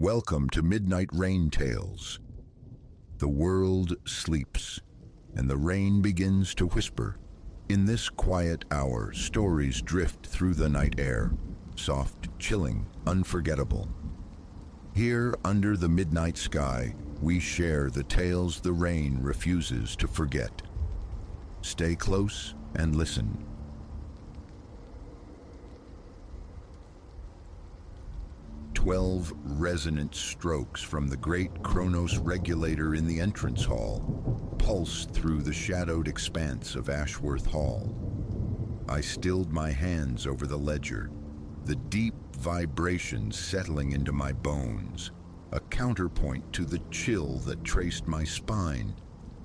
Welcome to Midnight Rain Tales. The world sleeps, and the rain begins to whisper. In this quiet hour, stories drift through the night air, soft, chilling, unforgettable. Here, under the midnight sky, we share the tales the rain refuses to forget. Stay close and listen. 12 resonant strokes from the great Kronos regulator in the entrance hall pulsed through the shadowed expanse of Ashworth Hall. I stilled my hands over the ledger, the deep vibrations settling into my bones, a counterpoint to the chill that traced my spine,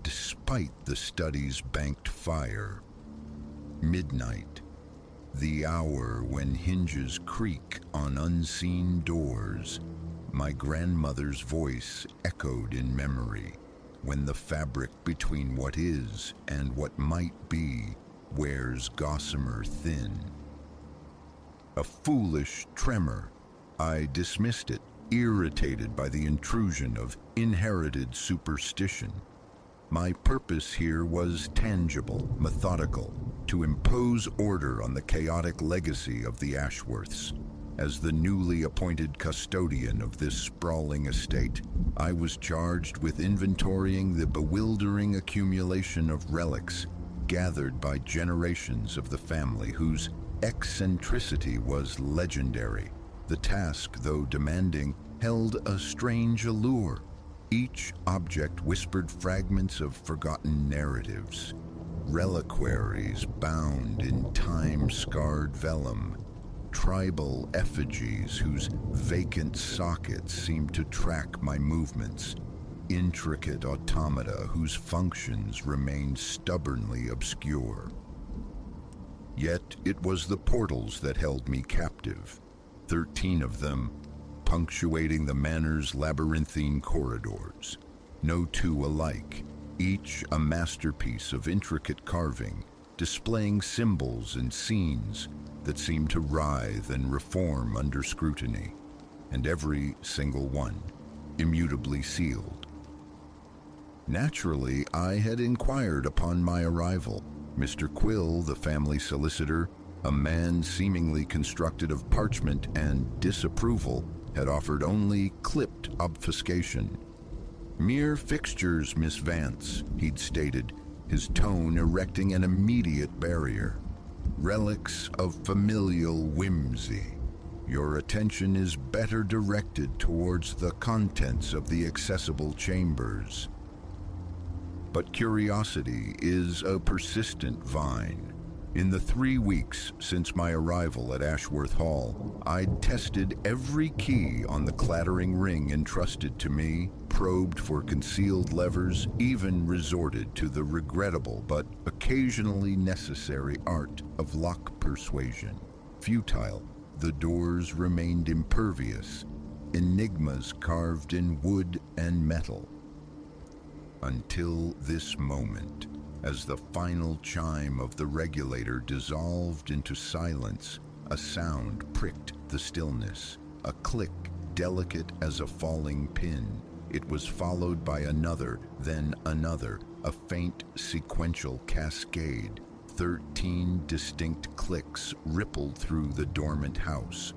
despite the study's banked fire. Midnight, the hour when hinges creak on unseen doors. My grandmother's voice echoed in memory, when the fabric between what is and what might be wears gossamer thin. A foolish tremor, I dismissed it, irritated by the intrusion of inherited superstition. My purpose here was tangible, methodical, to impose order on the chaotic legacy of the Ashworths. As the newly appointed custodian of this sprawling estate, I was charged with inventorying the bewildering accumulation of relics gathered by generations of the family whose eccentricity was legendary. The task, though demanding, held a strange allure. Each object whispered fragments of forgotten narratives, reliquaries bound in time-scarred vellum, tribal effigies whose vacant sockets seemed to track my movements, intricate automata whose functions remained stubbornly obscure. Yet it was the portals that held me captive, 13 of them punctuating the manor's labyrinthine corridors, no two alike, each a masterpiece of intricate carving, displaying symbols and scenes that seemed to writhe and reform under scrutiny, and every single one immutably sealed. Naturally, I had inquired upon my arrival. Mr. Quill, the family solicitor, a man seemingly constructed of parchment and disapproval, had offered only clipped obfuscation. "Mere fixtures, Miss Vance," he'd stated, his tone erecting an immediate barrier. "Relics of familial whimsy. Your attention is better directed towards the contents of the accessible chambers." But curiosity is a persistent vine. In the 3 weeks since my arrival at Ashworth Hall, I'd tested every key on the clattering ring entrusted to me, probed for concealed levers, even resorted to the regrettable but occasionally necessary art of lock persuasion. Futile, the doors remained impervious, enigmas carved in wood and metal. Until this moment, as the final chime of the regulator dissolved into silence, a sound pricked the stillness, a click delicate as a falling pin. It was followed by another, then another, a faint sequential cascade. 13 distinct clicks rippled through the dormant house.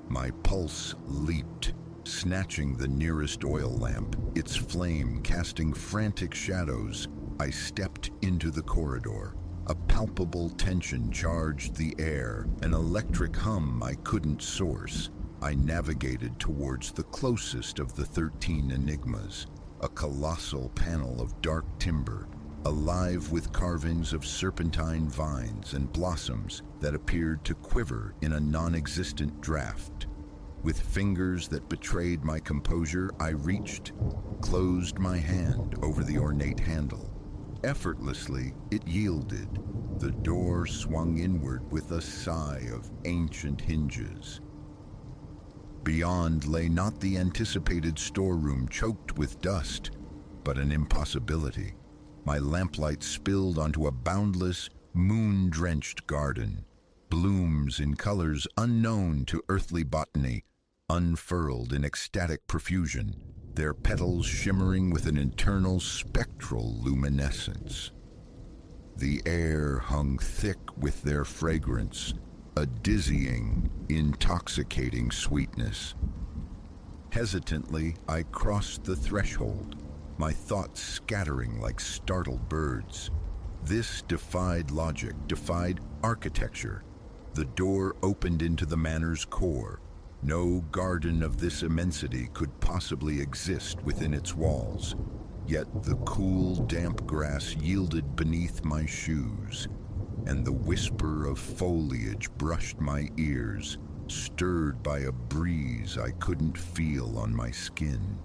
My pulse leaped, snatching the nearest oil lamp, its flame casting frantic shadows. I stepped into the corridor. A palpable tension charged the air, an electric hum I couldn't source. I navigated towards the closest of the 13 enigmas, a colossal panel of dark timber, alive with carvings of serpentine vines and blossoms that appeared to quiver in a non-existent draft. With fingers that betrayed my composure, I reached, closed my hand over the ornate handle. Effortlessly, it yielded. The door swung inward with a sigh of ancient hinges. Beyond lay not the anticipated storeroom choked with dust, but an impossibility. My lamplight spilled onto a boundless, moon-drenched garden, blooms in colors unknown to earthly botany, unfurled in ecstatic profusion, their petals shimmering with an internal spectral luminescence. The air hung thick with their fragrance, a dizzying, intoxicating sweetness. Hesitantly, I crossed the threshold, my thoughts scattering like startled birds. This defied logic, defied architecture. The door opened into the manor's core. No garden of this immensity could possibly exist within its walls. Yet the cool, damp grass yielded beneath my shoes, and the whisper of foliage brushed my ears, stirred by a breeze I couldn't feel on my skin.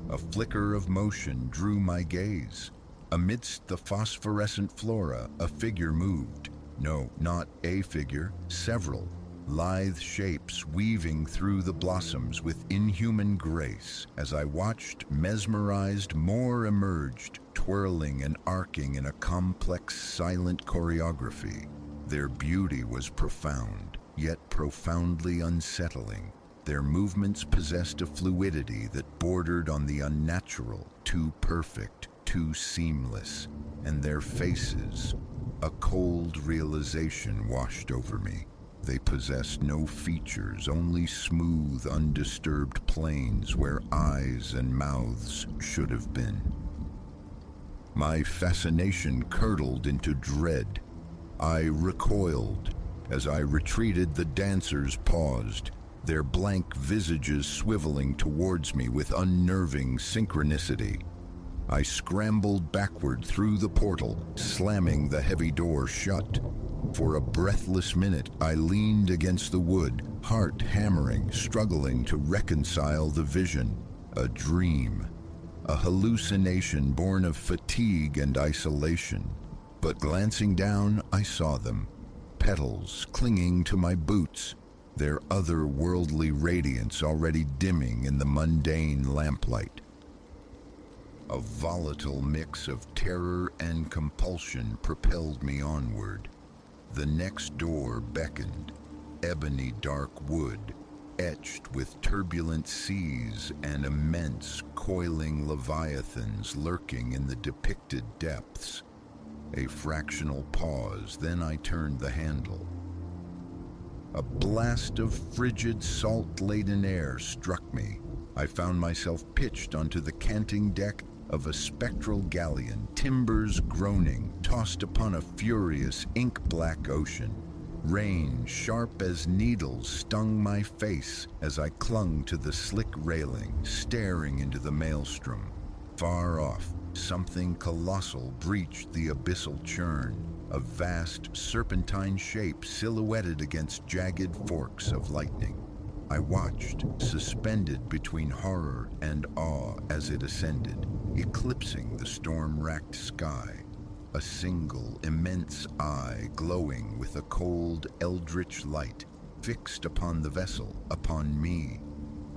A flicker of motion drew my gaze. Amidst the phosphorescent flora, a figure moved. No, not a figure, several. Lithe shapes weaving through the blossoms with inhuman grace. As I watched, mesmerized, more emerged, twirling and arcing in a complex, silent choreography. Their beauty was profound, yet profoundly unsettling. Their movements possessed a fluidity that bordered on the unnatural, too perfect, too seamless. And their faces, a cold realization washed over me. They possessed no features, only smooth, undisturbed plains where eyes and mouths should have been. My fascination curdled into dread. I recoiled. As I retreated, the dancers paused, their blank visages swiveling towards me with unnerving synchronicity. I scrambled backward through the portal, slamming the heavy door shut. For a breathless minute, I leaned against the wood, heart hammering, struggling to reconcile the vision. A dream, a hallucination born of fatigue and isolation. But glancing down, I saw them, petals clinging to my boots, their otherworldly radiance already dimming in the mundane lamplight. A volatile mix of terror and compulsion propelled me onward. The next door beckoned, ebony dark wood, etched with turbulent seas and immense coiling leviathans lurking in the depicted depths. A fractional pause, then I turned the handle. A blast of frigid, salt-laden air struck me. I found myself pitched onto the canting deck of a spectral galleon, timbers groaning, tossed upon a furious ink-black ocean. Rain, sharp as needles, stung my face as I clung to the slick railing, staring into the maelstrom. Far off, something colossal breached the abyssal churn, a vast serpentine shape silhouetted against jagged forks of lightning. I watched, suspended between horror and awe as it ascended, eclipsing the storm-racked sky. A single, immense eye glowing with a cold, eldritch light, fixed upon the vessel, upon me.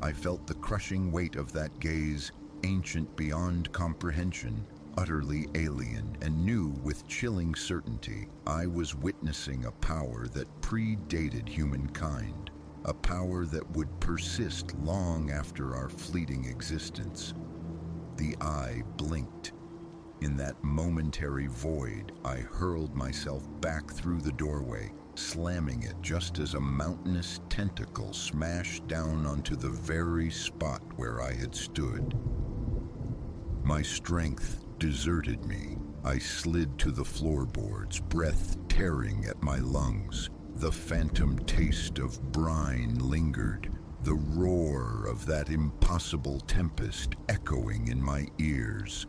I felt the crushing weight of that gaze, ancient beyond comprehension, utterly alien, and knew with chilling certainty I was witnessing a power that predated humankind. A power that would persist long after our fleeting existence. The eye blinked. In that momentary void, I hurled myself back through the doorway, slamming it just as a mountainous tentacle smashed down onto the very spot where I had stood. My strength deserted me. I slid to the floorboards, breath tearing at my lungs. The phantom taste of brine lingered, the roar of that impossible tempest echoing in my ears.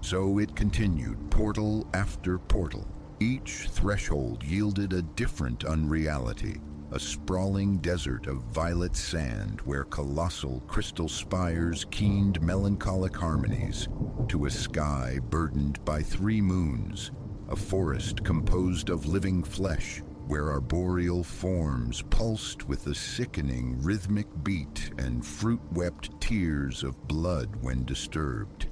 So it continued, portal after portal. Each threshold yielded a different unreality, a sprawling desert of violet sand where colossal crystal spires keened melancholic harmonies, to a sky burdened by 3 moons, a forest composed of living flesh, where arboreal forms pulsed with a sickening rhythmic beat and fruit-wept tears of blood when disturbed.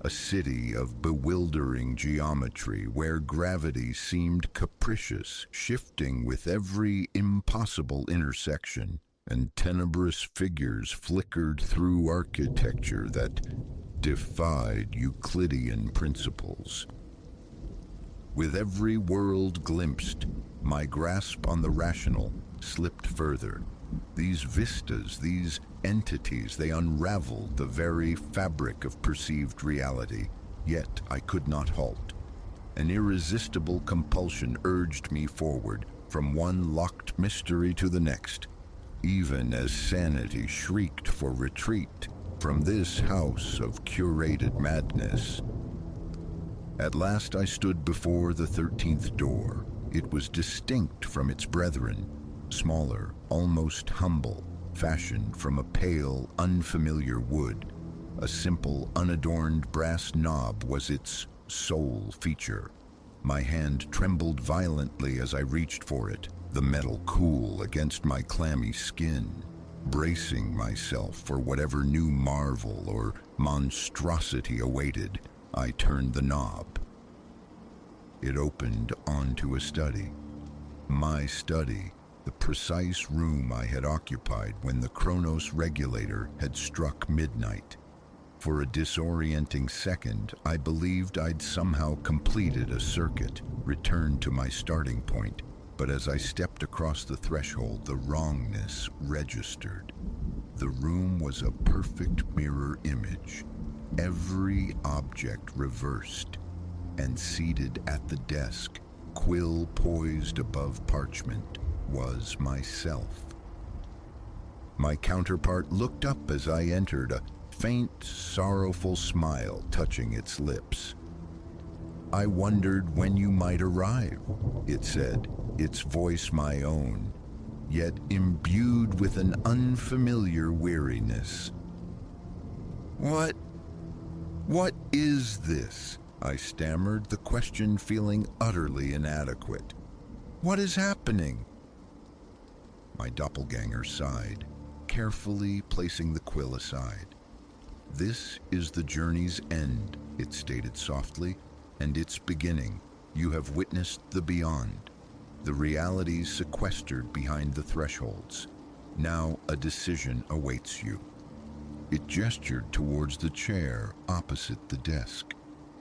a city of bewildering geometry where gravity seemed capricious, shifting with every impossible intersection, and tenebrous figures flickered through architecture that defied Euclidean principles. With every world glimpsed, my grasp on the rational slipped further. These vistas, these entities, they unraveled the very fabric of perceived reality, yet I could not halt. An irresistible compulsion urged me forward, from one locked mystery to the next, even as sanity shrieked for retreat from this house of curated madness. At last I stood before the 13th door. It was distinct from its brethren, smaller, almost humble, fashioned from a pale, unfamiliar wood. A simple, unadorned brass knob was its sole feature. My hand trembled violently as I reached for it, the metal cool against my clammy skin. Bracing myself for whatever new marvel or monstrosity awaited, I turned the knob. It opened onto a study. My study, the precise room I had occupied when the Chronos regulator had struck midnight. For a disorienting second, I believed I'd somehow completed a circuit, returned to my starting point, but as I stepped across the threshold, the wrongness registered. The room was a perfect mirror image, every object reversed, and seated at the desk, quill poised above parchment, was myself. My counterpart looked up as I entered, a faint, sorrowful smile touching its lips. "I wondered when you might arrive," it said, its voice my own, yet imbued with an unfamiliar weariness. What is this?" I stammered, the question feeling utterly inadequate. "What is happening?" My doppelganger sighed, carefully placing the quill aside. "This is the journey's end," it stated softly, "and its beginning. You have witnessed the beyond, the realities sequestered behind the thresholds. Now a decision awaits you." It gestured towards the chair opposite the desk.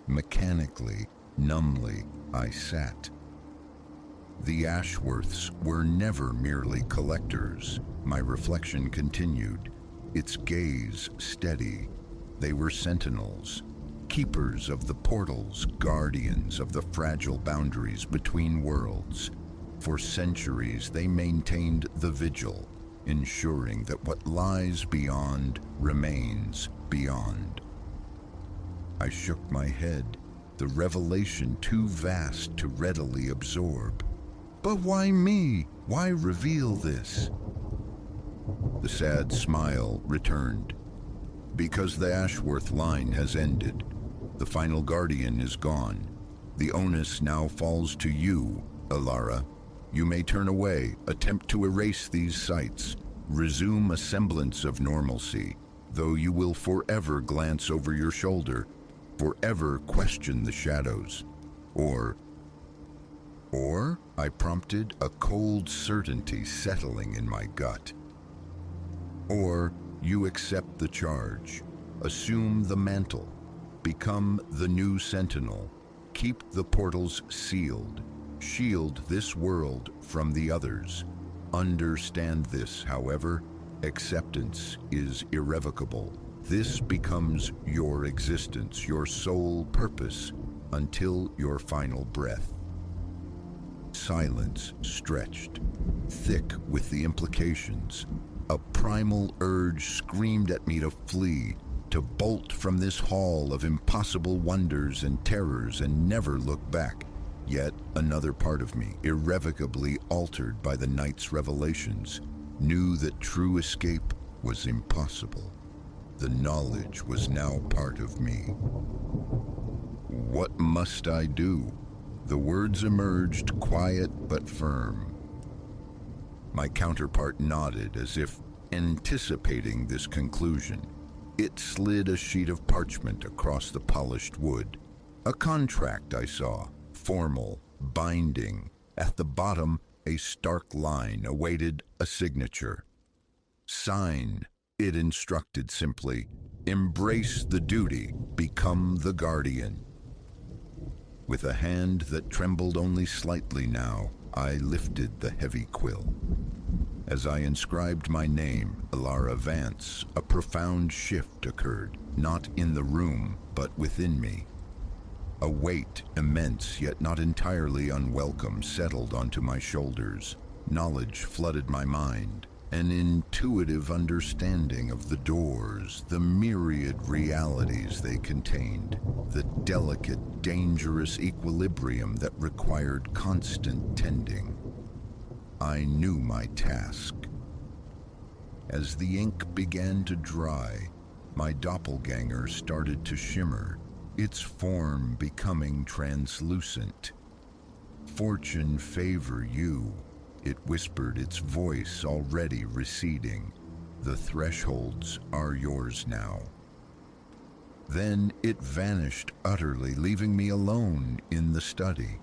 Mechanically, numbly, I sat. The Ashworths were never merely collectors, my reflection continued, its gaze steady. They were sentinels, keepers of the portals, guardians of the fragile boundaries between worlds. For centuries they maintained the vigil, ensuring that what lies beyond remains beyond. I shook my head, the revelation too vast to readily absorb. "But why me? Why reveal this?" The sad smile returned. "Because the Ashworth line has ended. The final guardian is gone. The onus now falls to you, Alara. You may turn away, attempt to erase these sites, resume a semblance of normalcy, though you will forever glance over your shoulder, forever question the shadows. Or, I prompted, a cold certainty settling in my gut. Or you accept the charge, assume the mantle, become the new sentinel, keep the portals sealed, shield this world from the others. Understand this, however, acceptance is irrevocable. This becomes your existence, your sole purpose, until your final breath." Silence stretched, thick with the implications. A primal urge screamed at me to flee, to bolt from this hall of impossible wonders and terrors and never look back. Yet another part of me, irrevocably altered by the night's revelations, knew that true escape was impossible. The knowledge was now part of me. What must I do? The words emerged, quiet but firm. My counterpart nodded as if anticipating this conclusion. It slid a sheet of parchment across the polished wood. A contract, I saw, formal, binding. At the bottom, a stark line awaited a signature. Sign, it instructed simply. Embrace the duty, become the guardian. With a hand that trembled only slightly now, I lifted the heavy quill. As I inscribed my name, Alara Vance, a profound shift occurred, not in the room, but within me. A weight, immense yet not entirely unwelcome, settled onto my shoulders. Knowledge flooded my mind, an intuitive understanding of the doors, the myriad realities they contained, the delicate, dangerous equilibrium that required constant tending. I knew my task. As the ink began to dry, my doppelganger started to shimmer, its form becoming translucent. Fortune favor you, it whispered, its voice already receding. The thresholds are yours now. Then it vanished utterly, leaving me alone in the study.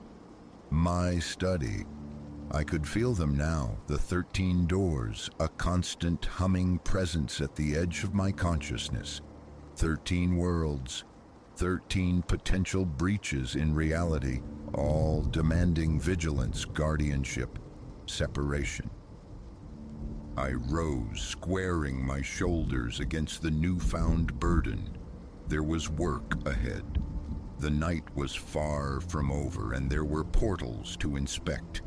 My study. I could feel them now, the 13 doors, a constant humming presence at the edge of my consciousness. 13 worlds, 13 potential breaches in reality, all demanding vigilance, guardianship, separation. I rose, squaring my shoulders against the newfound burden. There was work ahead. The night was far from over, and there were portals to inspect,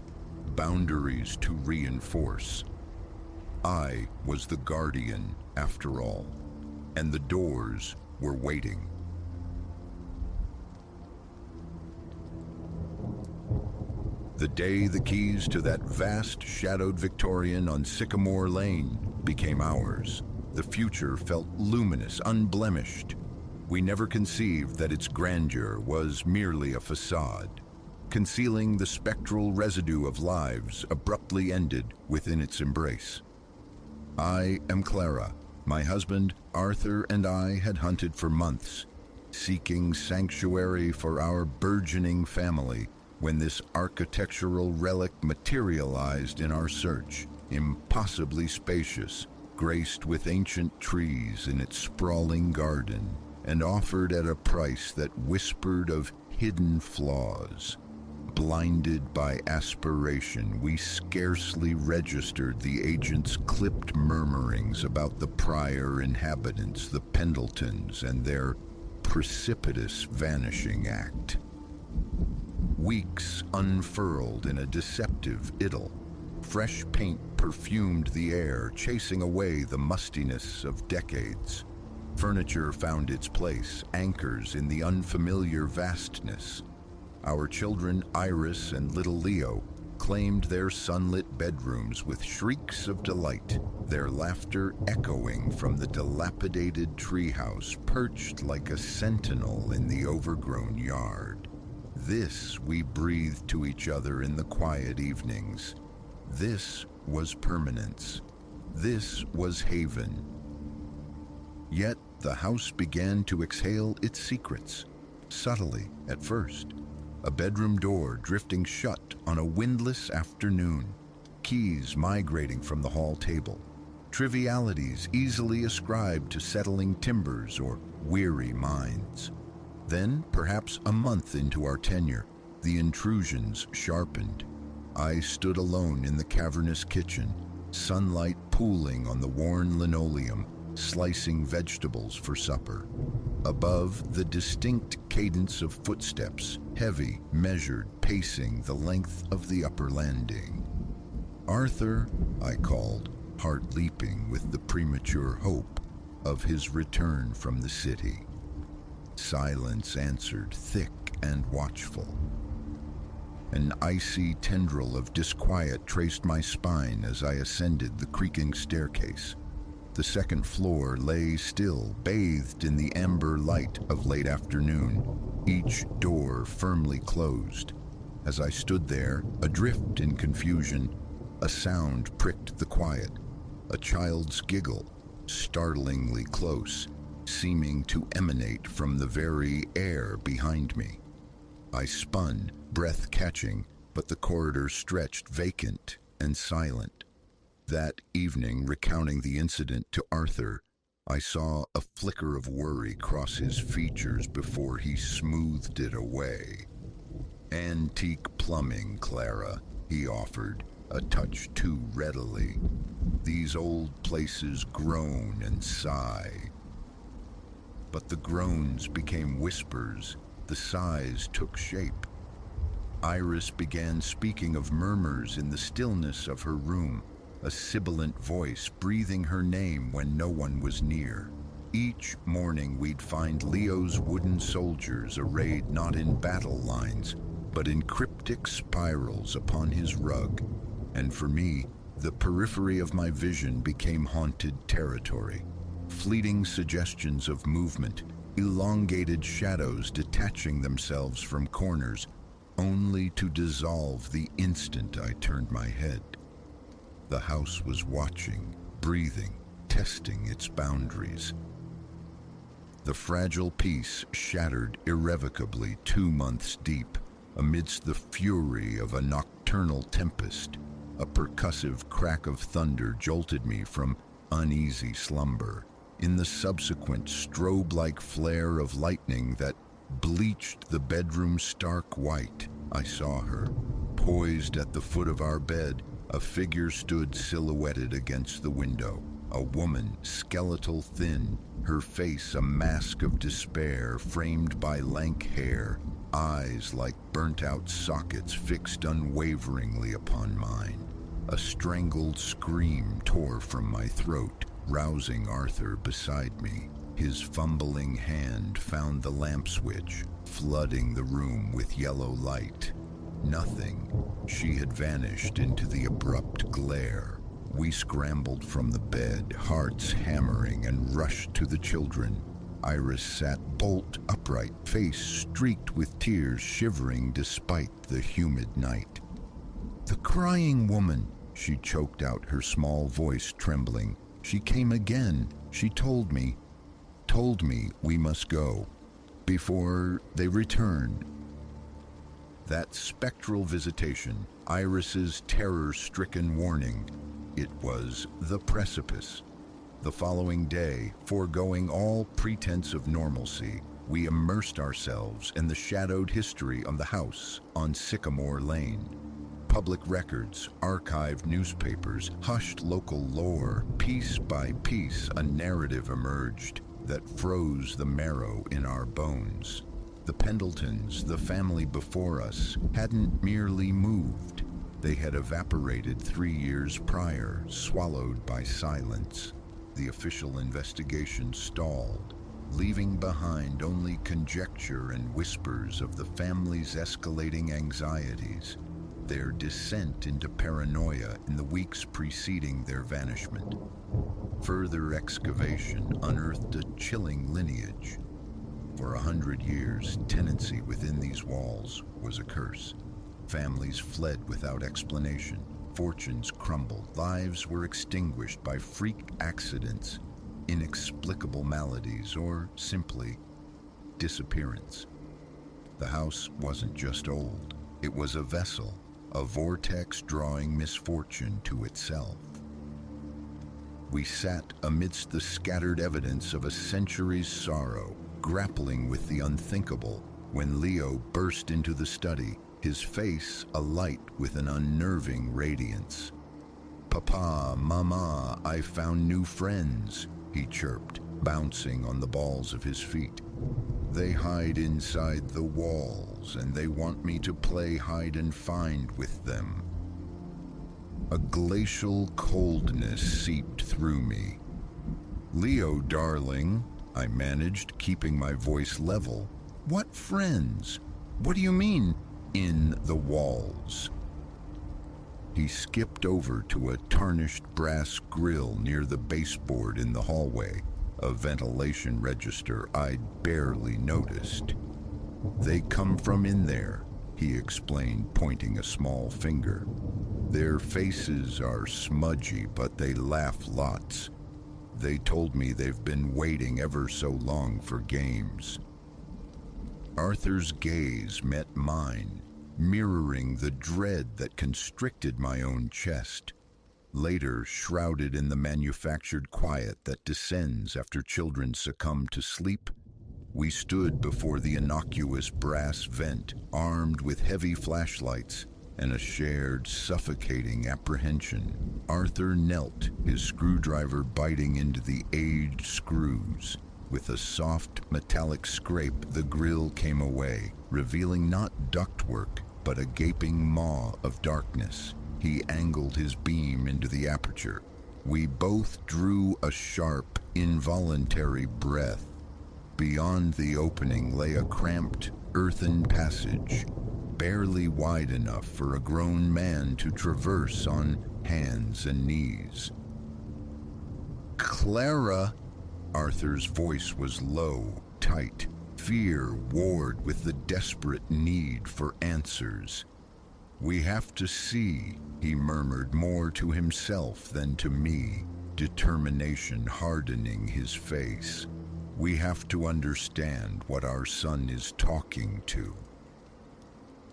boundaries to reinforce. I was the guardian, after all, and the doors were waiting. The day the keys to that vast shadowed Victorian on Sycamore Lane became ours, the future felt luminous, unblemished. We never conceived that its grandeur was merely a facade, concealing the spectral residue of lives abruptly ended within its embrace. I am Clara. My husband, Arthur, and I had hunted for months, seeking sanctuary for our burgeoning family, when this architectural relic materialized in our search, impossibly spacious, graced with ancient trees in its sprawling garden, and offered at a price that whispered of hidden flaws. Blinded by aspiration, we scarcely registered the agent's clipped murmurings about the prior inhabitants, the Pendletons, and their precipitous vanishing act. Weeks unfurled in a deceptive idyll. Fresh paint perfumed the air, chasing away the mustiness of decades. Furniture found its place, anchors in the unfamiliar vastness. Our children, Iris and little Leo, claimed their sunlit bedrooms with shrieks of delight, their laughter echoing from the dilapidated treehouse perched like a sentinel in the overgrown yard. This we breathed to each other in the quiet evenings. This was permanence. This was haven. Yet the house began to exhale its secrets, subtly at first. A bedroom door drifting shut on a windless afternoon, keys migrating from the hall table, trivialities easily ascribed to settling timbers or weary minds. Then, perhaps a month into our tenure, the intrusions sharpened. I stood alone in the cavernous kitchen, sunlight pooling on the worn linoleum, slicing vegetables for supper. Above, the distinct cadence of footsteps, heavy, measured, pacing the length of the upper landing. Arthur, I called, heart leaping with the premature hope of his return from the city. Silence answered, thick and watchful. An icy tendril of disquiet traced my spine as I ascended the creaking staircase. The second floor lay still, bathed in the amber light of late afternoon, each door firmly closed. As I stood there, adrift in confusion, a sound pricked the quiet, a child's giggle, startlingly close, seeming to emanate from the very air behind me. I spun, breath catching, but the corridor stretched vacant and silent. That evening, recounting the incident to Arthur, I saw a flicker of worry cross his features before he smoothed it away. "Antique plumbing, Clara," he offered, a touch too readily. "These old places groan and sigh." But the groans became whispers, the sighs took shape. Iris began speaking of murmurs in the stillness of her room, a sibilant voice breathing her name when no one was near. Each morning we'd find Leo's wooden soldiers arrayed not in battle lines, but in cryptic spirals upon his rug, and for me, the periphery of my vision became haunted territory. Fleeting suggestions of movement, elongated shadows detaching themselves from corners, only to dissolve the instant I turned my head. The house was watching, breathing, testing its boundaries. The fragile peace shattered irrevocably 2 months deep, amidst the fury of a nocturnal tempest. A percussive crack of thunder jolted me from uneasy slumber. In the subsequent strobe-like flare of lightning that bleached the bedroom stark white, I saw her. Poised at the foot of our bed, a figure stood silhouetted against the window. A woman, skeletal thin, her face a mask of despair framed by lank hair, eyes like burnt-out sockets fixed unwaveringly upon mine. A strangled scream tore from my throat, rousing Arthur beside me. His fumbling hand found the lamp switch, flooding the room with yellow light. Nothing. She had vanished into the abrupt glare. We scrambled from the bed, hearts hammering, and rushed to the children. Iris sat bolt upright, face streaked with tears, shivering despite the humid night. "The crying woman," she choked out, her small voice trembling. "She came again. She told me we must go before they return." That spectral visitation, Iris's terror-stricken warning, it was the precipice. The following day, foregoing all pretense of normalcy, we immersed ourselves in the shadowed history of the house on Sycamore Lane. Public records, archived newspapers, hushed local lore, piece by piece a narrative emerged that froze the marrow in our bones. The Pendletons, the family before us, hadn't merely moved. They had evaporated 3 years prior, swallowed by silence. The official investigation stalled, leaving behind only conjecture and whispers of the family's escalating anxieties, their descent into paranoia in the weeks preceding their vanishment. Further excavation unearthed a chilling lineage. For 100 years, tenancy within these walls was a curse. Families fled without explanation. Fortunes crumbled. Lives were extinguished by freak accidents, inexplicable maladies, or simply disappearance. The house wasn't just old. It was a vessel, a vortex drawing misfortune to itself. We sat amidst the scattered evidence of a century's sorrow, grappling with the unthinkable, when Leo burst into the study, his face alight with an unnerving radiance. "Papa, Mama, I found new friends," he chirped, bouncing on the balls of his feet. "They hide inside the walls, and they want me to play hide and find with them." A glacial coldness seeped through me. "Leo, darling," I managed, keeping my voice level. "What friends? What do you mean, in the walls?" He skipped over to a tarnished brass grill near the baseboard in the hallway, a ventilation register I'd barely noticed. "They come from in there," he explained, pointing a small finger. "Their faces are smudgy, but they laugh lots. They told me they've been waiting ever so long for games. Arthur's gaze met mine, mirroring the dread that constricted my own chest. Later, shrouded in the manufactured quiet that descends after children succumb to sleep, we stood before the innocuous brass vent, armed with heavy flashlights and a shared, suffocating apprehension. Arthur knelt, his screwdriver biting into the aged screws. With a soft, metallic scrape, the grill came away, revealing not ductwork, but a gaping maw of darkness. He angled his beam into the aperture. We both drew a sharp, involuntary breath. Beyond the opening lay a cramped, earthen passage, barely wide enough for a grown man to traverse on hands and knees. "Clara!" Arthur's voice was low, tight. Fear warred with the desperate need for answers. "We have to see," he murmured, more to himself than to me, determination hardening his face. "We have to understand what our son is talking to."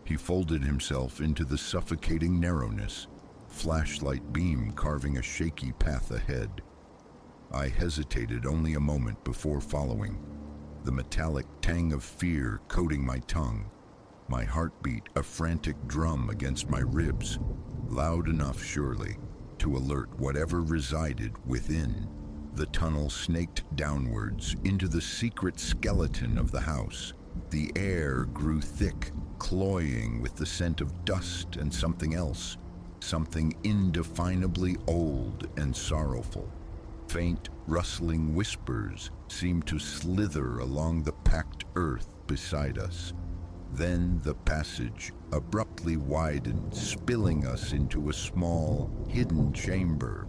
He folded himself into the suffocating narrowness, flashlight beam carving a shaky path ahead. I hesitated only a moment before following, the metallic tang of fear coating my tongue, my heartbeat a frantic drum against my ribs, loud enough surely to alert whatever resided within. The tunnel snaked downwards into the secret skeleton of the house. The air grew thick, cloying with the scent of dust and something else, something indefinably old and sorrowful. Faint, rustling whispers seemed to slither along the packed earth beside us. Then the passage abruptly widened, spilling us into a small, hidden chamber.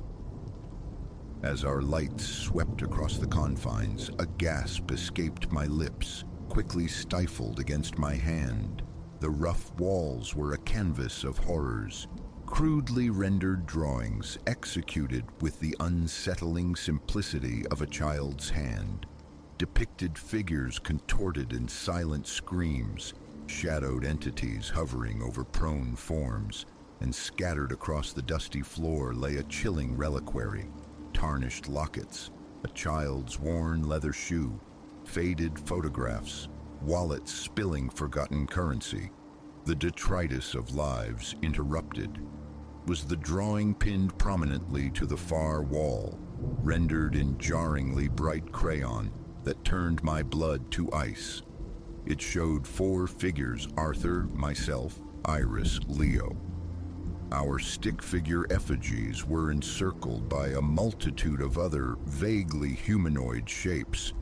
As our lights swept across the confines, a gasp escaped my lips, quickly stifled against my hand. The rough walls were a canvas of horrors, crudely rendered drawings executed with the unsettling simplicity of a child's hand, depicted figures contorted in silent screams, shadowed entities hovering over prone forms, and scattered across the dusty floor lay a chilling reliquary, tarnished lockets, a child's worn leather shoe, faded photographs, wallets spilling forgotten currency. The detritus of lives interrupted. Was the drawing pinned prominently to the far wall, rendered in jarringly bright crayon that turned my blood to ice? It showed 4 figures: Arthur, myself, Iris, Leo. Our stick figure effigies were encircled by a multitude of other vaguely humanoid shapes,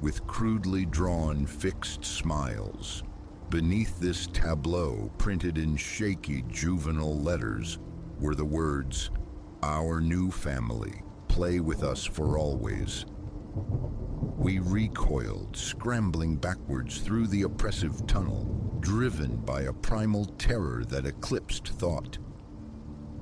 with crudely drawn fixed smiles. Beneath this tableau, printed in shaky juvenile letters, were the words, "Our new family, play with us for always." We recoiled, scrambling backwards through the oppressive tunnel, driven by a primal terror that eclipsed thought.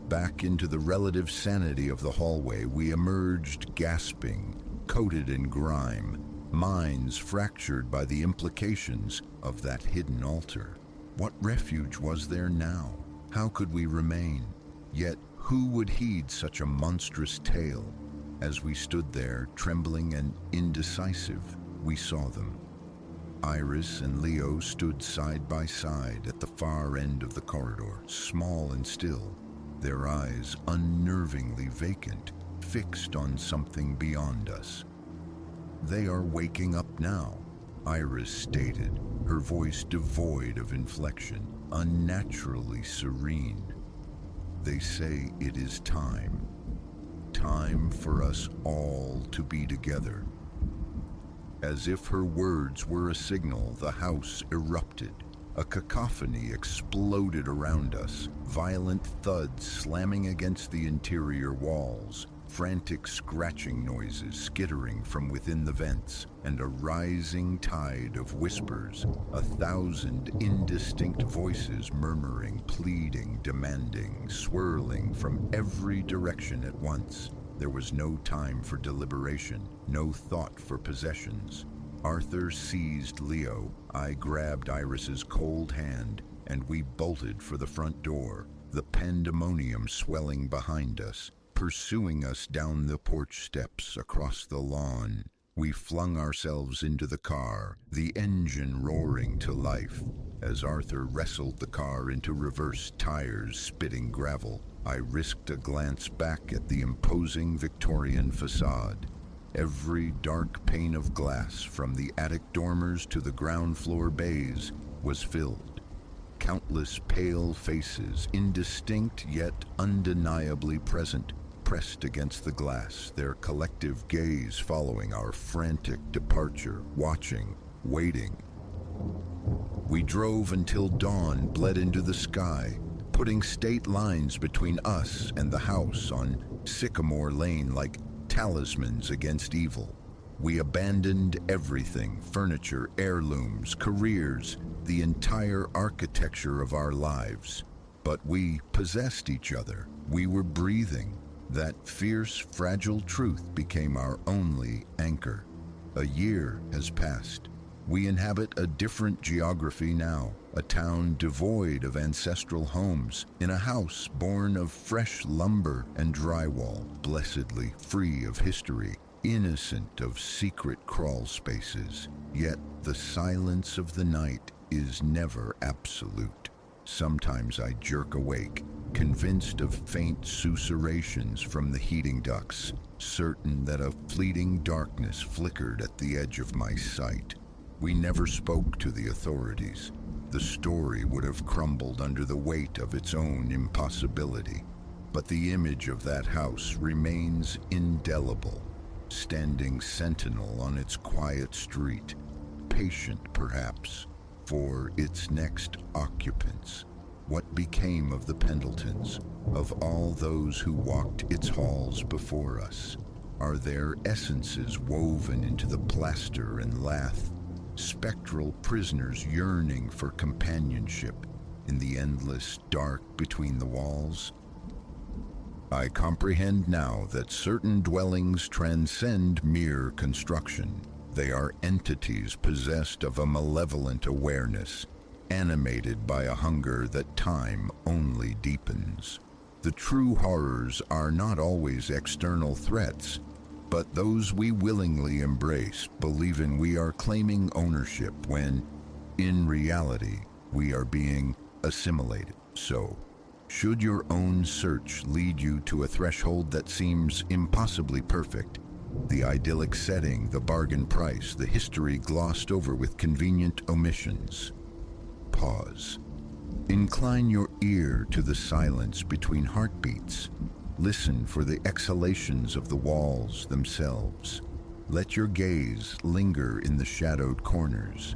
Back into the relative sanity of the hallway, we emerged gasping, coated in grime, minds fractured by the implications of that hidden altar. What refuge was there now? How could we remain? Yet who would heed such a monstrous tale? As we stood there, trembling and indecisive, we saw them. Iris and Leo stood side by side at the far end of the corridor, small and still, their eyes unnervingly vacant, fixed on something beyond us. "They are waking up now," Iris stated, her voice devoid of inflection, unnaturally serene. "They say it is time. Time for us all to be together." As if her words were a signal, the house erupted. A cacophony exploded around us, violent thuds slamming against the interior walls, frantic scratching noises skittering from within the vents, and a rising tide of whispers, 1,000 indistinct voices murmuring, pleading, demanding, swirling from every direction at once. There was no time for deliberation, no thought for possessions. Arthur seized Leo, I grabbed Iris's cold hand, and we bolted for the front door, the pandemonium swelling behind us, pursuing us down the porch steps, across the lawn. We flung ourselves into the car, the engine roaring to life. As Arthur wrestled the car into reverse, tires spitting gravel, I risked a glance back at the imposing Victorian facade. Every dark pane of glass, from the attic dormers to the ground floor bays, was filled. Countless pale faces, indistinct yet undeniably present, pressed against the glass, their collective gaze following our frantic departure, watching, waiting. We drove until dawn bled into the sky, putting state lines between us and the house on Sycamore Lane like talismans against evil. We abandoned everything, furniture, heirlooms, careers, the entire architecture of our lives. But we possessed each other. We were breathing. That fierce, fragile truth became our only anchor. A year has passed. We inhabit a different geography now, a town devoid of ancestral homes, in a house born of fresh lumber and drywall, blessedly free of history, innocent of secret crawl spaces. Yet the silence of the night is never absolute. Sometimes I jerk awake, convinced of faint susurrations from the heating ducts, certain that a fleeting darkness flickered at the edge of my sight. We never spoke to the authorities. The story would have crumbled under the weight of its own impossibility. But the image of that house remains indelible, standing sentinel on its quiet street, patient perhaps for its next occupants. What became of the Pendletons, of all those who walked its halls before us? Are their essences woven into the plaster and lath, spectral prisoners yearning for companionship in the endless dark between the walls? I comprehend now that certain dwellings transcend mere construction. They are entities possessed of a malevolent awareness, animated by a hunger that time only deepens. The true horrors are not always external threats, but those we willingly embrace, believing we are claiming ownership when, in reality, we are being assimilated. So, should your own search lead you to a threshold that seems impossibly perfect, the idyllic setting, the bargain price, the history glossed over with convenient omissions, pause. Incline your ear to the silence between heartbeats. Listen for the exhalations of the walls themselves. Let your gaze linger in the shadowed corners.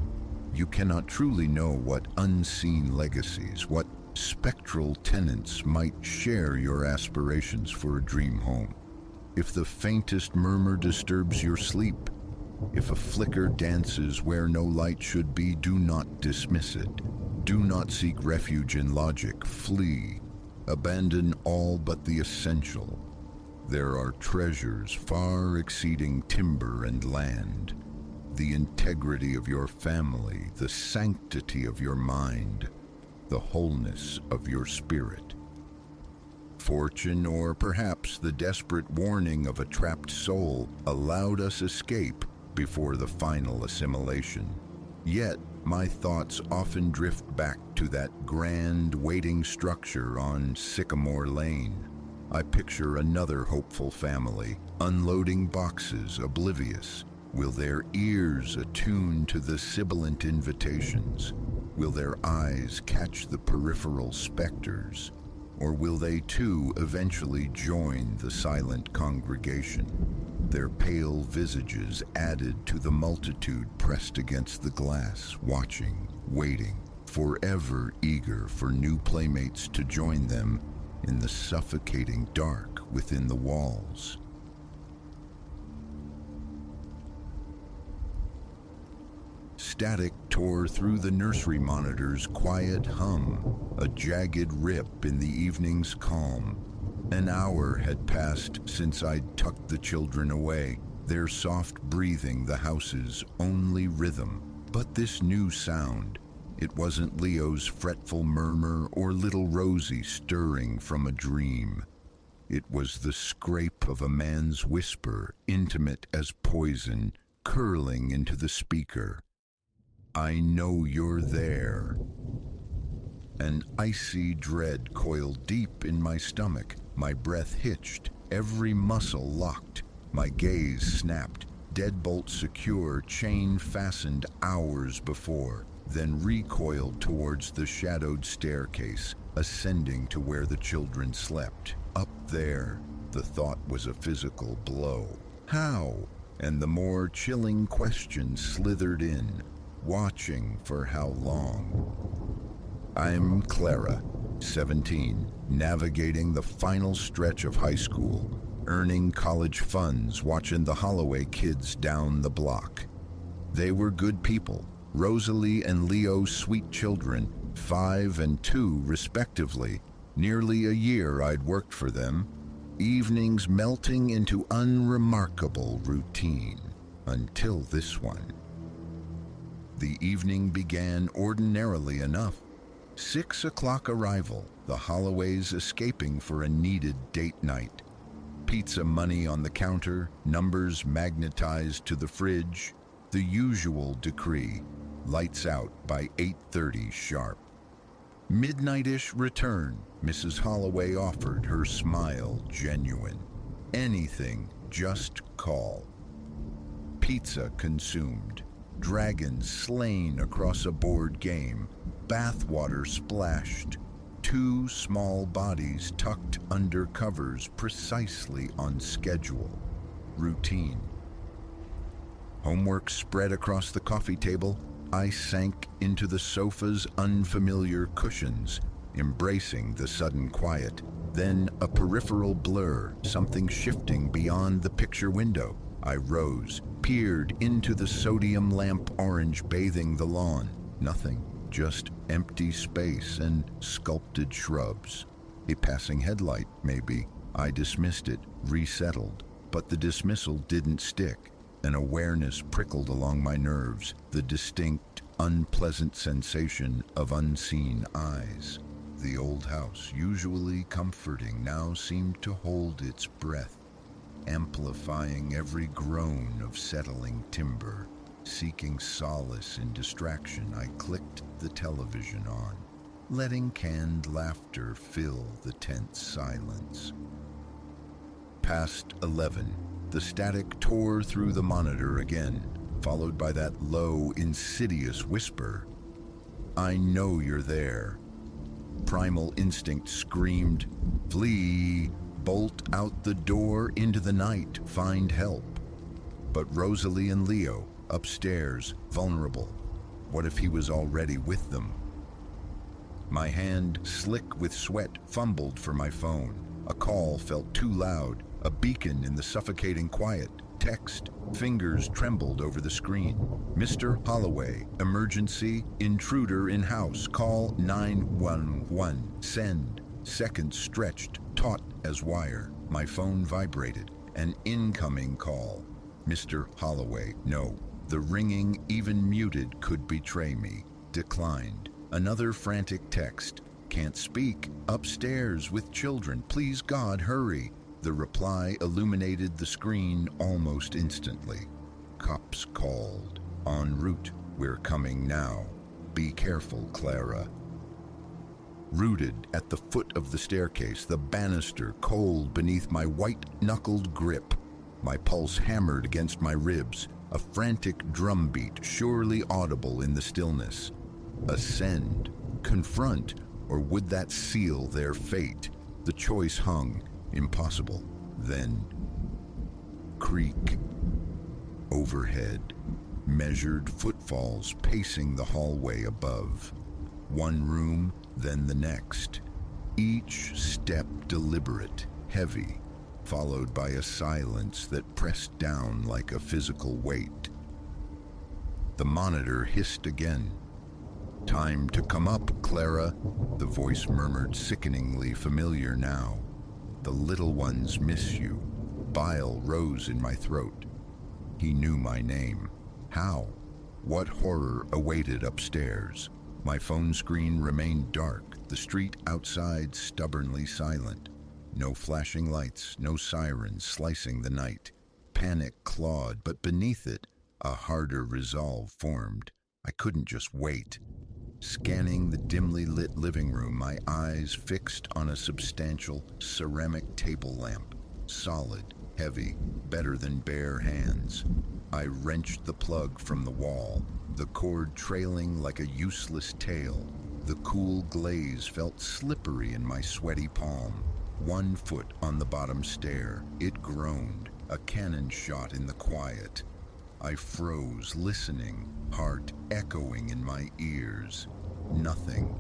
You cannot truly know what unseen legacies, what spectral tenants might share your aspirations for a dream home. If the faintest murmur disturbs your sleep, if a flicker dances where no light should be, do not dismiss it. Do not seek refuge in logic. Flee. Abandon all but the essential. There are treasures far exceeding timber and land. The integrity of your family, the sanctity of your mind, the wholeness of your spirit. Fortune, or perhaps the desperate warning of a trapped soul, allowed us escape before the final assimilation. Yet, my thoughts often drift back to that grand waiting structure on Sycamore Lane. I picture another hopeful family, unloading boxes, oblivious. Will their ears attune to the sibilant invitations? Will their eyes catch the peripheral specters? Or will they too eventually join the silent congregation, their pale visages added to the multitude pressed against the glass, watching, waiting, forever eager for new playmates to join them in the suffocating dark within the walls? Static tore through the nursery monitor's quiet hum, a jagged rip in the evening's calm. An hour had passed since I'd tucked the children away, their soft breathing the house's only rhythm. But this new sound, it wasn't Leo's fretful murmur or little Rosie stirring from a dream. It was the scrape of a man's whisper, intimate as poison, curling into the speaker. "I know you're there." An icy dread coiled deep in my stomach. My breath hitched, every muscle locked. My gaze snapped, deadbolt secure, chain fastened hours before, then recoiled towards the shadowed staircase, ascending to where the children slept. Up there, the thought was a physical blow. How? And the more chilling question slithered in, watching for how long. I'm Clara, 17, navigating the final stretch of high school, earning college funds, watching the Holloway kids down the block. They were good people, Rosalie and Leo sweet children, 5 and 2 respectively. Nearly a year I'd worked for them, evenings melting into unremarkable routine, until this one. The evening began ordinarily enough. 6 o'clock arrival, the Holloways escaping for a needed date night. Pizza money on the counter, numbers magnetized to the fridge, the usual decree, lights out by 8:30 sharp. Midnight-ish return, Mrs. Holloway offered, her smile genuine. Anything, just call. Pizza consumed, dragons slain across a board game, bathwater splashed, 2 small bodies tucked under covers precisely on schedule. Routine. Homework spread across the coffee table, I sank into the sofa's unfamiliar cushions, embracing the sudden quiet. Then a peripheral blur, something shifting beyond the picture window. I rose, peered into the sodium lamp orange bathing the lawn. Nothing. Just empty space and sculpted shrubs. A passing headlight, maybe. I dismissed it, resettled. But the dismissal didn't stick. An awareness prickled along my nerves, the distinct, unpleasant sensation of unseen eyes. The old house, usually comforting, now seemed to hold its breath, amplifying every groan of settling timber. Seeking solace in distraction, I clicked the television on, letting canned laughter fill the tense silence. Past 11, the static tore through the monitor again, followed by that low, insidious whisper. "I know you're there." Primal instinct screamed, "Flee! Bolt out the door into the night, find help." But Rosalie and Leo, upstairs, vulnerable. What if he was already with them? My hand, slick with sweat, fumbled for my phone. A call felt too loud, a beacon in the suffocating quiet. Text, fingers trembled over the screen. "Mr. Holloway, emergency, intruder in house, call 911, send." Seconds stretched, taut as wire. My phone vibrated. An incoming call. "Mr. Holloway, no." The ringing, even muted, could betray me. Declined. Another frantic text. "Can't speak. Upstairs with children. Please God, hurry." The reply illuminated the screen almost instantly. "Cops called. En route. We're coming now. Be careful, Clara." Rooted at the foot of the staircase, the banister cold beneath my white-knuckled grip. My pulse hammered against my ribs, a frantic drumbeat surely audible in the stillness. Ascend, confront, or would that seal their fate? The choice hung, impossible. Then, creak. Overhead, measured footfalls pacing the hallway above. One room, then the next. Each step deliberate, heavy, followed by a silence that pressed down like a physical weight. The monitor hissed again. "Time to come up, Clara," the voice murmured, sickeningly familiar now. The little ones miss you. Bile rose in my throat. He knew my name. How? What horror awaited upstairs? My phone screen remained dark, the street outside stubbornly silent. No flashing lights, no sirens slicing the night. Panic clawed, but beneath it, a harder resolve formed. I couldn't just wait. Scanning the dimly lit living room, my eyes fixed on a substantial ceramic table lamp. Solid, heavy, better than bare hands. I wrenched the plug from the wall, the cord trailing like a useless tail. The cool glaze felt slippery in my sweaty palm. 1 foot on the bottom stair, it groaned, a cannon shot in the quiet. I froze, listening, heart echoing in my ears. Nothing.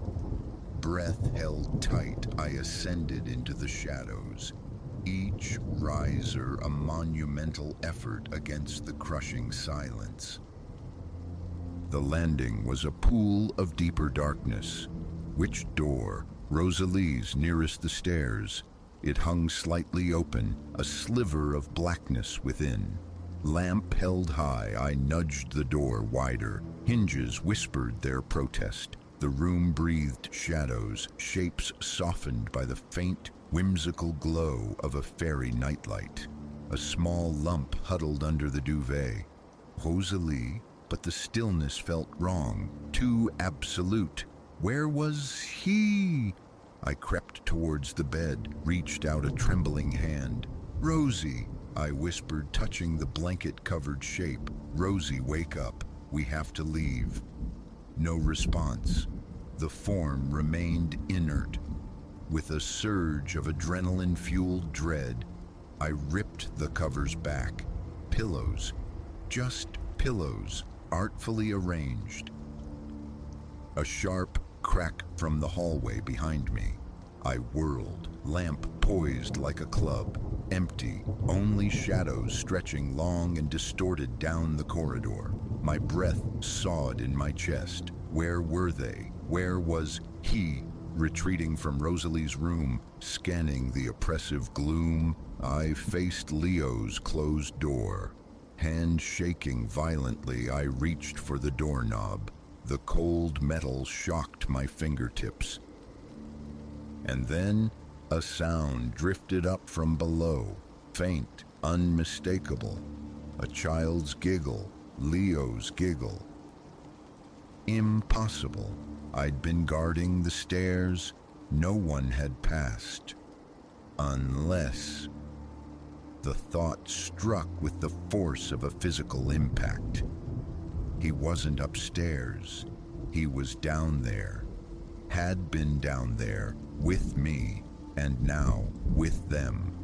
Breath held tight, I ascended into the shadows. Each riser a monumental effort against the crushing silence. The landing was a pool of deeper darkness. Which door? Rosalie's, nearest the stairs. It hung slightly open, a sliver of blackness within. Lamp held high, I nudged the door wider. Hinges whispered their protest. The room breathed shadows, shapes softened by the faint, whimsical glow of a fairy nightlight. A small lump huddled under the duvet. Rosalie, but the stillness felt wrong, too absolute. Where was he? I crept towards the bed, reached out a trembling hand. Rosie, I whispered, touching the blanket-covered shape. Rosie, wake up. We have to leave. No response. The form remained inert. With a surge of adrenaline-fueled dread, I ripped the covers back. Pillows. Just pillows, artfully arranged. A sharp crack from the hallway behind me. I whirled, lamp poised like a club. Empty, only shadows stretching long and distorted down the corridor. My breath sawed in my chest. Where were they? Where was he? Retreating from Rosalie's room, scanning the oppressive gloom, I faced Leo's closed door. Hand shaking violently, I reached for the doorknob. The cold metal shocked my fingertips. And then a sound drifted up from below, faint, unmistakable. A child's giggle, Leo's giggle. Impossible. I'd been guarding the stairs. No one had passed. Unless... The thought struck with the force of a physical impact. He wasn't upstairs. He was down there. Had been down there, with me, and now with them.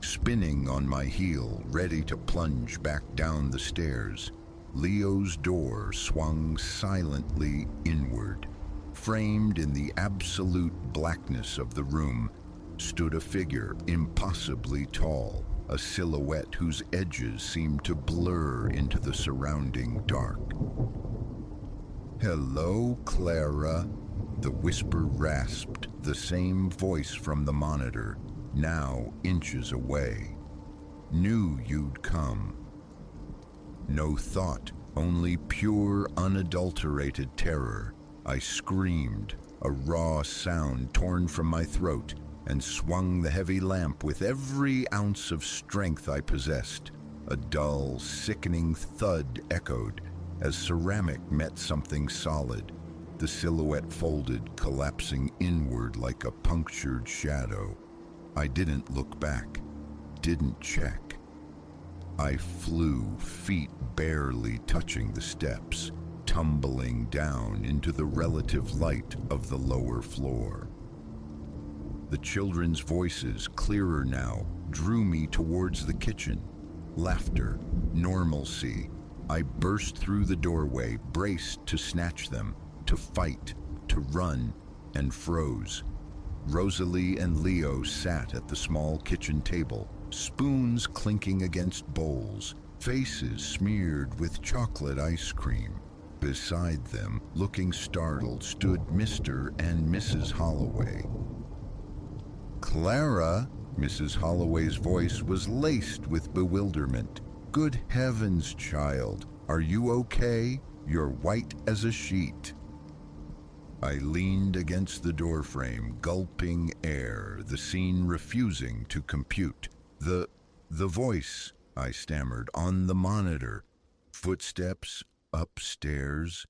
Spinning on my heel, ready to plunge back down the stairs, Leo's door swung silently inward. Framed in the absolute blackness of the room stood a figure impossibly tall, a silhouette whose edges seemed to blur into the surrounding dark. "Hello, Clara," the whisper rasped, the same voice from the monitor, now inches away. "Knew you'd come." No thought, only pure, unadulterated terror. I screamed, a raw sound torn from my throat, and swung the heavy lamp with every ounce of strength I possessed. A dull, sickening thud echoed as ceramic met something solid. The silhouette folded, collapsing inward like a punctured shadow. I didn't look back, didn't check. I flew, feet barely touching the steps, tumbling down into the relative light of the lower floor. The children's voices, clearer now, drew me towards the kitchen. Laughter, normalcy. I burst through the doorway, braced to snatch them, to fight, to run, and froze. Rosalie and Leo sat at the small kitchen table, spoons clinking against bowls, faces smeared with chocolate ice cream. Beside them, looking startled, stood Mr. and Mrs. Holloway. Clara, Mrs. Holloway's voice was laced with bewilderment. Good heavens, child, are you okay? You're white as a sheet. I leaned against the doorframe, gulping air, the scene refusing to compute. The voice, I stammered, on the monitor. Footsteps upstairs.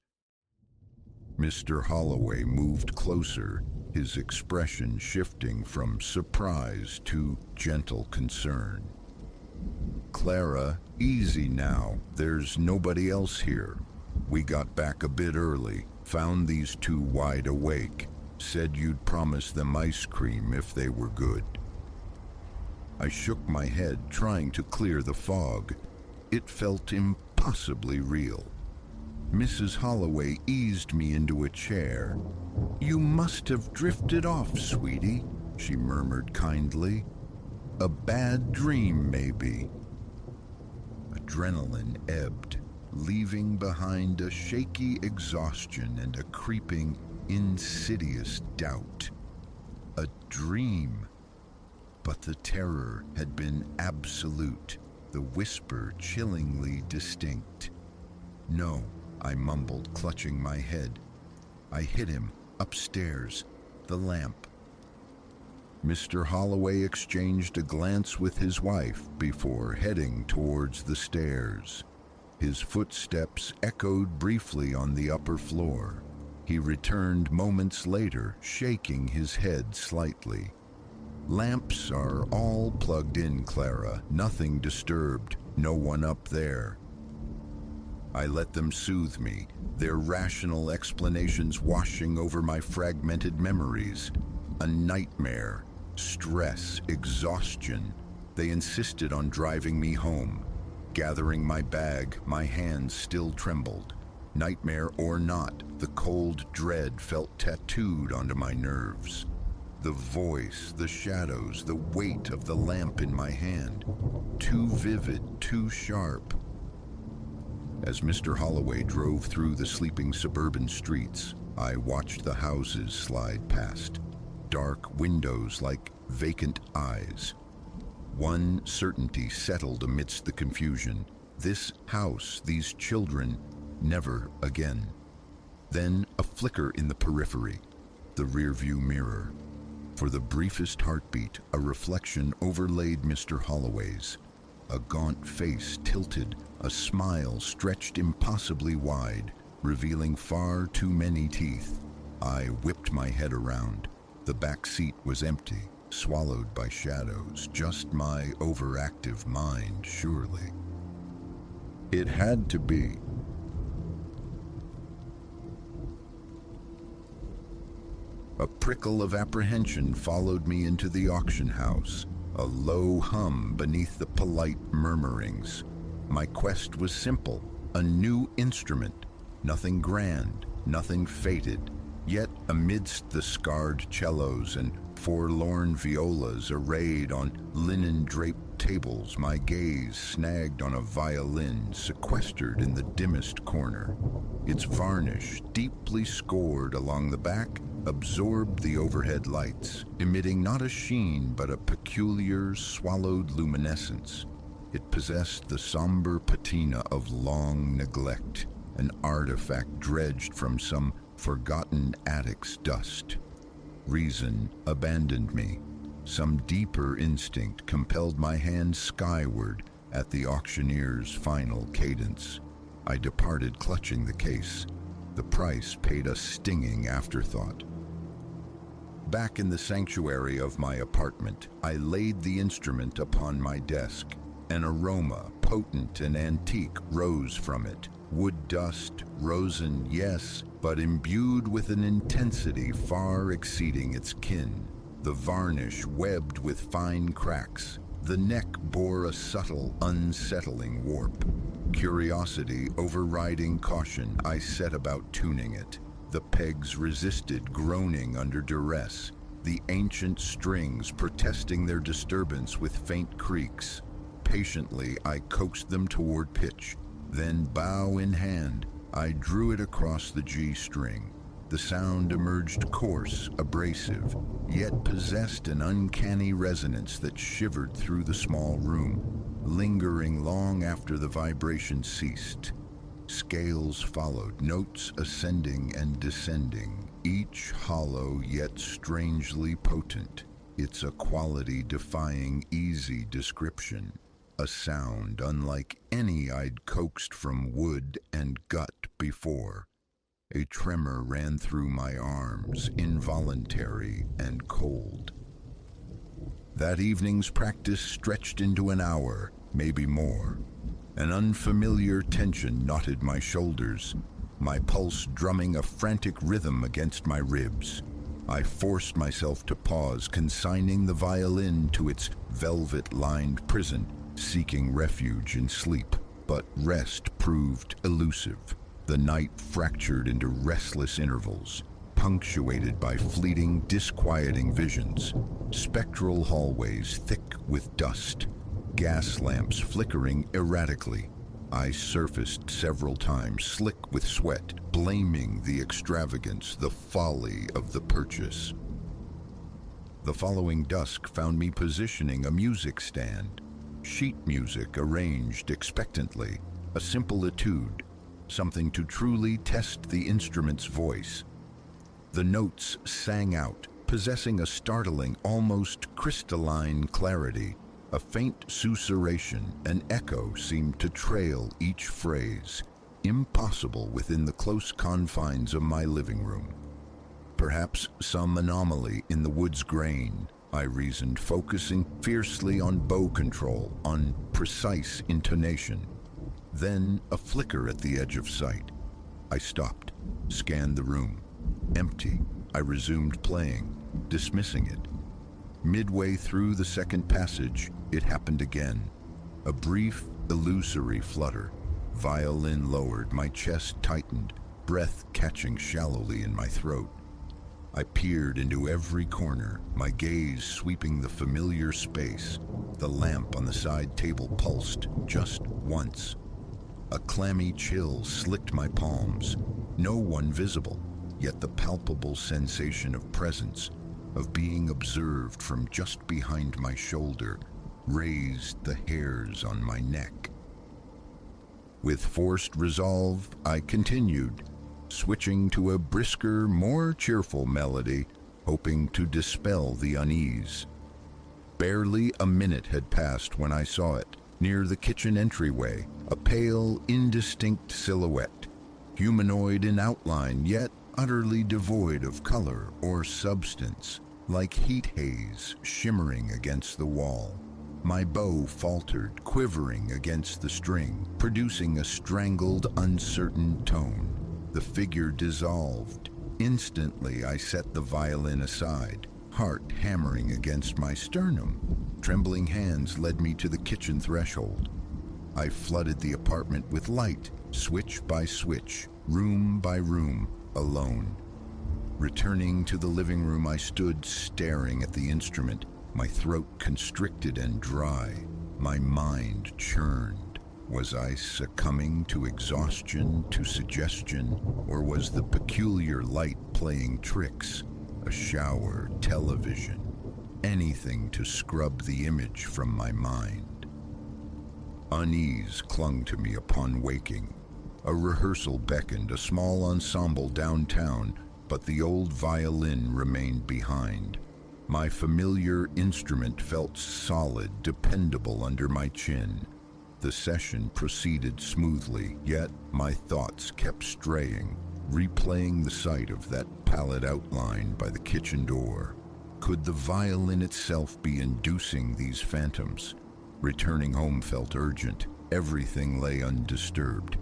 Mr. Holloway moved closer, his expression shifting from surprise to gentle concern. Clara, easy now. There's nobody else here. We got back a bit early, found these two wide awake, said you'd promise them ice cream if they were good. I shook my head, trying to clear the fog. It felt impossibly real. Mrs. Holloway eased me into a chair. You must have drifted off, sweetie, she murmured kindly. A bad dream, maybe. Adrenaline ebbed, leaving behind a shaky exhaustion and a creeping, insidious doubt. A dream. But the terror had been absolute, the whisper chillingly distinct. No, I mumbled, clutching my head. I hit him, upstairs, the lamp. Mr. Holloway exchanged a glance with his wife before heading towards the stairs. His footsteps echoed briefly on the upper floor. He returned moments later, shaking his head slightly. Lamps are all plugged in, Clara. Nothing disturbed. No one up there. I let them soothe me, their rational explanations washing over my fragmented memories. A nightmare, stress, exhaustion. They insisted on driving me home. Gathering my bag, my hands still trembled. Nightmare or not, the cold dread felt tattooed onto my nerves. The voice, the shadows, the weight of the lamp in my hand. Too vivid, too sharp. As Mr. Holloway drove through the sleeping suburban streets, I watched the houses slide past. Dark windows like vacant eyes. One certainty settled amidst the confusion. This house, these children, never again. Then a flicker in the periphery, the rearview mirror. For the briefest heartbeat, a reflection overlaid Mr. Holloway's. A gaunt face tilted, a smile stretched impossibly wide, revealing far too many teeth. I whipped my head around. The back seat was empty, swallowed by shadows, just my overactive mind, surely. It had to be. A prickle of apprehension followed me into the auction house, a low hum beneath the polite murmurings. My quest was simple, a new instrument, nothing grand, nothing fated. Yet amidst the scarred cellos and forlorn violas arrayed on linen-draped tables, my gaze snagged on a violin sequestered in the dimmest corner. Its varnish, deeply scored along the back, absorbed the overhead lights, emitting not a sheen but a peculiar, swallowed luminescence. It possessed the somber patina of long neglect, an artifact dredged from some forgotten attic's dust. Reason abandoned me. Some deeper instinct compelled my hand skyward at the auctioneer's final cadence. I departed clutching the case. The price paid a stinging afterthought. Back in the sanctuary of my apartment, I laid the instrument upon my desk. An aroma, potent and antique, rose from it. Wood dust, rosin, yes, but imbued with an intensity far exceeding its kin. The varnish webbed with fine cracks. The neck bore a subtle, unsettling warp. Curiosity overriding caution, I set about tuning it. The pegs resisted, groaning under duress, the ancient strings protesting their disturbance with faint creaks. Patiently, I coaxed them toward pitch. Then, bow in hand, I drew it across the G string. The sound emerged coarse, abrasive, yet possessed an uncanny resonance that shivered through the small room, lingering long after the vibration ceased. Scales followed, notes ascending and descending, each hollow yet strangely potent, its a quality defying easy description, a sound unlike any I'd coaxed from wood and gut before. A tremor ran through my arms, involuntary and cold. That evening's practice stretched into an hour, maybe more. An unfamiliar tension knotted my shoulders, my pulse drumming a frantic rhythm against my ribs. I forced myself to pause, consigning the violin to its velvet-lined prison, seeking refuge in sleep. But rest proved elusive. The night fractured into restless intervals, punctuated by fleeting, disquieting visions, spectral hallways thick with dust, gas lamps flickering erratically. I surfaced several times, slick with sweat, blaming the extravagance, the folly of the purchase. The following dusk found me positioning a music stand, sheet music arranged expectantly, a simple etude, something to truly test the instrument's voice. The notes sang out, possessing a startling, almost crystalline clarity. A faint susurration, an echo seemed to trail each phrase, impossible within the close confines of my living room. Perhaps some anomaly in the wood's grain, I reasoned, focusing fiercely on bow control, on precise intonation. Then a flicker at the edge of sight. I stopped, scanned the room. Empty. I resumed playing, dismissing it. Midway through the second passage, it happened again. A brief, illusory flutter. Violin lowered, my chest tightened, breath catching shallowly in my throat. I peered into every corner, my gaze sweeping the familiar space. The lamp on the side table pulsed just once. A clammy chill slicked my palms. No one visible, yet the palpable sensation of presence, of being observed from just behind my shoulder, raised the hairs on my neck. With forced resolve, I continued, switching to a brisker, more cheerful melody, hoping to dispel the unease. Barely a minute had passed when I saw it, near the kitchen entryway, a pale, indistinct silhouette, humanoid in outline, yet utterly devoid of color or substance, like heat haze shimmering against the wall. My bow faltered, quivering against the string, producing a strangled, uncertain tone. The figure dissolved. Instantly, I set the violin aside, heart hammering against my sternum. Trembling hands led me to the kitchen threshold. I flooded the apartment with light, switch by switch, room by room, alone. Returning to the living room, I stood staring at the instrument, my throat constricted and dry, my mind churned. Was I succumbing to exhaustion, to suggestion, or was the peculiar light playing tricks? A shower, television, anything to scrub the image from my mind. Unease clung to me upon waking. A rehearsal beckoned, a small ensemble downtown, but the old violin remained behind. My familiar instrument felt solid, dependable under my chin. The session proceeded smoothly, yet my thoughts kept straying, replaying the sight of that pallid outline by the kitchen door. Could the violin itself be inducing these phantoms? Returning home felt urgent. Everything lay undisturbed.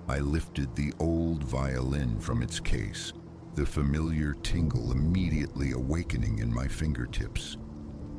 I lifted the old violin from its case, the familiar tingle immediately awakening in my fingertips.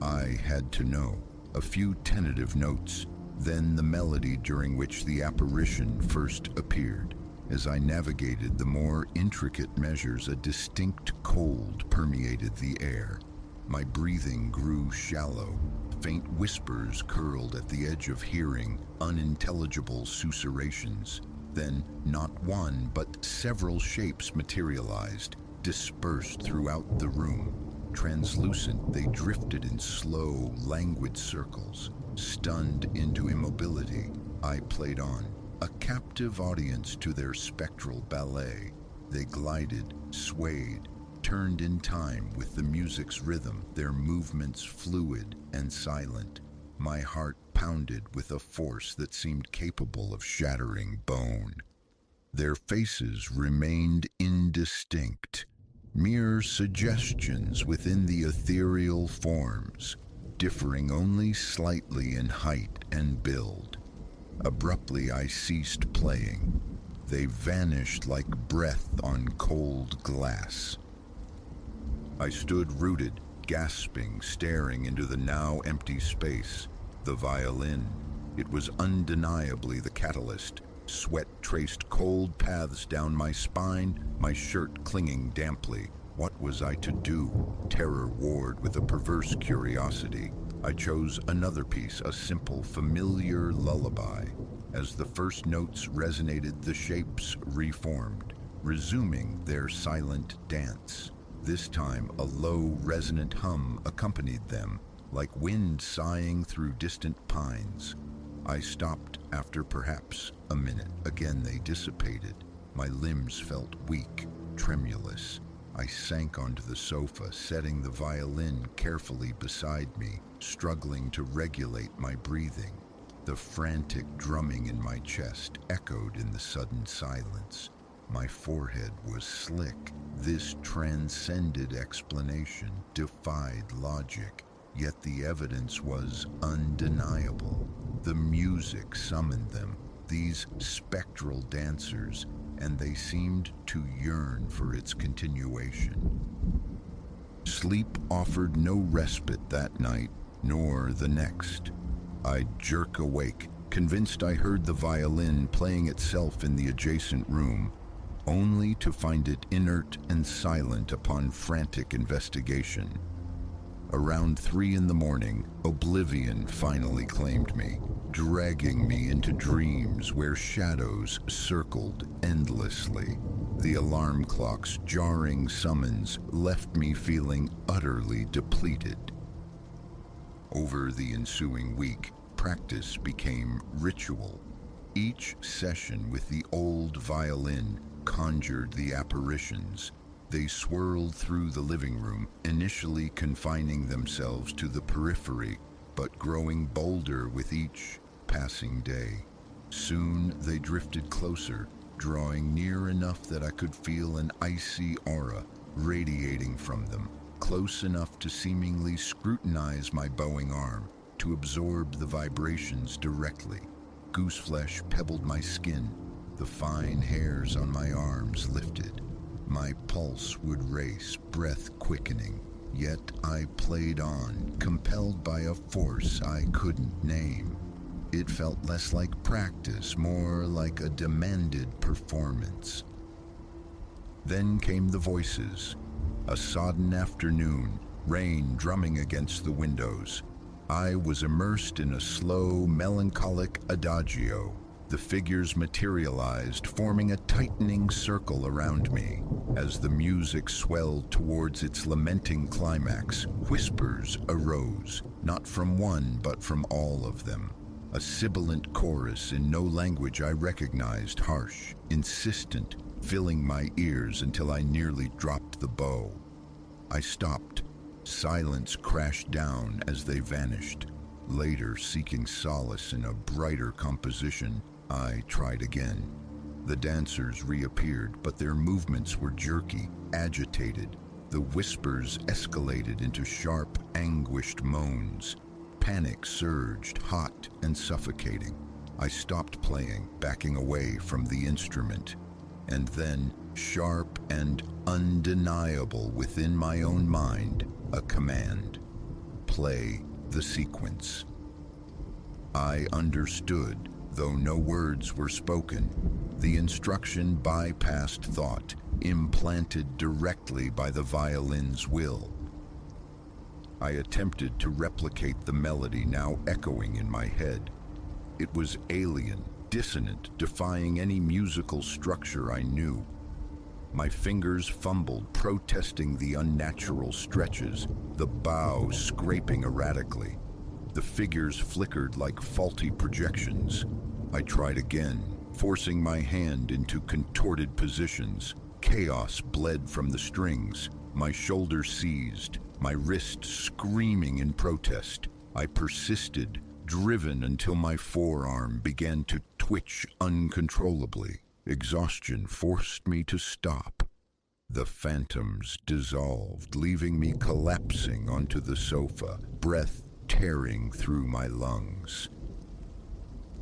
I had to know. A few tentative notes, then the melody during which the apparition first appeared. As I navigated the more intricate measures, a distinct cold permeated the air. My breathing grew shallow. Faint whispers curled at the edge of hearing, unintelligible susurrations. Then, not one, but several shapes materialized, dispersed throughout the room. Translucent, they drifted in slow, languid circles. Stunned into immobility, I played on, a captive audience to their spectral ballet. They glided, swayed, turned in time with the music's rhythm, their movements fluid and silent. My heart pounded with a force that seemed capable of shattering bone. Their faces remained indistinct, mere suggestions within the ethereal forms, differing only slightly in height and build. Abruptly, I ceased playing. They vanished like breath on cold glass. I stood rooted, gasping, staring into the now empty space. The violin. It was undeniably the catalyst. Sweat traced cold paths down my spine, my shirt clinging damply. What was I to do? Terror warred with a perverse curiosity. I chose another piece, a simple, familiar lullaby. As the first notes resonated, the shapes reformed, resuming their silent dance. This time, a low, resonant hum accompanied them, like wind sighing through distant pines. I stopped after perhaps a minute. Again they dissipated. My limbs felt weak, tremulous. I sank onto the sofa, setting the violin carefully beside me, struggling to regulate my breathing. The frantic drumming in my chest echoed in the sudden silence. My forehead was slick. This transcended explanation, defied logic, yet the evidence was undeniable. The music summoned them, these spectral dancers, and they seemed to yearn for its continuation. Sleep offered no respite that night, nor the next. I'd jerk awake, convinced I heard the violin playing itself in the adjacent room, only to find it inert and silent upon frantic investigation. Around 3 a.m, oblivion finally claimed me, dragging me into dreams where shadows circled endlessly. The alarm clock's jarring summons left me feeling utterly depleted. Over the ensuing week, practice became ritual. Each session with the old violin conjured the apparitions. They swirled through the living room, initially confining themselves to the periphery, but growing bolder with each passing day. Soon they drifted closer, drawing near enough that I could feel an icy aura radiating from them, close enough to seemingly scrutinize my bowing arm, to absorb the vibrations directly. Gooseflesh pebbled my skin. The fine hairs on my arms lifted. My pulse would race, breath quickening. Yet I played on, compelled by a force I couldn't name. It felt less like practice, more like a demanded performance. Then came the voices. A sodden afternoon, rain drumming against the windows. I was immersed in a slow, melancholic adagio. The figures materialized, forming a tightening circle around me. As the music swelled towards its lamenting climax, whispers arose, not from one, but from all of them. A sibilant chorus in no language I recognized, harsh, insistent, filling my ears until I nearly dropped the bow. I stopped. Silence crashed down as they vanished. Later, seeking solace in a brighter composition, I tried again. The dancers reappeared, but their movements were jerky, agitated. The whispers escalated into sharp, anguished moans. Panic surged, hot and suffocating. I stopped playing, backing away from the instrument. And then, sharp and undeniable within my own mind, a command. Play the sequence. I understood, though no words were spoken. The instruction bypassed thought, implanted directly by the violin's will. I attempted to replicate the melody now echoing in my head. It was alien, dissonant, defying any musical structure I knew. My fingers fumbled, protesting the unnatural stretches, the bow scraping erratically. The figures flickered like faulty projections. I tried again, forcing my hand into contorted positions. Chaos bled from the strings. My shoulder seized, my wrist screaming in protest. I persisted, driven until my forearm began to twitch uncontrollably. Exhaustion forced me to stop. The phantoms dissolved, leaving me collapsing onto the sofa, breath tearing through my lungs.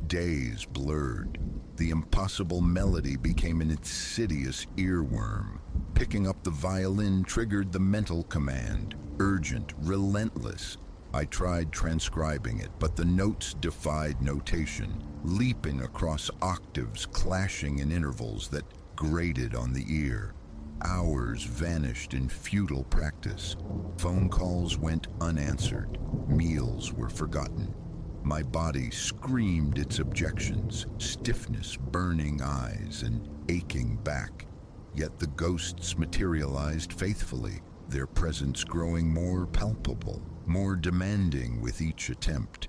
Days blurred. The impossible melody became an insidious earworm. Picking up the violin triggered the mental command, urgent, relentless. I tried transcribing it, but the notes defied notation, leaping across octaves, clashing in intervals that grated on the ear. Hours vanished in futile practice. Phone calls went unanswered. Meals were forgotten. My body screamed its objections, stiffness, burning eyes, and aching back. Yet the ghosts materialized faithfully, their presence growing more palpable, more demanding with each attempt.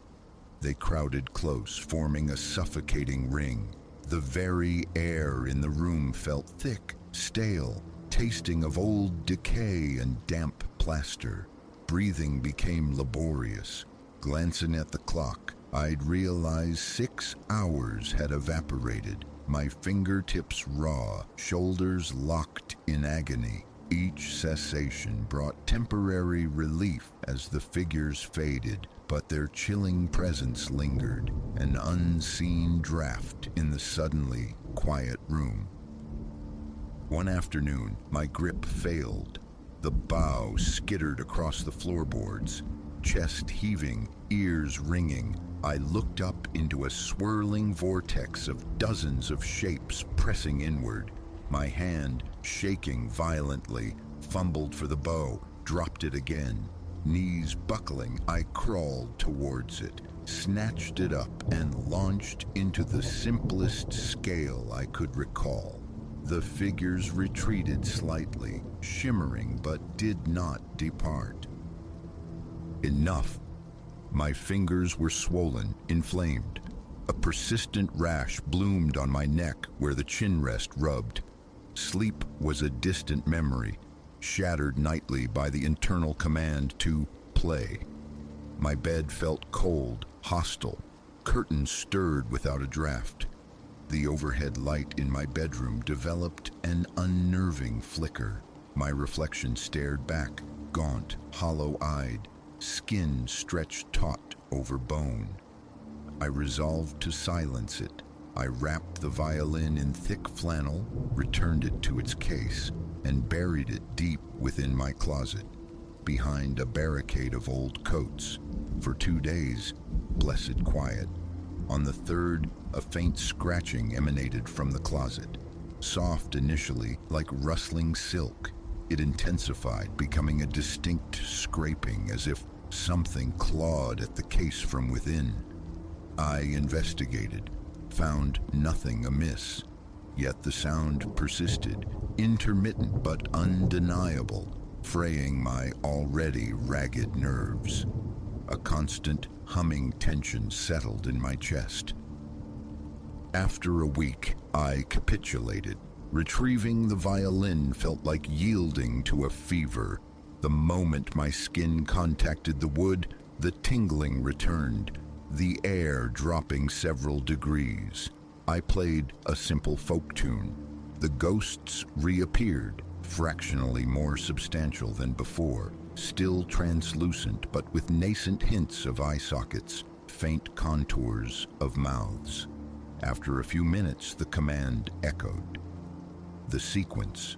They crowded close, forming a suffocating ring. The very air in the room felt thick, stale, tasting of old decay and damp plaster. Breathing became laborious. Glancing at the clock, I'd realize 6 hours had evaporated, my fingertips raw, shoulders locked in agony. Each cessation brought temporary relief as the figures faded, but their chilling presence lingered, an unseen draft in the suddenly quiet room. One afternoon, my grip failed. The bow skittered across the floorboards. Chest heaving, ears ringing, I looked up into a swirling vortex of dozens of shapes pressing inward. My hand, shaking violently, fumbled for the bow, dropped it again. Knees buckling, I crawled towards it, snatched it up, and launched into the simplest scale I could recall. The figures retreated slightly, shimmering, but did not depart. Enough. My fingers were swollen, inflamed. A persistent rash bloomed on my neck where the chin rest rubbed. Sleep was a distant memory, shattered nightly by the internal command to play. My bed felt cold, hostile. Curtains stirred without a draft. The overhead light in my bedroom developed an unnerving flicker. My reflection stared back, gaunt, hollow-eyed, skin stretched taut over bone. I resolved to silence it. I wrapped the violin in thick flannel, returned it to its case, and buried it deep within my closet, behind a barricade of old coats. For 2 days, blessed quiet. On the third, a faint scratching emanated from the closet. Soft initially, like rustling silk, it intensified, becoming a distinct scraping as if something clawed at the case from within. I investigated, found nothing amiss. Yet the sound persisted, intermittent but undeniable, fraying my already ragged nerves. A constant humming tension settled in my chest. After a week, I capitulated. Retrieving the violin felt like yielding to a fever. The moment my skin contacted the wood, the tingling returned, the air dropping several degrees. I played a simple folk tune. The ghosts reappeared, fractionally more substantial than before, still translucent but with nascent hints of eye sockets, faint contours of mouths. After a few minutes, the command echoed. The sequence.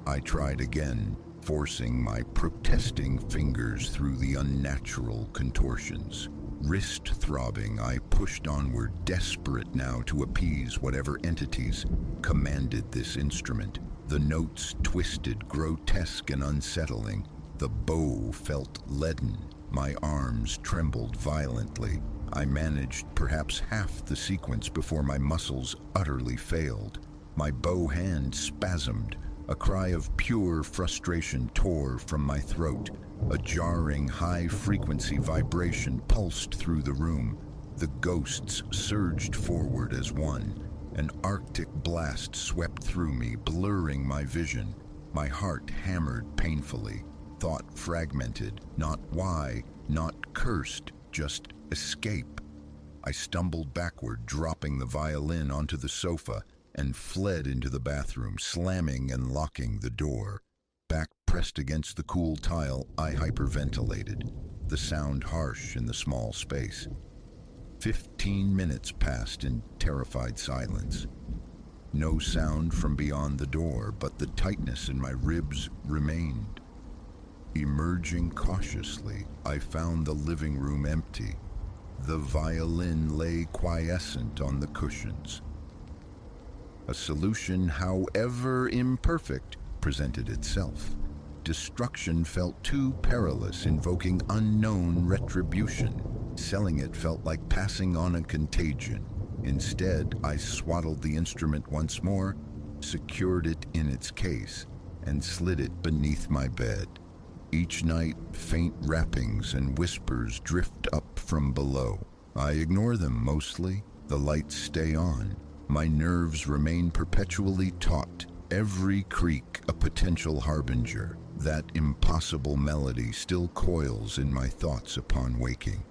I tried again, forcing my protesting fingers through the unnatural contortions. Wrist throbbing, I pushed onward, desperate now to appease whatever entities commanded this instrument. The notes twisted, grotesque and unsettling. The bow felt leaden. My arms trembled violently. I managed perhaps half the sequence before my muscles utterly failed. My bow hand spasmed. A cry of pure frustration tore from my throat. A jarring, high-frequency vibration pulsed through the room. The ghosts surged forward as one. An arctic blast swept through me, blurring my vision. My heart hammered painfully. Thought fragmented. Not why, not cursed, just escape. I stumbled backward, dropping the violin onto the sofa, and fled into the bathroom, slamming and locking the door. Back pressed against the cool tile, I hyperventilated, the sound harsh in the small space. 15 minutes passed in terrified silence. No sound from beyond the door, but the tightness in my ribs remained. Emerging cautiously, I found the living room empty. The violin lay quiescent on the cushions. A solution, however imperfect, presented itself. Destruction felt too perilous, invoking unknown retribution. Selling it felt like passing on a contagion. Instead, I swaddled the instrument once more, secured it in its case, and slid it beneath my bed. Each night, faint rappings and whispers drift up from below. I ignore them mostly. The lights stay on. My nerves remain perpetually taut, every creak a potential harbinger. That impossible melody still coils in my thoughts upon waking.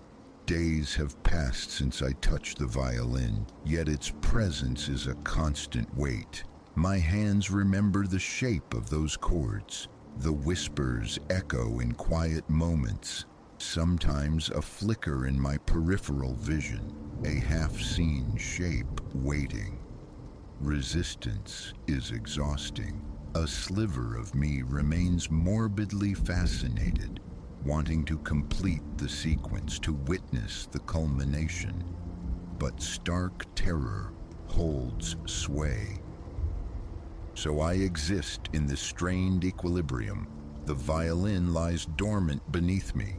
Days have passed since I touched the violin, yet its presence is a constant weight. My hands remember the shape of those chords. The whispers echo in quiet moments. Sometimes a flicker in my peripheral vision, a half-seen shape waiting. Resistance is exhausting. A sliver of me remains morbidly fascinated, wanting to complete the sequence, to witness the culmination. But stark terror holds sway. So I exist in this strained equilibrium. The violin lies dormant beneath me.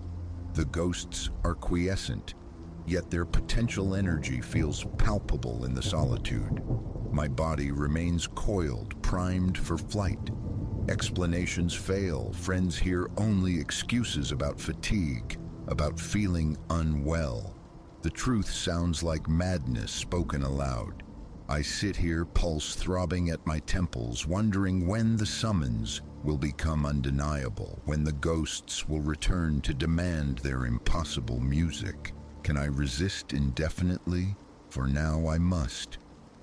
The ghosts are quiescent, yet their potential energy feels palpable in the solitude. My body remains coiled, primed for flight. Explanations fail. Friends hear only excuses about fatigue, about feeling unwell. The truth sounds like madness spoken aloud. I sit here, pulse throbbing at my temples, wondering when the summons will become undeniable, when the ghosts will return to demand their impossible music. Can I resist indefinitely? For now I must.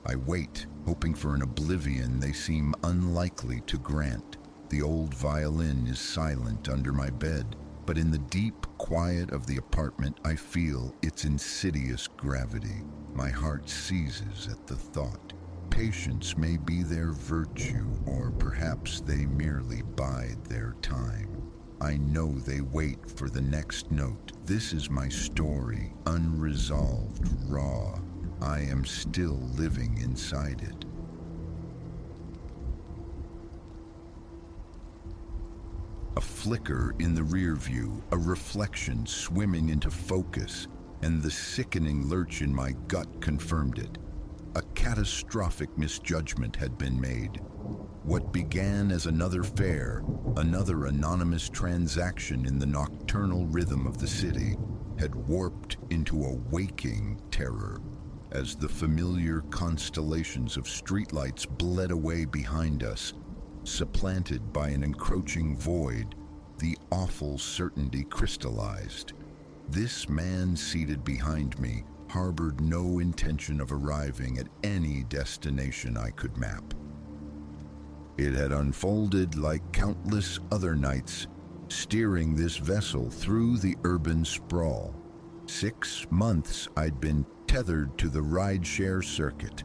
I wait, hoping for an oblivion they seem unlikely to grant. The old violin is silent under my bed, but in the deep quiet of the apartment I feel its insidious gravity. My heart seizes at the thought. Patience may be their virtue, or perhaps they merely bide their time. I know they wait for the next note. This is my story, unresolved, raw. I am still living inside it. A flicker in the rear view, a reflection swimming into focus, and the sickening lurch in my gut confirmed it. A catastrophic misjudgment had been made. What began as another fare, another anonymous transaction in the nocturnal rhythm of the city, had warped into a waking terror. As the familiar constellations of streetlights bled away behind us, supplanted by an encroaching void, the awful certainty crystallized. This man seated behind me harbored no intention of arriving at any destination I could map. It had unfolded like countless other nights, steering this vessel through the urban sprawl. 6 months I'd been tethered to the rideshare circuit,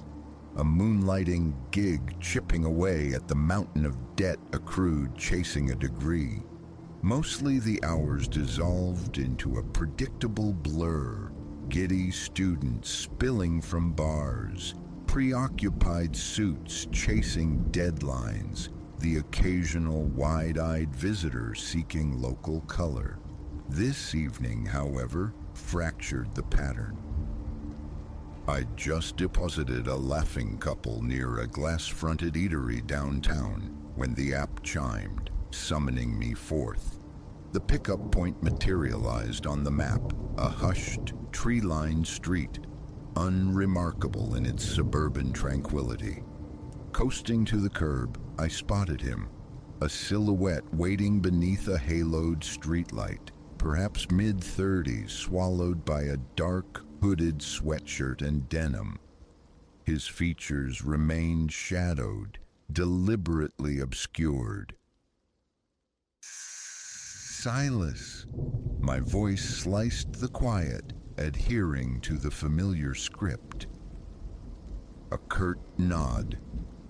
a moonlighting gig chipping away at the mountain of debt accrued chasing a degree. Mostly the hours dissolved into a predictable blur, giddy students spilling from bars, preoccupied suits chasing deadlines, the occasional wide-eyed visitor seeking local color. This evening, however, fractured the pattern. I'd just deposited a laughing couple near a glass-fronted eatery downtown when the app chimed, summoning me forth. The pickup point materialized on the map, a hushed, tree-lined street, unremarkable in its suburban tranquility. Coasting to the curb, I spotted him, a silhouette waiting beneath a haloed streetlight, perhaps mid-30s, swallowed by a dark, hooded sweatshirt and denim. His features remained shadowed, deliberately obscured. Silas. My voice sliced the quiet, adhering to the familiar script. A curt nod.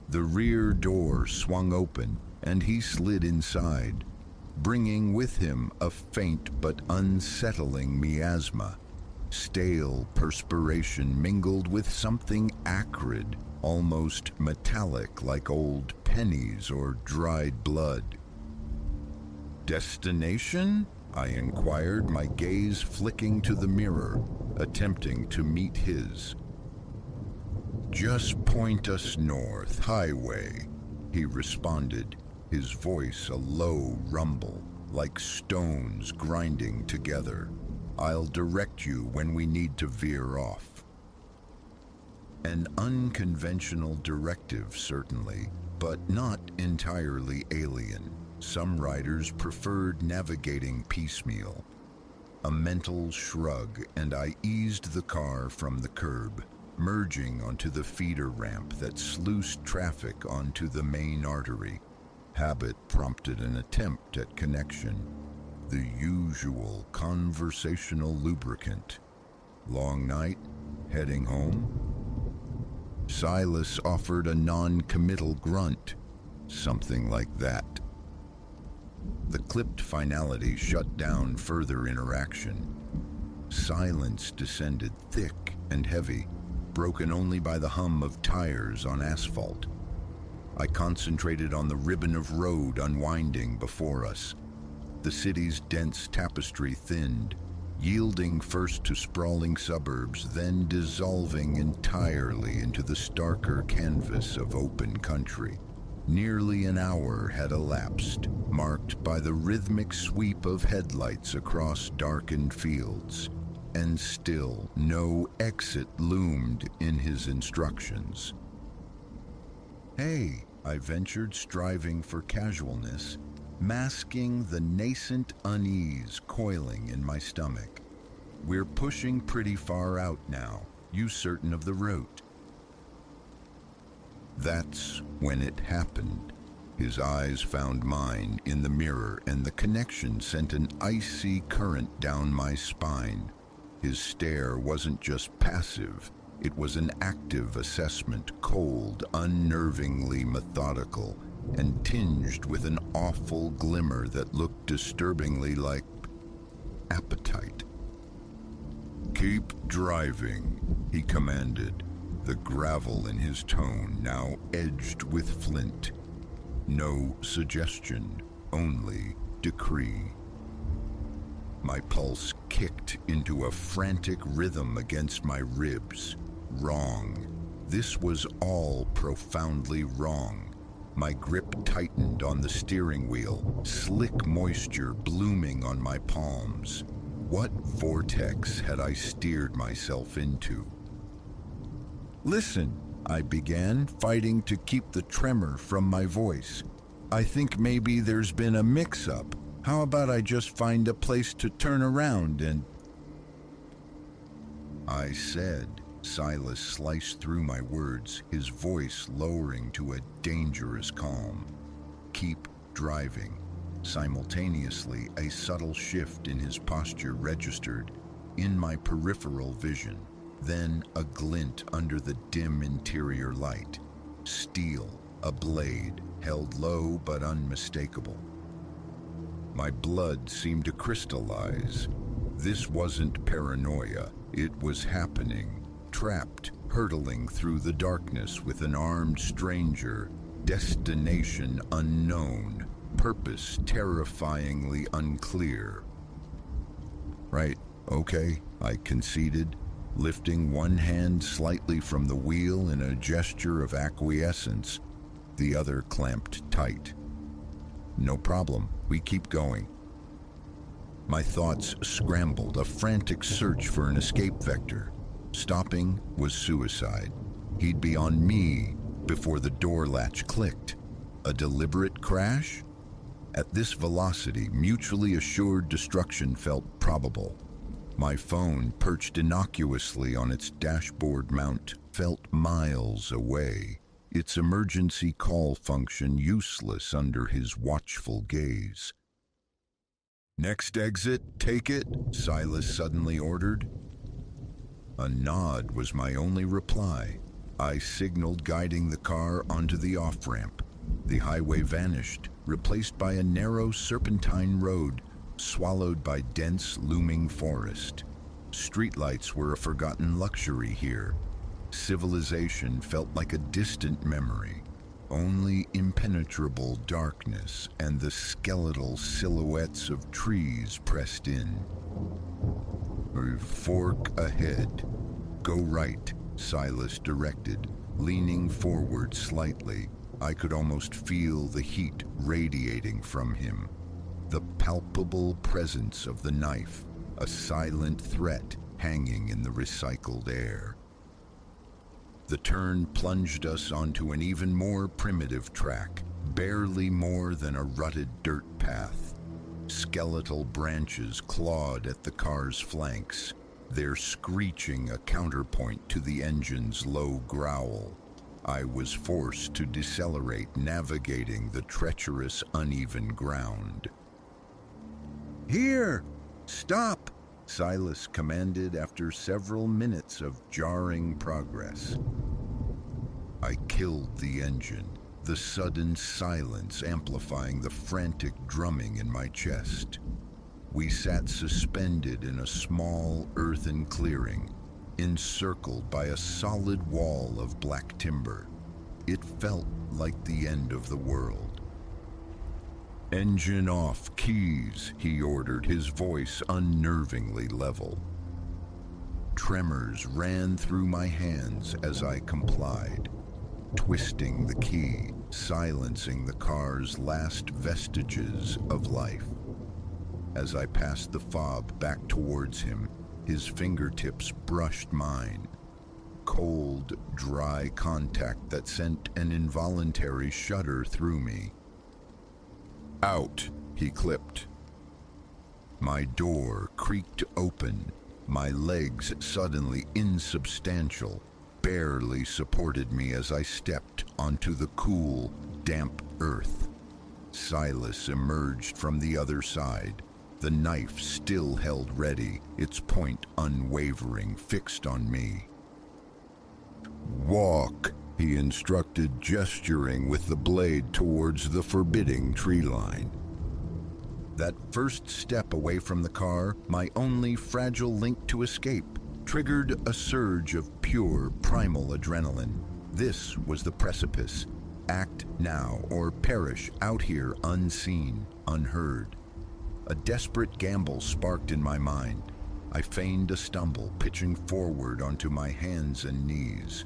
The rear door swung open, and he slid inside, bringing with him a faint but unsettling miasma. Stale perspiration mingled with something acrid, almost metallic like old pennies or dried blood. "Destination?" I inquired, my gaze flicking to the mirror, attempting to meet his. "Just point us north, highway," he responded, his voice a low rumble, like stones grinding together. "I'll direct you when we need to veer off." An unconventional directive, certainly, but not entirely alien. Some riders preferred navigating piecemeal. A mental shrug, and I eased the car from the curb, merging onto the feeder ramp that sluiced traffic onto the main artery. Habit prompted an attempt at connection. The usual conversational lubricant. "Long night? Heading home?" Silas offered a non-committal grunt, something like that. The clipped finality shut down further interaction. Silence descended thick and heavy, broken only by the hum of tires on asphalt. I concentrated on the ribbon of road unwinding before us. The city's dense tapestry thinned, yielding first to sprawling suburbs, then dissolving entirely into the starker canvas of open country. Nearly an hour had elapsed, marked by the rhythmic sweep of headlights across darkened fields, and still no exit loomed in his instructions. "Hey," I ventured, striving for casualness, masking the nascent unease coiling in my stomach. "We're pushing pretty far out now. You certain of the route?" That's when it happened. His eyes found mine in the mirror, and the connection sent an icy current down my spine. His stare wasn't just passive. It was an active assessment, cold, unnervingly methodical, and tinged with an awful glimmer that looked disturbingly like appetite. "Keep driving," he commanded, the gravel in his tone now edged with flint. No suggestion, only decree. My pulse kicked into a frantic rhythm against my ribs. Wrong. This was all profoundly wrong. My grip tightened on the steering wheel, slick moisture blooming on my palms. What vortex had I steered myself into? "Listen," I began, fighting to keep the tremor from my voice. "I think maybe there's been a mix-up. How about I just find a place to turn around and—" I said. Silas sliced through my words, his voice lowering to a dangerous calm. "Keep driving." Simultaneously, a subtle shift in his posture registered in my peripheral vision. Then a glint under the dim interior light. Steel, a blade, held low but unmistakable. My blood seemed to crystallize. This wasn't paranoia. It was happening. Trapped, hurtling through the darkness with an armed stranger. Destination unknown. Purpose terrifyingly unclear. "Right, okay," I conceded. Lifting one hand slightly from the wheel in a gesture of acquiescence, the other clamped tight. No problem, we keep going. My thoughts scrambled, a frantic search for an escape vector. Stopping was suicide. He'd be on me before the door latch clicked. A deliberate crash? At this velocity, mutually assured destruction felt probable. My phone, perched innocuously on its dashboard mount, felt miles away, its emergency call function useless under his watchful gaze. "Next exit, take it," Silas suddenly ordered. A nod was my only reply. I signaled, guiding the car onto the off-ramp. The highway vanished, replaced by a narrow serpentine road swallowed by dense, looming forest. Streetlights were a forgotten luxury here. Civilization felt like a distant memory. Only impenetrable darkness and the skeletal silhouettes of trees pressed in. "A fork ahead. Go right," Silas directed, leaning forward slightly. I could almost feel the heat radiating from him. The palpable presence of the knife, a silent threat hanging in the recycled air. The turn plunged us onto an even more primitive track, barely more than a rutted dirt path. Skeletal branches clawed at the car's flanks, their screeching a counterpoint to the engine's low growl. I was forced to decelerate, navigating the treacherous, uneven ground. "Here! Stop!" Silas commanded after several minutes of jarring progress. I killed the engine, the sudden silence amplifying the frantic drumming in my chest. We sat suspended in a small earthen clearing, encircled by a solid wall of black timber. It felt like the end of the world. "Engine off, keys," he ordered, his voice unnervingly level. Tremors ran through my hands as I complied, twisting the key, silencing the car's last vestiges of life. As I passed the fob back towards him, his fingertips brushed mine. Cold, dry contact that sent an involuntary shudder through me. "Out," he clipped. My door creaked open. My legs, suddenly insubstantial, barely supported me as I stepped onto the cool, damp earth. Silas emerged from the other side, the knife still held ready, its point unwavering, fixed on me. "Walk," he instructed, gesturing with the blade towards the forbidding tree line. That first step away from the car, my only fragile link to escape, triggered a surge of pure, primal adrenaline. This was the precipice. Act now or perish out here unseen, unheard. A desperate gamble sparked in my mind. I feigned a stumble, pitching forward onto my hands and knees.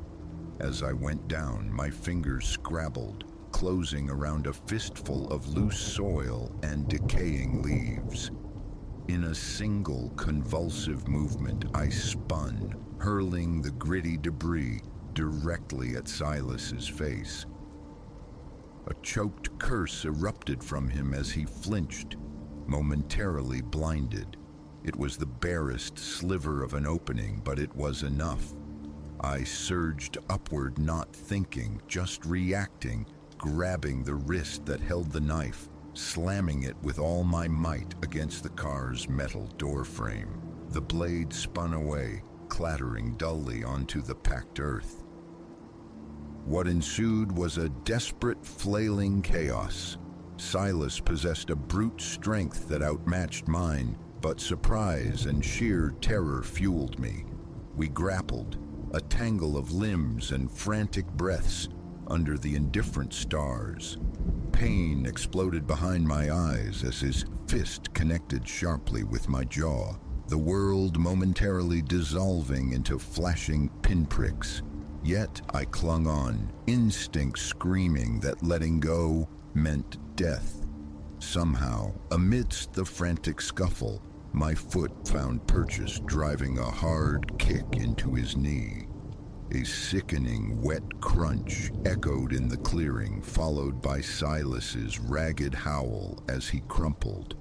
As I went down, my fingers scrabbled, closing around a fistful of loose soil and decaying leaves. In a single convulsive movement, I spun, hurling the gritty debris directly at Silas's face. A choked curse erupted from him as he flinched, momentarily blinded. It was the barest sliver of an opening, but it was enough. I surged upward, not thinking, just reacting, grabbing the wrist that held the knife, slamming it with all my might against the car's metal doorframe. The blade spun away, clattering dully onto the packed earth. What ensued was a desperate, flailing chaos. Silas possessed a brute strength that outmatched mine, but surprise and sheer terror fueled me. We grappled, a tangle of limbs and frantic breaths under the indifferent stars. Pain exploded behind my eyes as his fist connected sharply with my jaw. the world momentarily dissolving into flashing pinpricks. Yet I clung on, instinct screaming that letting go meant death. Somehow, amidst the frantic scuffle, my foot found Purchase driving a hard kick into his knee. A sickening wet crunch echoed in the clearing, followed by Silas's ragged howl as he crumpled.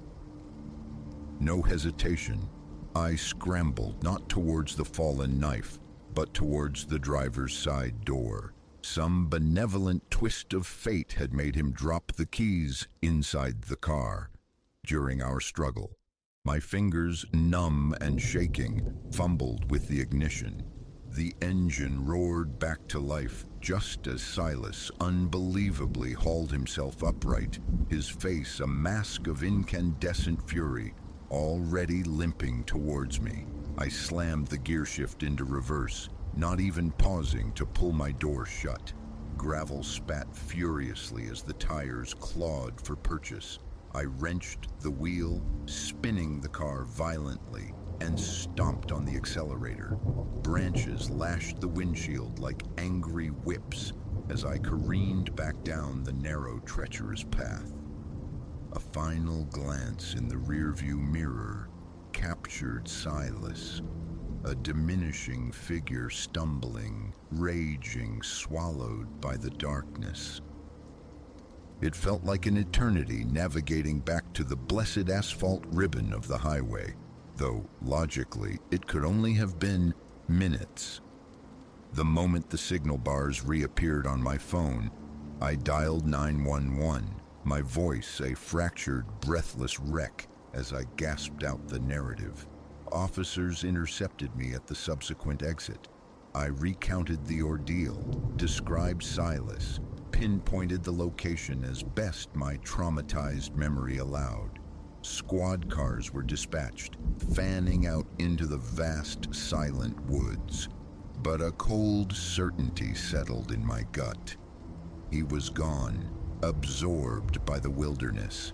No hesitation, I scrambled not towards the fallen knife, but towards the driver's side door. Some benevolent twist of fate had made him drop the keys inside the car. During our struggle, my fingers, numb and shaking, fumbled with the ignition. The engine roared back to life just as Silas unbelievably hauled himself upright, his face a mask of incandescent fury, already limping towards me. I slammed the gear shift into reverse, not even pausing to pull my door shut. Gravel spat furiously as the tires clawed for Purchase. I wrenched the wheel, spinning the car violently, and stomped on the accelerator. Branches lashed the windshield like angry whips as I careened back down the narrow, treacherous path. A final glance in the rearview mirror captured Silas, a diminishing figure stumbling, raging, swallowed by the darkness. It felt like an eternity navigating back to the blessed asphalt ribbon of the highway, though logically it could only have been minutes. The moment the signal bars reappeared on my phone, I dialed 911, my voice a fractured, breathless wreck as I gasped out the narrative. Officers intercepted me at the subsequent exit. I recounted the ordeal, described Silas, pinpointed the location as best my traumatized memory allowed. Squad cars were dispatched, fanning out into the vast, silent woods. But a cold certainty settled in my gut. He was gone, absorbed by the wilderness.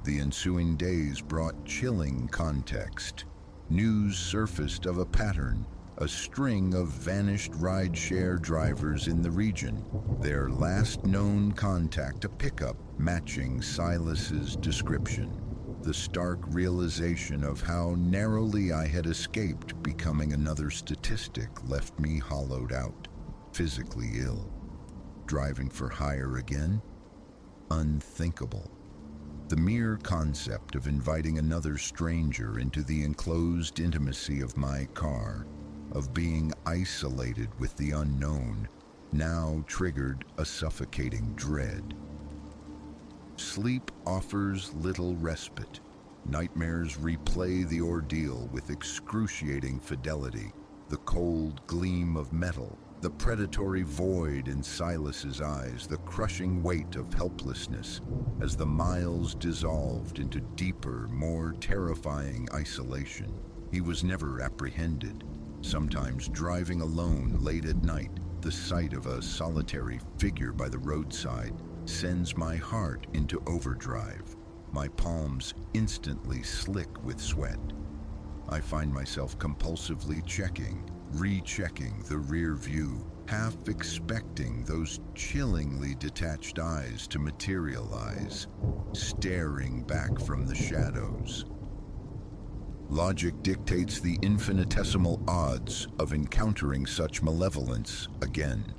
The ensuing days brought chilling context. News surfaced of a pattern, a string of vanished rideshare drivers in the region, their last known contact a pickup matching Silas's description. The stark realization of how narrowly I had escaped becoming another statistic left me hollowed out, physically ill. Driving for hire again? Unthinkable. The mere concept of inviting another stranger into the enclosed intimacy of my car, of being isolated with the unknown, now triggered a suffocating dread. Sleep offers little respite. Nightmares replay the ordeal with excruciating fidelity. The cold gleam of metal, the predatory void in Silas's eyes, the crushing weight of helplessness as the miles dissolved into deeper, more terrifying isolation. He was never apprehended. Sometimes driving alone late at night, the sight of a solitary figure by the roadside sends my heart into overdrive, my palms instantly slick with sweat. I find myself compulsively checking, rechecking the rear view, half expecting those chillingly detached eyes to materialize, staring back from the shadows. Logic dictates the infinitesimal odds of encountering such malevolence again.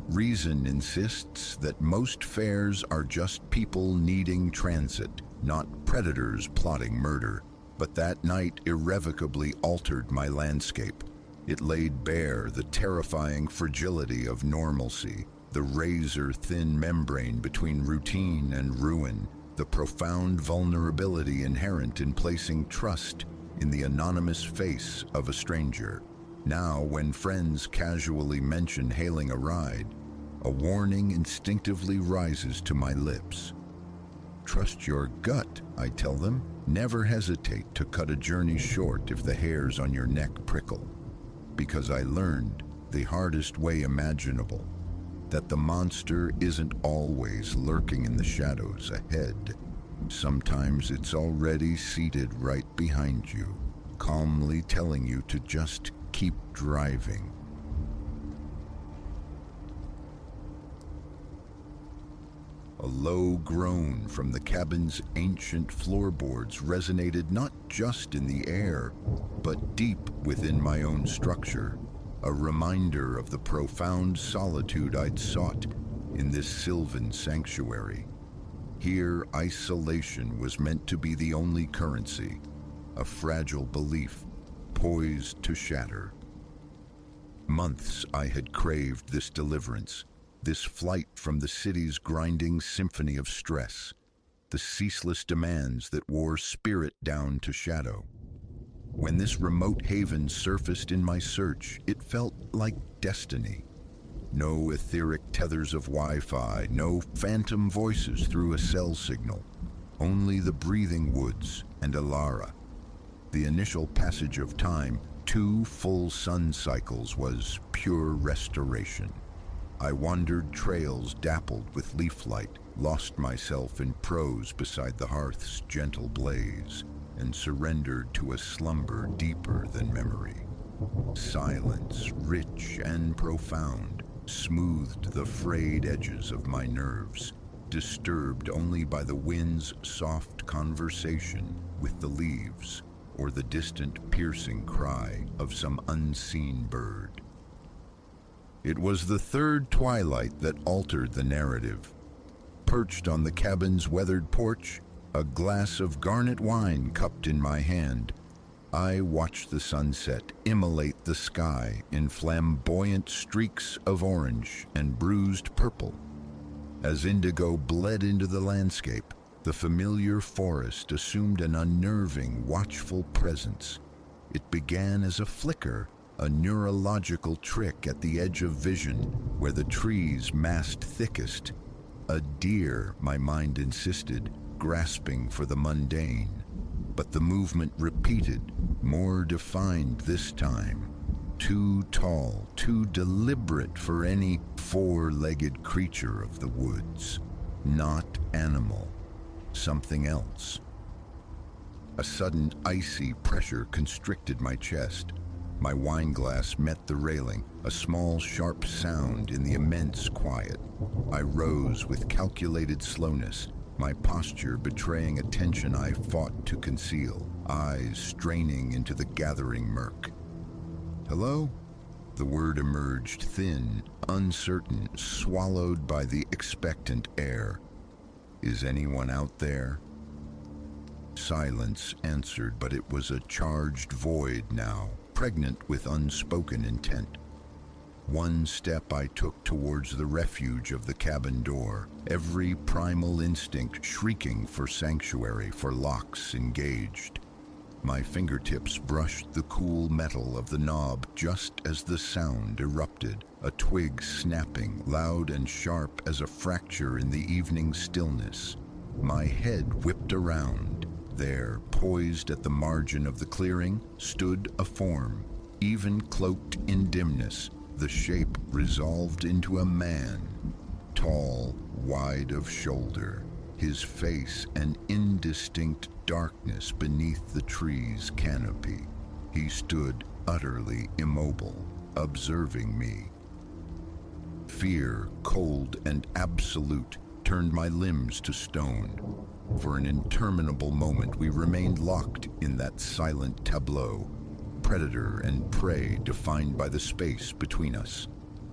Reason insists that most fares are just people needing transit, not predators plotting murder. But that night irrevocably altered my landscape. It laid bare the terrifying fragility of normalcy, the razor-thin membrane between routine and ruin, the profound vulnerability inherent in placing trust in the anonymous face of a stranger. Now, when friends casually mention hailing a ride, a warning instinctively rises to my lips. Trust your gut, I tell them. Never hesitate to cut a journey short if the hairs on your neck prickle. Because I learned, the hardest way imaginable, that the monster isn't always lurking in the shadows ahead. Sometimes it's already seated right behind you, calmly telling you to just keep driving. A low groan from the cabin's ancient floorboards resonated not just in the air, but deep within my own structure, a reminder of the profound solitude I'd sought in this sylvan sanctuary. Here, isolation was meant to be the only currency, a fragile belief poised to shatter. Months I had craved this deliverance, this flight from the city's grinding symphony of stress, the ceaseless demands that wore spirit down to shadow. When this remote haven surfaced in my search, it felt like destiny. No etheric tethers of Wi-Fi, no phantom voices through a cell signal, only the breathing woods and Alara. The initial passage of time, 2 full sun cycles, was pure restoration. I wandered trails dappled with leaf light, lost myself in prose beside the hearth's gentle blaze, and surrendered to a slumber deeper than memory. Silence, rich and profound, smoothed the frayed edges of my nerves, disturbed only by the wind's soft conversation with the leaves or the distant piercing cry of some unseen bird. It was the third twilight that altered the narrative. Perched on the cabin's weathered porch, a glass of garnet wine cupped in my hand, I watched the sunset immolate the sky in flamboyant streaks of orange and bruised purple. As indigo bled into the landscape, the familiar forest assumed an unnerving, watchful presence. It began as a flicker, a neurological trick at the edge of vision where the trees massed thickest. A deer, my mind insisted, grasping for the mundane. But the movement repeated, more defined this time. Too tall, too deliberate for any 4-legged creature of the woods. Not animal, something else. A sudden icy pressure constricted my chest. My wineglass met the railing, a small sharp sound in the immense quiet. I rose with calculated slowness, my posture betraying a tension I fought to conceal, eyes straining into the gathering murk. "Hello?" The word emerged thin, uncertain, swallowed by the expectant air. "Is anyone out there?" Silence answered, but it was a charged void now, pregnant with unspoken intent. One step I took towards the refuge of the cabin door, every primal instinct shrieking for sanctuary, for locks engaged. My fingertips brushed the cool metal of the knob just as the sound erupted, a twig snapping, loud and sharp as a fracture in the evening stillness. My head whipped around. There, poised at the margin of the clearing, stood a form, even cloaked in dimness, the shape resolved into a man. Tall, wide of shoulder, his face an indistinct darkness beneath the tree's canopy. He stood utterly immobile, observing me. Fear, cold and absolute, turned my limbs to stone. For an interminable moment we remained locked in that silent tableau, predator and prey defined by the space between us.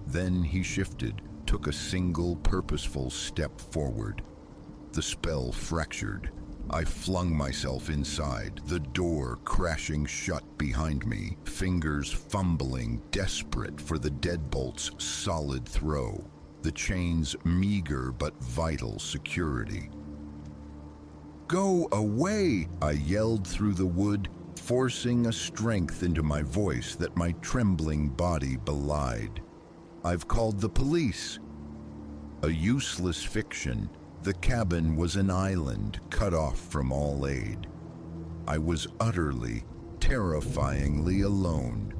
Then he shifted, took a single purposeful step forward. The spell fractured. I flung myself inside, the door crashing shut behind me, fingers fumbling, desperate for the deadbolt's solid throw, the chain's meager but vital security. "Go away!" I yelled through the wood, forcing a strength into my voice that my trembling body belied. "I've called the police." A useless fiction, the cabin was an island cut off from all aid. I was utterly, terrifyingly alone.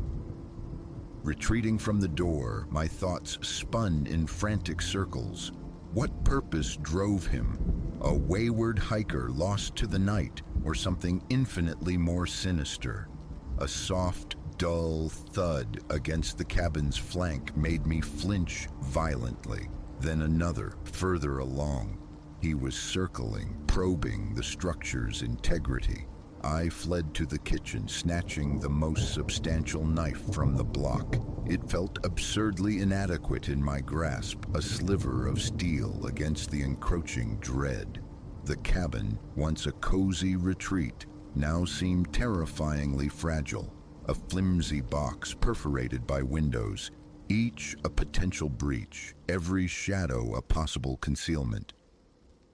Retreating from the door, my thoughts spun in frantic circles. What purpose drove him? A wayward hiker lost to the night, or something infinitely more sinister. A soft, dull thud against the cabin's flank made me flinch violently. Then another, further along. He was circling, probing the structure's integrity. I fled to the kitchen, snatching the most substantial knife from the block. It felt absurdly inadequate in my grasp, a sliver of steel against the encroaching dread. The cabin, once a cozy retreat, now seemed terrifyingly fragile. A flimsy box perforated by windows, each a potential breach, every shadow a possible concealment.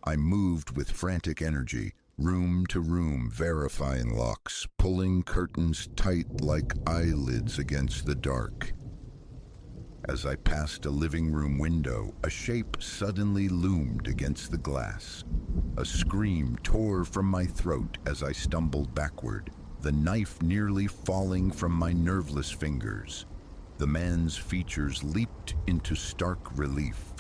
I moved with frantic energy, room to room, verifying locks, pulling curtains tight like eyelids against the dark. As I passed a living room window, a shape suddenly loomed against the glass. A scream tore from my throat as I stumbled backward, the knife nearly falling from my nerveless fingers. The man's features leaped into stark relief.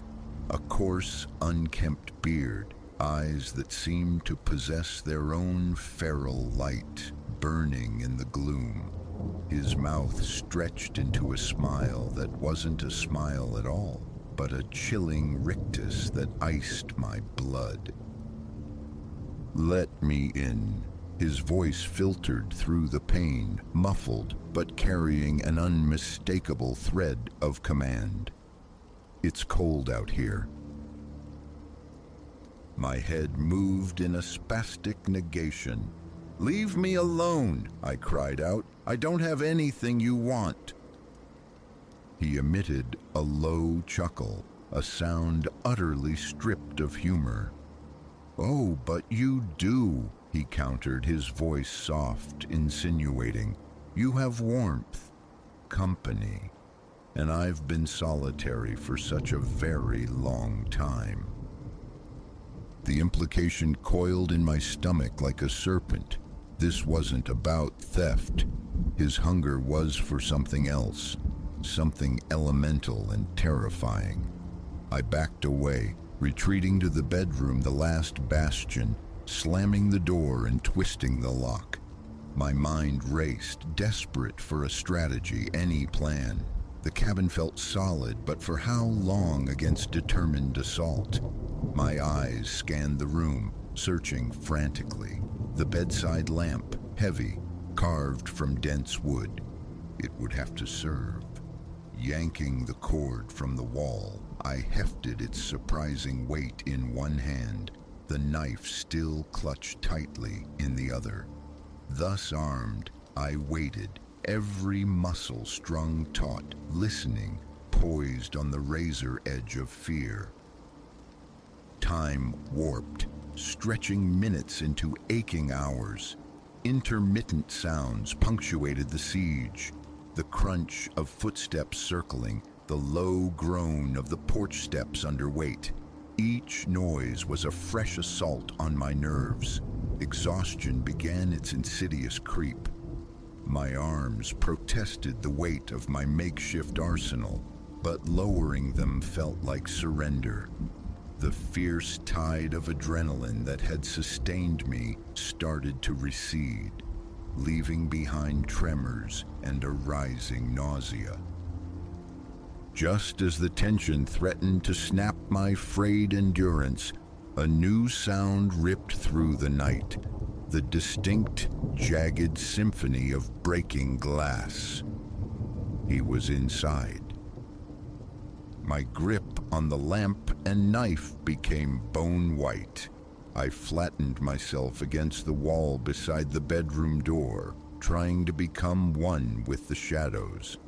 A coarse, unkempt beard, eyes that seemed to possess their own feral light, burning in the gloom. His mouth stretched into a smile that wasn't a smile at all, but a chilling rictus that iced my blood. "Let me in." His voice filtered through the pane, muffled but carrying an unmistakable thread of command. "It's cold out here." My head moved in a spastic negation. "Leave me alone," I cried out. "I don't have anything you want." He emitted a low chuckle, a sound utterly stripped of humor. "Oh, but you do," he countered, his voice soft, insinuating. "You have warmth, company, and I've been solitary for such a very long time." The implication coiled in my stomach like a serpent. This wasn't about theft. His hunger was for something else, something elemental and terrifying. I backed away, retreating to the bedroom, the last bastion, slamming the door and twisting the lock. My mind raced, desperate for a strategy, any plan. The cabin felt solid, but for how long against determined assault? My eyes scanned the room, searching frantically. The bedside lamp, heavy, carved from dense wood. It would have to serve. Yanking the cord from the wall, I hefted its surprising weight in one hand, the knife still clutched tightly in the other. Thus armed, I waited, every muscle strung taut, listening, poised on the razor edge of fear. Time warped, stretching minutes into aching hours. Intermittent sounds punctuated the siege. The crunch of footsteps circling, the low groan of the porch steps under weight. Each noise was a fresh assault on my nerves. Exhaustion began its insidious creep. My arms protested the weight of my makeshift arsenal, but lowering them felt like surrender. The fierce tide of adrenaline that had sustained me started to recede, leaving behind tremors and a rising nausea. Just as the tension threatened to snap my frayed endurance, a new sound ripped through the night, the distinct, jagged symphony of breaking glass. He was inside. My grip on the lamp and knife became bone white. I flattened myself against the wall beside the bedroom door, trying to become one with the shadows.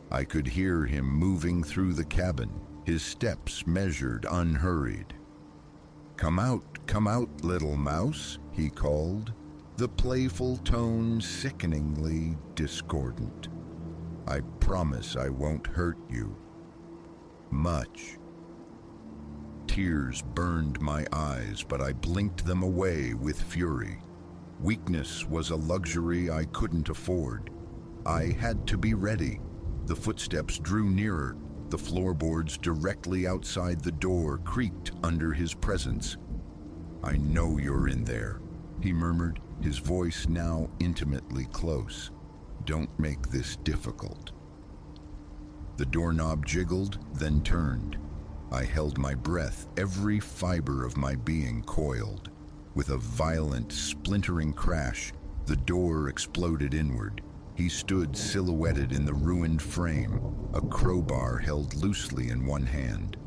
I could hear him moving through the cabin, his steps measured, unhurried. Come out, little mouse," he called, the playful tone sickeningly discordant. "I promise I won't hurt you. Much." Tears burned my eyes, but I blinked them away with fury. Weakness was a luxury I couldn't afford. I had to be ready. The footsteps drew nearer. The floorboards directly outside the door creaked under his presence. "I know you're in there," he murmured, his voice now intimately close. "Don't make this difficult." The doorknob jiggled, then turned. I held my breath, every fiber of my being coiled. With a violent, splintering crash, the door exploded inward. He stood silhouetted in the ruined frame, a crowbar held loosely in one hand.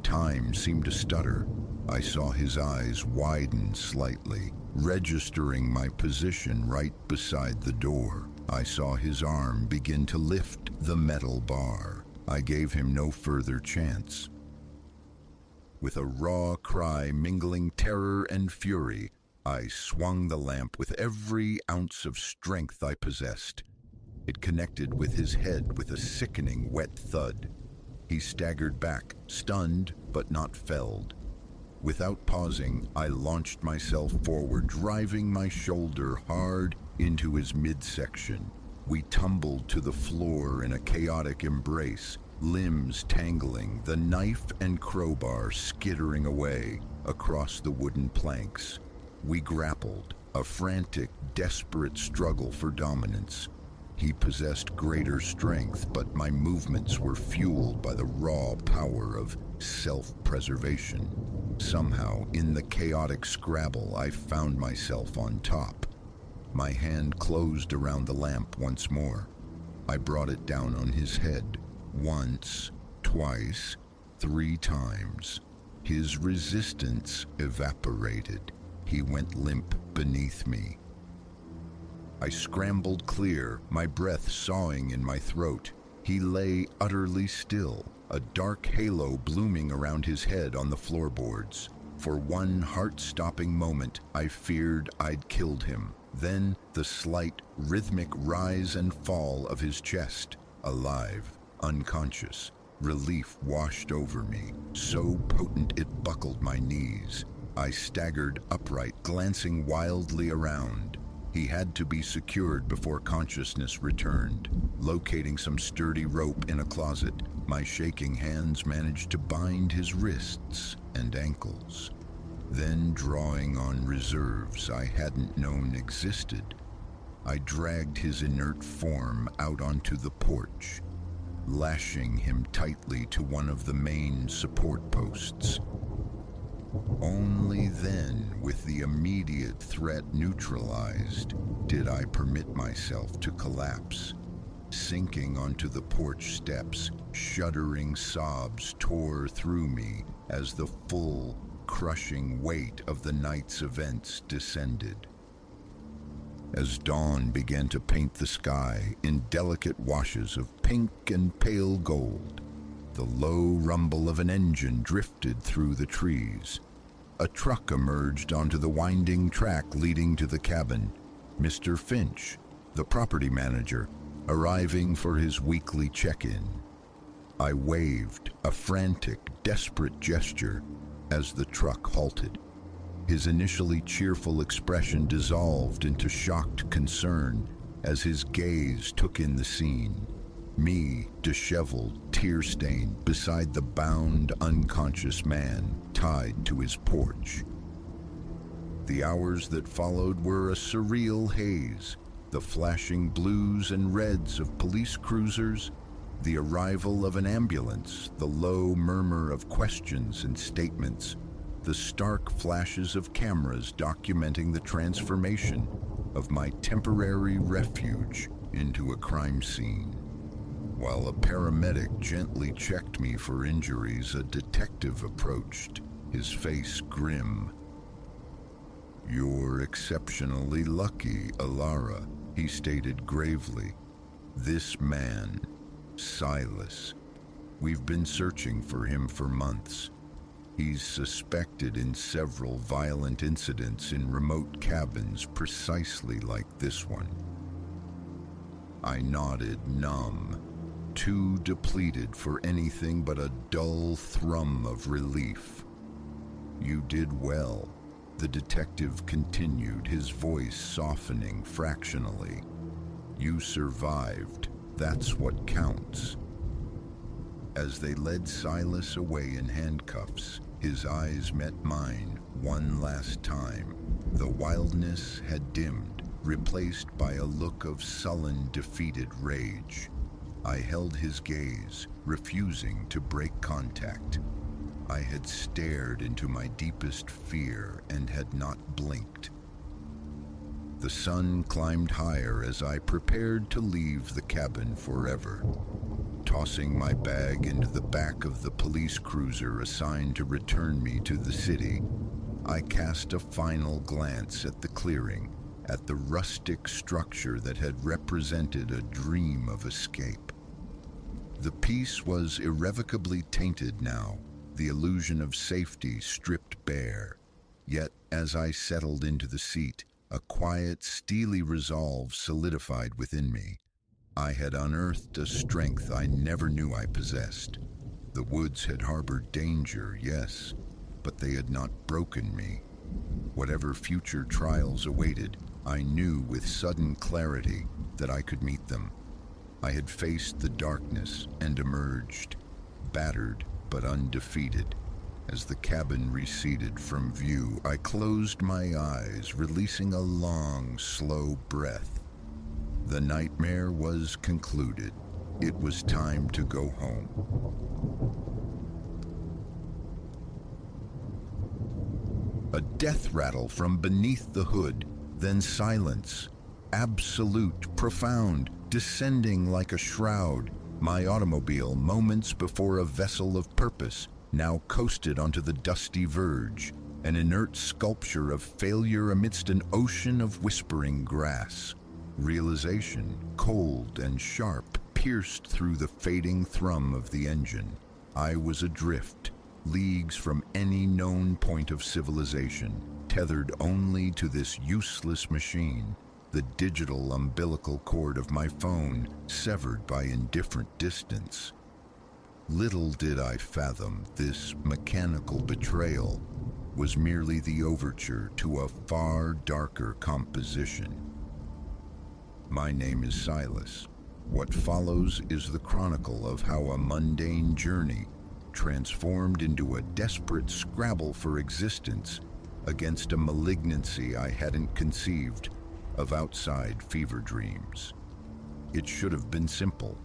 Time seemed to stutter. I saw his eyes widen slightly, registering my position right beside the door. I saw his arm begin to lift the metal bar. I gave him no further chance. With a raw cry mingling terror and fury, I swung the lamp with every ounce of strength I possessed. It connected with his head with a sickening wet thud. He staggered back, stunned but not felled. Without pausing, I launched myself forward, driving my shoulder hard into his midsection. We tumbled to the floor in a chaotic embrace, limbs tangling, the knife and crowbar skittering away across the wooden planks. We grappled, a frantic, desperate struggle for dominance. He possessed greater strength, but my movements were fueled by the raw power of self-preservation. Somehow, in the chaotic scrabble, I found myself on top. My hand closed around the lamp once more. I brought it down on his head. Once, twice, 3 times. His resistance evaporated. He went limp beneath me. I scrambled clear, my breath sawing in my throat. He lay utterly still, a dark halo blooming around his head on the floorboards. For one heart-stopping moment, I feared I'd killed him. Then the slight, rhythmic rise and fall of his chest, alive, unconscious. Relief washed over me, so potent it buckled my knees. I staggered upright, glancing wildly around. He had to be secured before consciousness returned. Locating some sturdy rope in a closet, my shaking hands managed to bind his wrists and ankles. Then, drawing on reserves I hadn't known existed, I dragged his inert form out onto the porch, lashing him tightly to one of the main support posts. Only then, with the immediate threat neutralized, did I permit myself to collapse. Sinking onto the porch steps, shuddering sobs tore through me as the full, crushing weight of the night's events descended. As dawn began to paint the sky in delicate washes of pink and pale gold, the low rumble of an engine drifted through the trees. A truck emerged onto the winding track leading to the cabin. Mr. Finch, the property manager, arriving for his weekly check-in. I waved, a frantic, desperate gesture, as the truck halted. His initially cheerful expression dissolved into shocked concern as his gaze took in the scene. Me, disheveled, tear-stained, beside the bound, unconscious man, tied to his porch. The hours that followed were a surreal haze, the flashing blues and reds of police cruisers, the arrival of an ambulance, the low murmur of questions and statements, the stark flashes of cameras documenting the transformation of my temporary refuge into a crime scene. While a paramedic gently checked me for injuries, a detective approached, his face grim. "You're exceptionally lucky, Alara," he stated gravely. "This man, Silas, we've been searching for him for months. He's suspected in several violent incidents in remote cabins precisely like this one." I nodded, numb, too depleted for anything but a dull thrum of relief. "You did well," the detective continued, his voice softening fractionally. "You survived. That's what counts." As they led Silas away in handcuffs, His eyes met mine one last time. The wildness had dimmed, replaced by a look of sullen, defeated rage. I held his gaze, refusing to break contact. I had stared into my deepest fear and had not blinked. The sun climbed higher as I prepared to leave the cabin forever. Tossing my bag into the back of the police cruiser assigned to return me to the city, I cast a final glance at the clearing, at the rustic structure that had represented a dream of escape. The peace was irrevocably tainted now, the illusion of safety stripped bare. Yet, as I settled into the seat, a quiet, steely resolve solidified within me. I had unearthed a strength I never knew I possessed. The woods had harbored danger, yes, but they had not broken me. Whatever future trials awaited, I knew with sudden clarity that I could meet them. I had faced the darkness and emerged, battered but undefeated. As the cabin receded from view, I closed my eyes, releasing a long, slow breath. The nightmare was concluded. It was time to go home. A death rattle from beneath the hood, then silence. Absolute, profound, descending like a shroud. My automobile, moments before a vessel of purpose, now coasted onto the dusty verge, an inert sculpture of failure amidst an ocean of whispering grass. Realization, cold and sharp, pierced through the fading thrum of the engine. I was adrift, leagues from any known point of civilization, tethered only to this useless machine, the digital umbilical cord of my phone severed by indifferent distance. Little did I fathom this mechanical betrayal was merely the overture to a far darker composition. My name is Silas. What follows is the chronicle of how a mundane journey transformed into a desperate scrabble for existence against a malignancy I hadn't conceived of outside fever dreams. It should have been simple.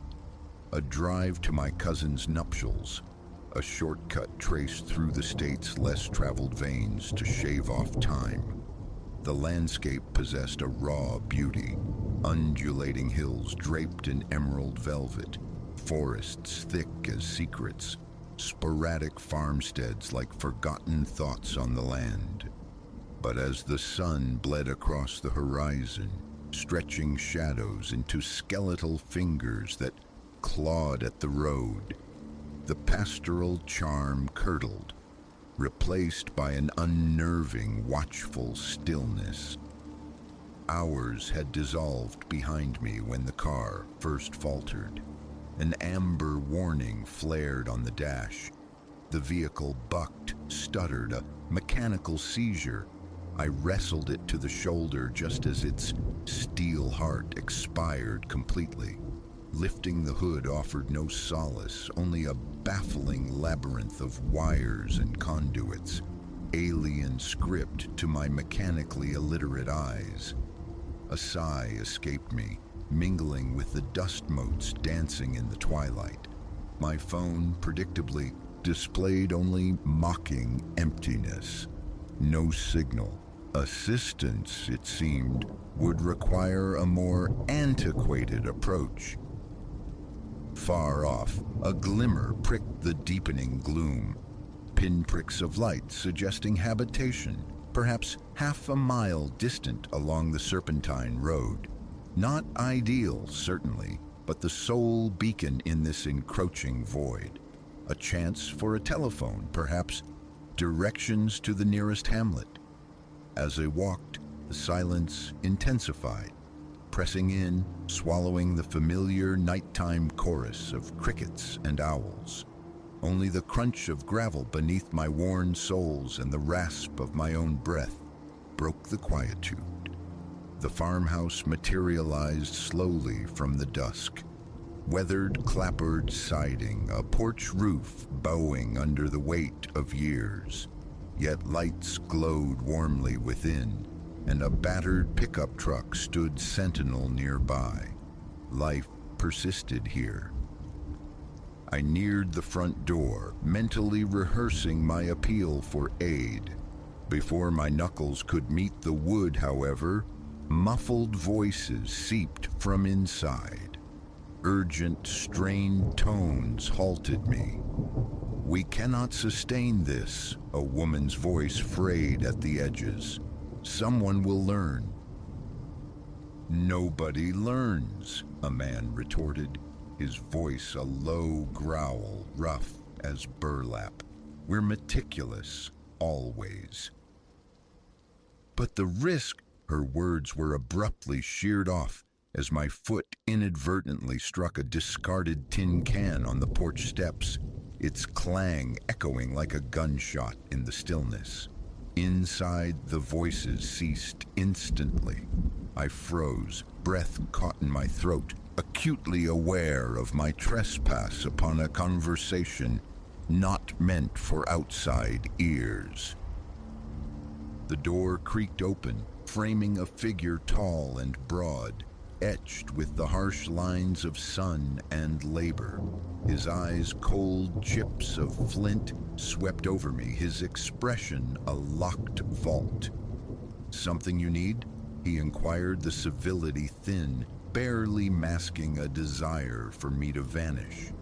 A drive to my cousin's nuptials, a shortcut traced through the state's less traveled veins to shave off time. The landscape possessed a raw beauty, undulating hills draped in emerald velvet, forests thick as secrets, sporadic farmsteads like forgotten thoughts on the land. But as the sun bled across the horizon, stretching shadows into skeletal fingers that clawed at the road, the pastoral charm curdled, replaced by an unnerving, watchful stillness. Hours had dissolved behind me when the car first faltered. An amber warning flared on the dash. The vehicle bucked, stuttered, a mechanical seizure. I wrestled it to the shoulder just as its steel heart expired completely. Lifting the hood offered no solace, only a baffling labyrinth of wires and conduits, alien script to my mechanically illiterate eyes. A sigh escaped me, mingling with the dust motes dancing in the twilight. My phone, predictably, displayed only mocking emptiness. No signal. Assistance, it seemed, would require a more antiquated approach. Far off, a glimmer pricked the deepening gloom. Pinpricks of light suggesting habitation, perhaps half a mile distant along the serpentine road. Not ideal, certainly, but the sole beacon in this encroaching void. A chance for a telephone, perhaps directions to the nearest hamlet. As I walked, the silence intensified, pressing in, swallowing the familiar nighttime chorus of crickets and owls. Only the crunch of gravel beneath my worn soles and the rasp of my own breath broke the quietude. The farmhouse materialized slowly from the dusk. weathered clapboard siding, a porch roof bowing under the weight of years. Yet lights glowed warmly within, and a battered pickup truck stood sentinel nearby. Life persisted here. I neared the front door, mentally rehearsing my appeal for aid. Before my knuckles could meet the wood, however, muffled voices seeped from inside. Urgent, strained tones halted me. "We cannot sustain this," a woman's voice frayed at the edges. "Someone will learn." "Nobody learns," a man retorted, his voice a low growl, rough as burlap. "We're meticulous, always." "But the risk," her words were abruptly sheared off as my foot inadvertently struck a discarded tin can on the porch steps, its clang echoing like a gunshot in the stillness. Inside, the voices ceased instantly. I froze, breath caught in my throat, acutely aware of my trespass upon a conversation not meant for outside ears. The door creaked open, framing a figure tall and broad, etched with the harsh lines of sun and labor. His eyes cold chips of flint swept over me, his expression a locked vault. "Something you need?" he inquired, the civility thin, barely masking a desire for me to vanish.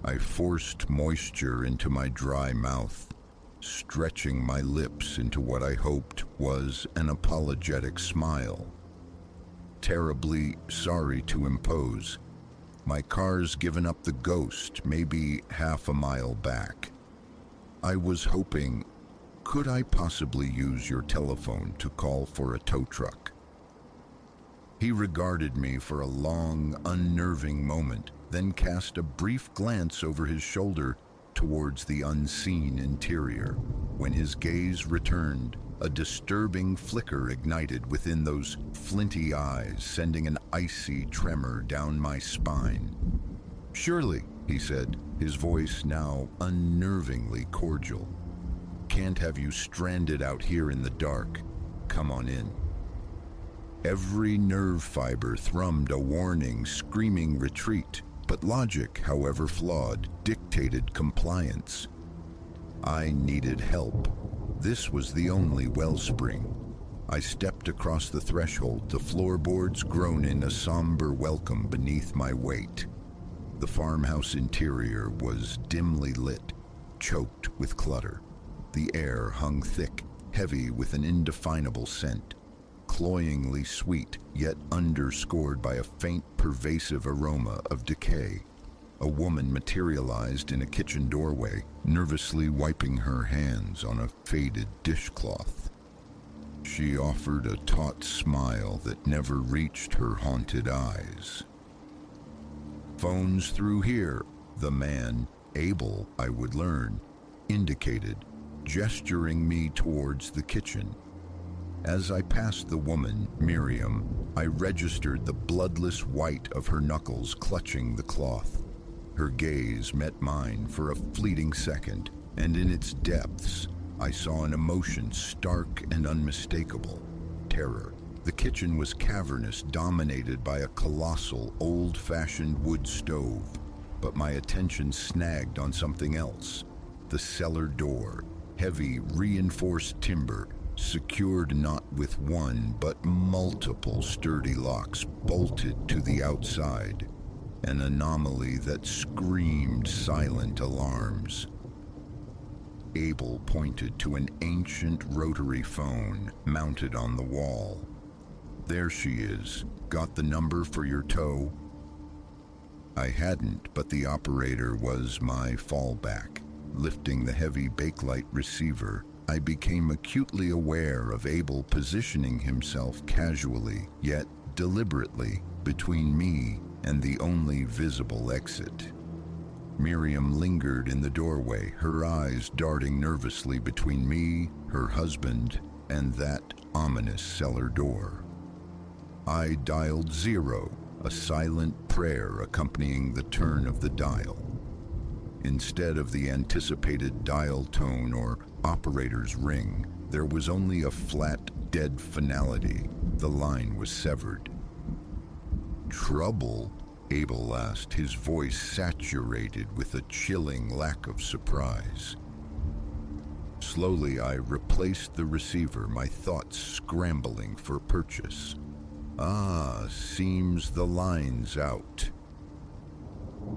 I forced moisture into my dry mouth, stretching my lips into what I hoped was an apologetic smile. "Terribly sorry to impose. My car's given up the ghost, maybe half a mile back. I was hoping, could I possibly use your telephone to call for a tow truck?" He regarded me for a long, unnerving moment, then cast a brief glance over his shoulder towards the unseen interior. When his gaze returned, a disturbing flicker ignited within those flinty eyes, sending an icy tremor down my spine. "Surely," he said, his voice now unnervingly cordial. "Can't have you stranded out here in the dark. Come on in." Every nerve fiber thrummed a warning, screaming retreat, but logic, however flawed, dictated compliance. I needed help. This was the only wellspring. I stepped across the threshold, the floorboards groaning a somber welcome beneath my weight. The farmhouse interior was dimly lit, choked with clutter. The air hung thick, heavy with an indefinable scent, cloyingly sweet, yet underscored by a faint, pervasive aroma of decay. A woman materialized in a kitchen doorway, nervously wiping her hands on a faded dishcloth. She offered a taut smile that never reached her haunted eyes. "Phone's through here," the man, Abel, I would learn, indicated, gesturing me towards the kitchen. As I passed the woman, Miriam, I registered the bloodless white of her knuckles clutching the cloth. Her gaze met mine for a fleeting second, and in its depths, I saw an emotion stark and unmistakable: terror. The kitchen was cavernous, dominated by a colossal, old-fashioned wood stove, but my attention snagged on something else. The cellar door, heavy, reinforced timber, secured not with one but multiple sturdy locks bolted to the outside, an anomaly that screamed silent alarms. Abel pointed to an ancient rotary phone mounted on the wall. "There she is. Got the number for your tow?" I hadn't, but the operator was my fallback. Lifting the heavy Bakelite receiver, I became acutely aware of Abel positioning himself casually, yet deliberately, between me and the only visible exit. Miriam lingered in the doorway, her eyes darting nervously between me, her husband, and that ominous cellar door. I dialed 0, a silent prayer accompanying the turn of the dial. Instead of the anticipated dial tone or operator's ring, there was only a flat, dead finality. The line was severed. "Trouble?" Abel asked, his voice saturated with a chilling lack of surprise. Slowly, I replaced the receiver, my thoughts scrambling for purchase. Seems the line's out.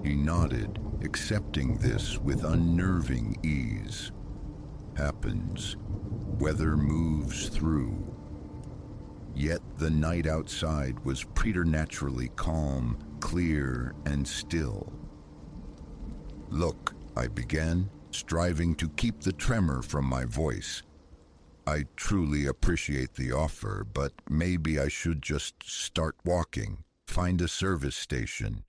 He nodded, accepting this with unnerving ease. Happens. Weather moves through. Yet the night outside was preternaturally calm, clear, and still. "Look," I began, striving to keep the tremor from my voice. "I truly appreciate the offer, but maybe I should just start walking, find a service station."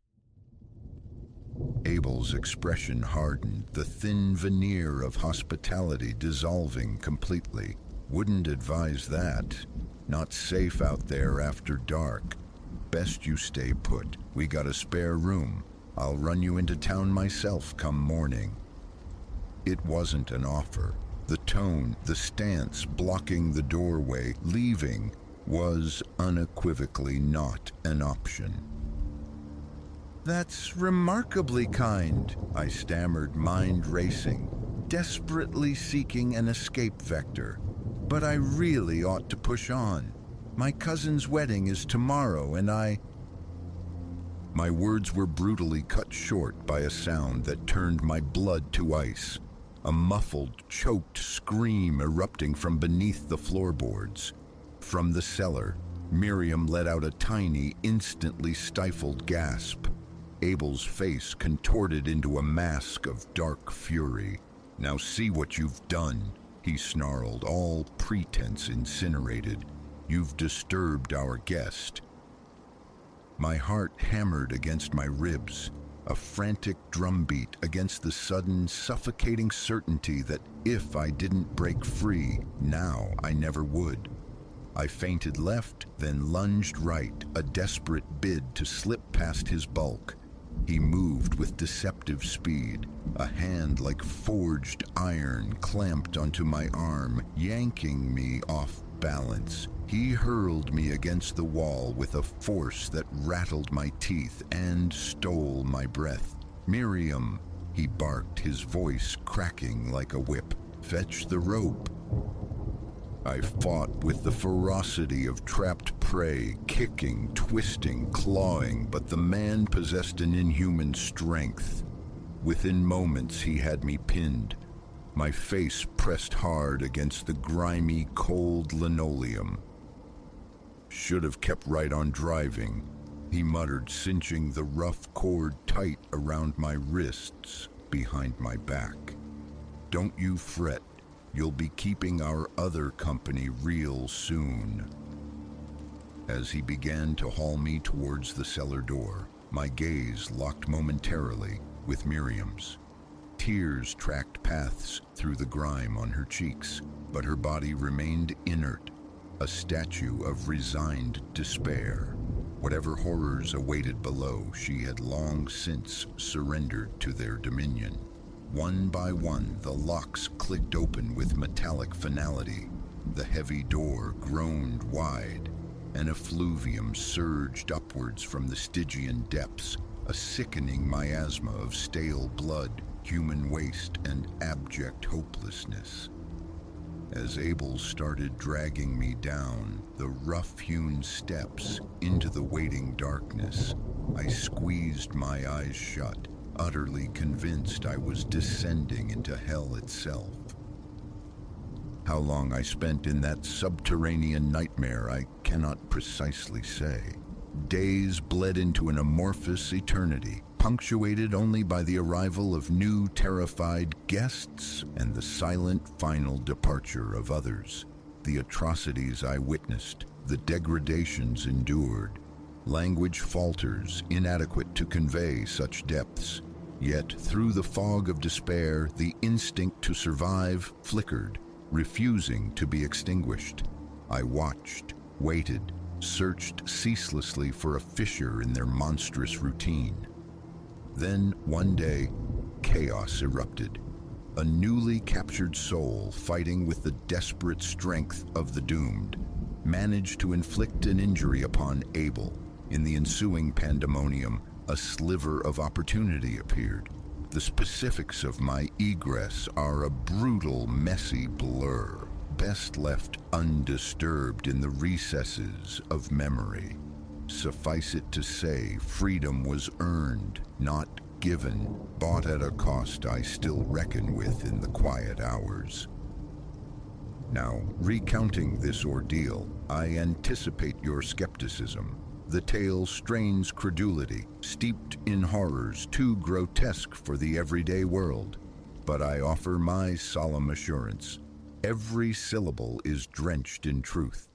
Abel's expression hardened, the thin veneer of hospitality dissolving completely. "Wouldn't advise that. Not safe out there after dark. Best you stay put. We got a spare room. I'll run you into town myself come morning." It wasn't an offer. The tone, the stance blocking the doorway, leaving, was unequivocally not an option. "That's remarkably kind," I stammered, mind racing, desperately seeking an escape vector. "But I really ought to push on. My cousin's wedding is tomorrow, and My words were brutally cut short by a sound that turned my blood to ice. A muffled, choked scream erupting from beneath the floorboards. From the cellar, Miriam let out a tiny, instantly stifled gasp. Abel's face contorted into a mask of dark fury. "Now see what you've done," he snarled, all pretense incinerated. "You've disturbed our guest." My heart hammered against my ribs, a frantic drumbeat against the sudden, suffocating certainty that if I didn't break free, now I never would. I feinted left, then lunged right, a desperate bid to slip past his bulk. He moved with deceptive speed. A hand like forged iron clamped onto my arm, yanking me off balance. He hurled me against the wall with a force that rattled my teeth and stole my breath. "Miriam," he barked, his voice cracking like a whip. "Fetch the rope." I fought with the ferocity of trapped prey, kicking, twisting, clawing, but the man possessed an inhuman strength. Within moments, he had me pinned, my face pressed hard against the grimy, cold linoleum. "Should have kept right on driving," he muttered, cinching the rough cord tight around my wrists behind my back. "Don't you fret. You'll be keeping our other company real soon." As he began to haul me towards the cellar door, my gaze locked momentarily with Miriam's. Tears tracked paths through the grime on her cheeks, but her body remained inert, a statue of resigned despair. Whatever horrors awaited below, she had long since surrendered to their dominion. One by one, the locks clicked open with metallic finality. The heavy door groaned wide. An effluvium surged upwards from the Stygian depths, a sickening miasma of stale blood, human waste, and abject hopelessness. As Abel started dragging me down the rough-hewn steps into the waiting darkness, I squeezed my eyes shut, utterly convinced I was descending into hell itself. How long I spent in that subterranean nightmare I cannot precisely say. Days bled into an amorphous eternity, punctuated only by the arrival of new terrified guests and the silent final departure of others. The atrocities I witnessed, the degradations endured. Language falters, inadequate to convey such depths. Yet through the fog of despair, the instinct to survive flickered, refusing to be extinguished. I watched, waited, searched ceaselessly for a fissure in their monstrous routine. Then, one day, chaos erupted. A newly captured soul, fighting with the desperate strength of the doomed, managed to inflict an injury upon Abel. In the ensuing pandemonium, a sliver of opportunity appeared. The specifics of my egress are a brutal, messy blur, best left undisturbed in the recesses of memory. Suffice it to say, freedom was earned, not given, bought at a cost I still reckon with in the quiet hours. Now, recounting this ordeal, I anticipate your skepticism. The tale strains credulity, steeped in horrors too grotesque for the everyday world. But I offer my solemn assurance. Every syllable is drenched in truth.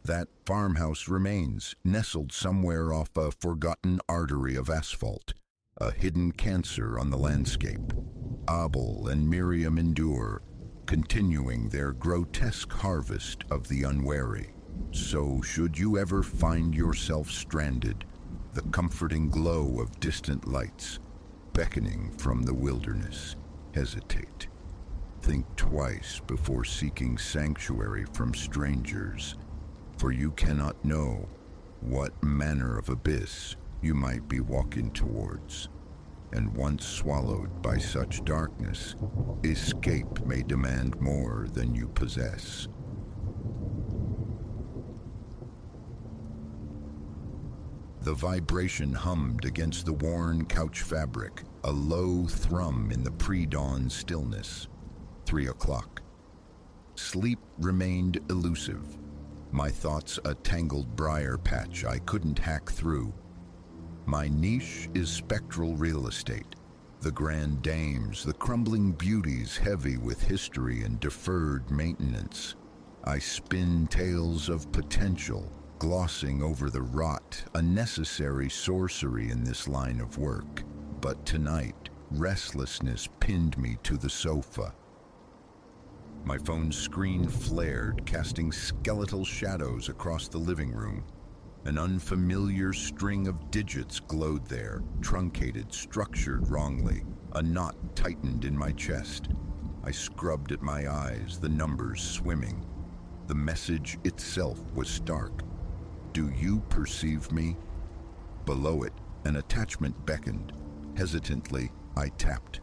That farmhouse remains, nestled somewhere off a forgotten artery of asphalt, a hidden cancer on the landscape. Abel and Miriam endure, continuing their grotesque harvest of the unwary. So, should you ever find yourself stranded, the comforting glow of distant lights beckoning from the wilderness, hesitate. Think twice before seeking sanctuary from strangers, for you cannot know what manner of abyss you might be walking towards. And once swallowed by such darkness, escape may demand more than you possess. The vibration hummed against the worn couch fabric, a low thrum in the pre-dawn stillness. 3 o'clock. Sleep remained elusive. My thoughts a tangled briar patch I couldn't hack through. My niche is spectral real estate. The grand dames, the crumbling beauties heavy with history and deferred maintenance. I spin tales of potential, glossing over the rot, a necessary sorcery in this line of work. But tonight, restlessness pinned me to the sofa. My phone's screen flared, casting skeletal shadows across the living room. An unfamiliar string of digits glowed there, truncated, structured wrongly. A knot tightened in my chest. I scrubbed at my eyes, the numbers swimming. The message itself was stark. Do you perceive me? Below it, an attachment beckoned. Hesitantly, I tapped.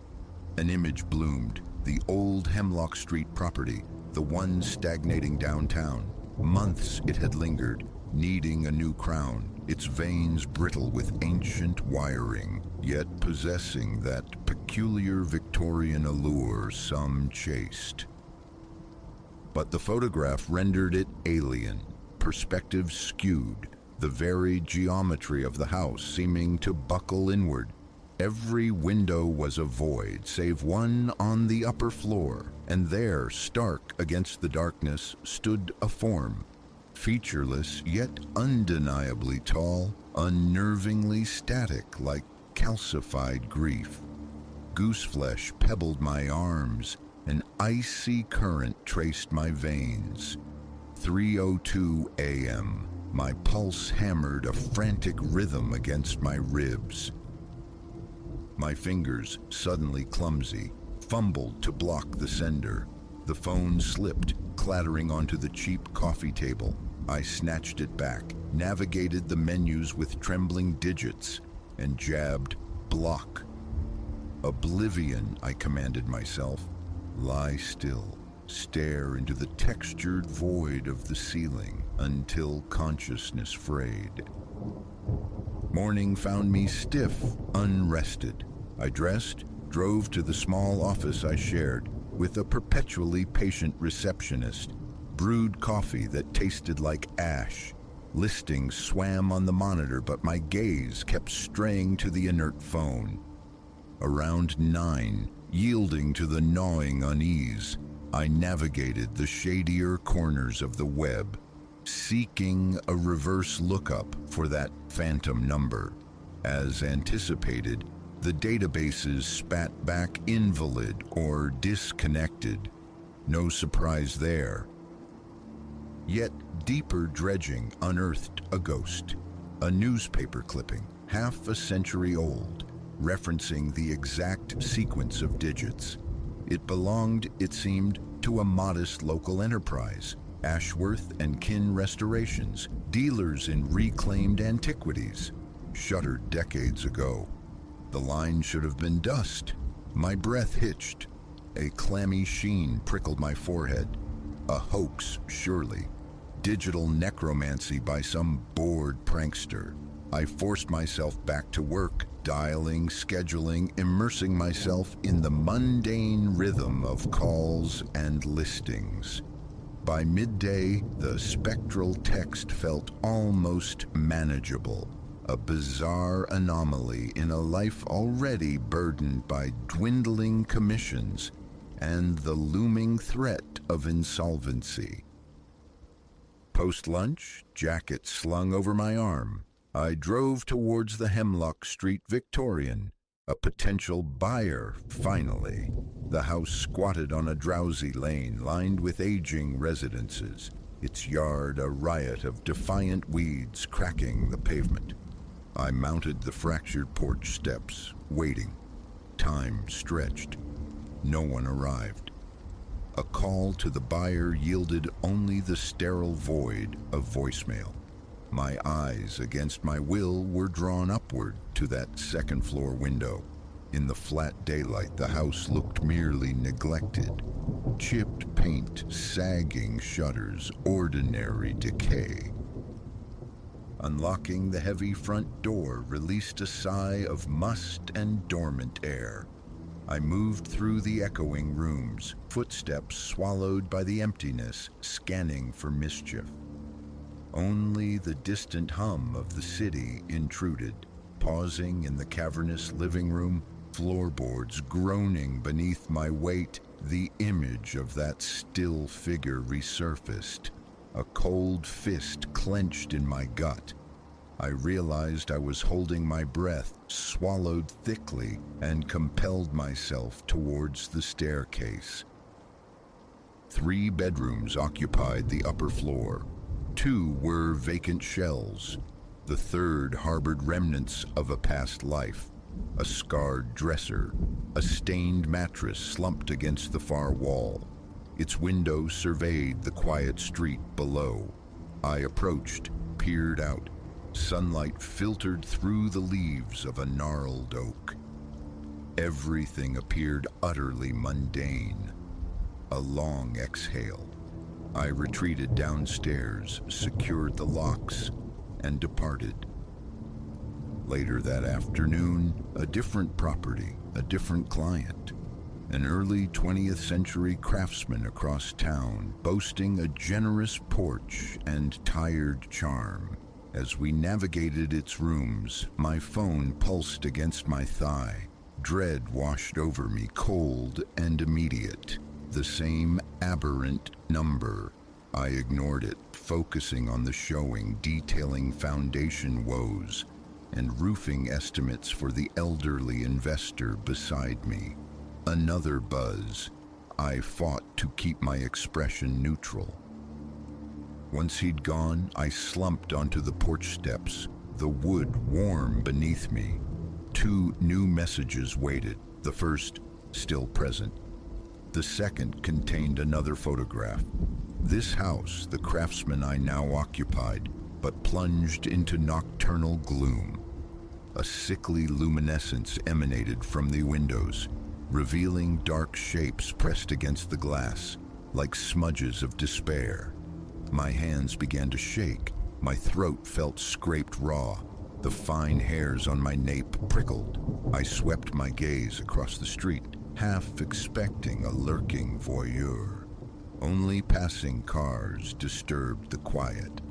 An image bloomed, the old Hemlock Street property, the one stagnating downtown. Months it had lingered, needing a new crown, its veins brittle with ancient wiring, yet possessing that peculiar Victorian allure some chased. But the photograph rendered it alien, perspective skewed, the very geometry of the house seeming to buckle inward. Every window was a void, save one on the upper floor, and there, stark against the darkness, stood a form. Featureless, yet undeniably tall, unnervingly static like calcified grief. Gooseflesh pebbled my arms, an icy current traced my veins. 3:02 a.m., my pulse hammered a frantic rhythm against my ribs. My fingers, suddenly clumsy, fumbled to block the sender. The phone slipped, clattering onto the cheap coffee table. I snatched it back, navigated the menus with trembling digits, and jabbed block. Oblivion, I commanded myself. Lie still, stare into the textured void of the ceiling until consciousness frayed. Morning found me stiff, unrested. I dressed, drove to the small office I shared with a perpetually patient receptionist, brewed coffee that tasted like ash. Listings swam on the monitor, but my gaze kept straying to the inert phone. Around 9, yielding to the gnawing unease, I navigated the shadier corners of the web, seeking a reverse lookup for that phantom number. As anticipated, the databases spat back invalid or disconnected. No surprise there. Yet deeper dredging unearthed a ghost, a newspaper clipping half a century old, referencing the exact sequence of digits. It belonged, it seemed, to a modest local enterprise, Ashworth and Kin Restorations, dealers in reclaimed antiquities, shuttered decades ago. The line should have been dust. My breath hitched. A clammy sheen prickled my forehead. A hoax, surely. Digital necromancy by some bored prankster. I forced myself back to work, dialing, scheduling, immersing myself in the mundane rhythm of calls and listings. By midday, the spectral text felt almost manageable, a bizarre anomaly in a life already burdened by dwindling commissions and the looming threat of insolvency. Post-lunch, jacket slung over my arm, I drove towards the Hemlock Street Victorian, a potential buyer, finally. The house squatted on a drowsy lane lined with aging residences, its yard a riot of defiant weeds cracking the pavement. I mounted the fractured porch steps, waiting. Time stretched. No one arrived. A call to the buyer yielded only the sterile void of voicemail. My eyes, against my will, were drawn upward to that second-floor window. In the flat daylight, the house looked merely neglected. Chipped paint, sagging shutters, ordinary decay. Unlocking the heavy front door released a sigh of must and dormant air. I moved through the echoing rooms, footsteps swallowed by the emptiness, scanning for mischief. Only the distant hum of the city intruded, pausing in the cavernous living room, floorboards groaning beneath my weight. The image of that still figure resurfaced, a cold fist clenched in my gut. I realized I was holding my breath, swallowed thickly, and compelled myself towards the staircase. 3 bedrooms occupied the upper floor. 2 were vacant shells. The third harbored remnants of a past life. A scarred dresser, a stained mattress slumped against the far wall. Its window surveyed the quiet street below. I approached, peered out. Sunlight filtered through the leaves of a gnarled oak. Everything appeared utterly mundane. A long exhale. I retreated downstairs, secured the locks, and departed. Later that afternoon, a different property, a different client. An early 20th century craftsman across town, boasting a generous porch and tired charm. As we navigated its rooms, my phone pulsed against my thigh. Dread washed over me, cold and immediate. The same aberrant number. I ignored it, focusing on the showing, detailing foundation woes and roofing estimates for the elderly investor beside me. Another buzz. I fought to keep my expression neutral. Once he'd gone, I slumped onto the porch steps, the wood warm beneath me. 2 new messages waited. The first, still present. The second contained another photograph. This house, the craftsman I now occupied, but plunged into nocturnal gloom. A sickly luminescence emanated from the windows, revealing dark shapes pressed against the glass, like smudges of despair. My hands began to shake. My throat felt scraped raw. The fine hairs on my nape prickled. I swept my gaze across the street, half expecting a lurking voyeur. Only passing cars disturbed the quiet.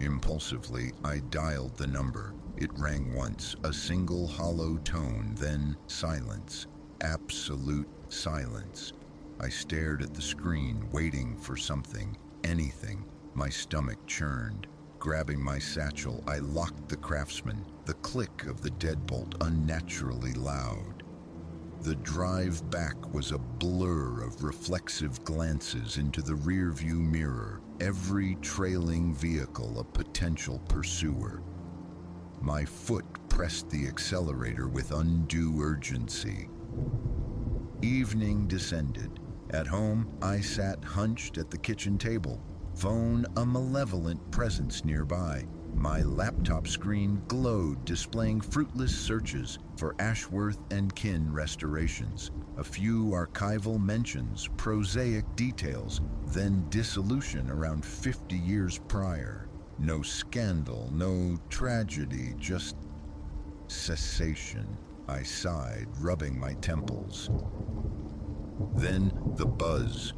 Impulsively, I dialed the number. It rang once, a single hollow tone, then silence. Absolute silence. I stared at the screen, waiting for something, anything. My stomach churned. Grabbing my satchel, I locked the craftsman, the click of the deadbolt unnaturally loud. The drive back was a blur of reflexive glances into the rearview mirror, every trailing vehicle a potential pursuer. My foot pressed the accelerator with undue urgency. Evening descended. At home, I sat hunched at the kitchen table, phone a malevolent presence nearby. My laptop screen glowed, displaying fruitless searches for Ashworth and Kin restorations. A few archival mentions, prosaic details, then dissolution around 50 years prior. No scandal, no tragedy, just cessation. I sighed, rubbing my temples. Then the buzz.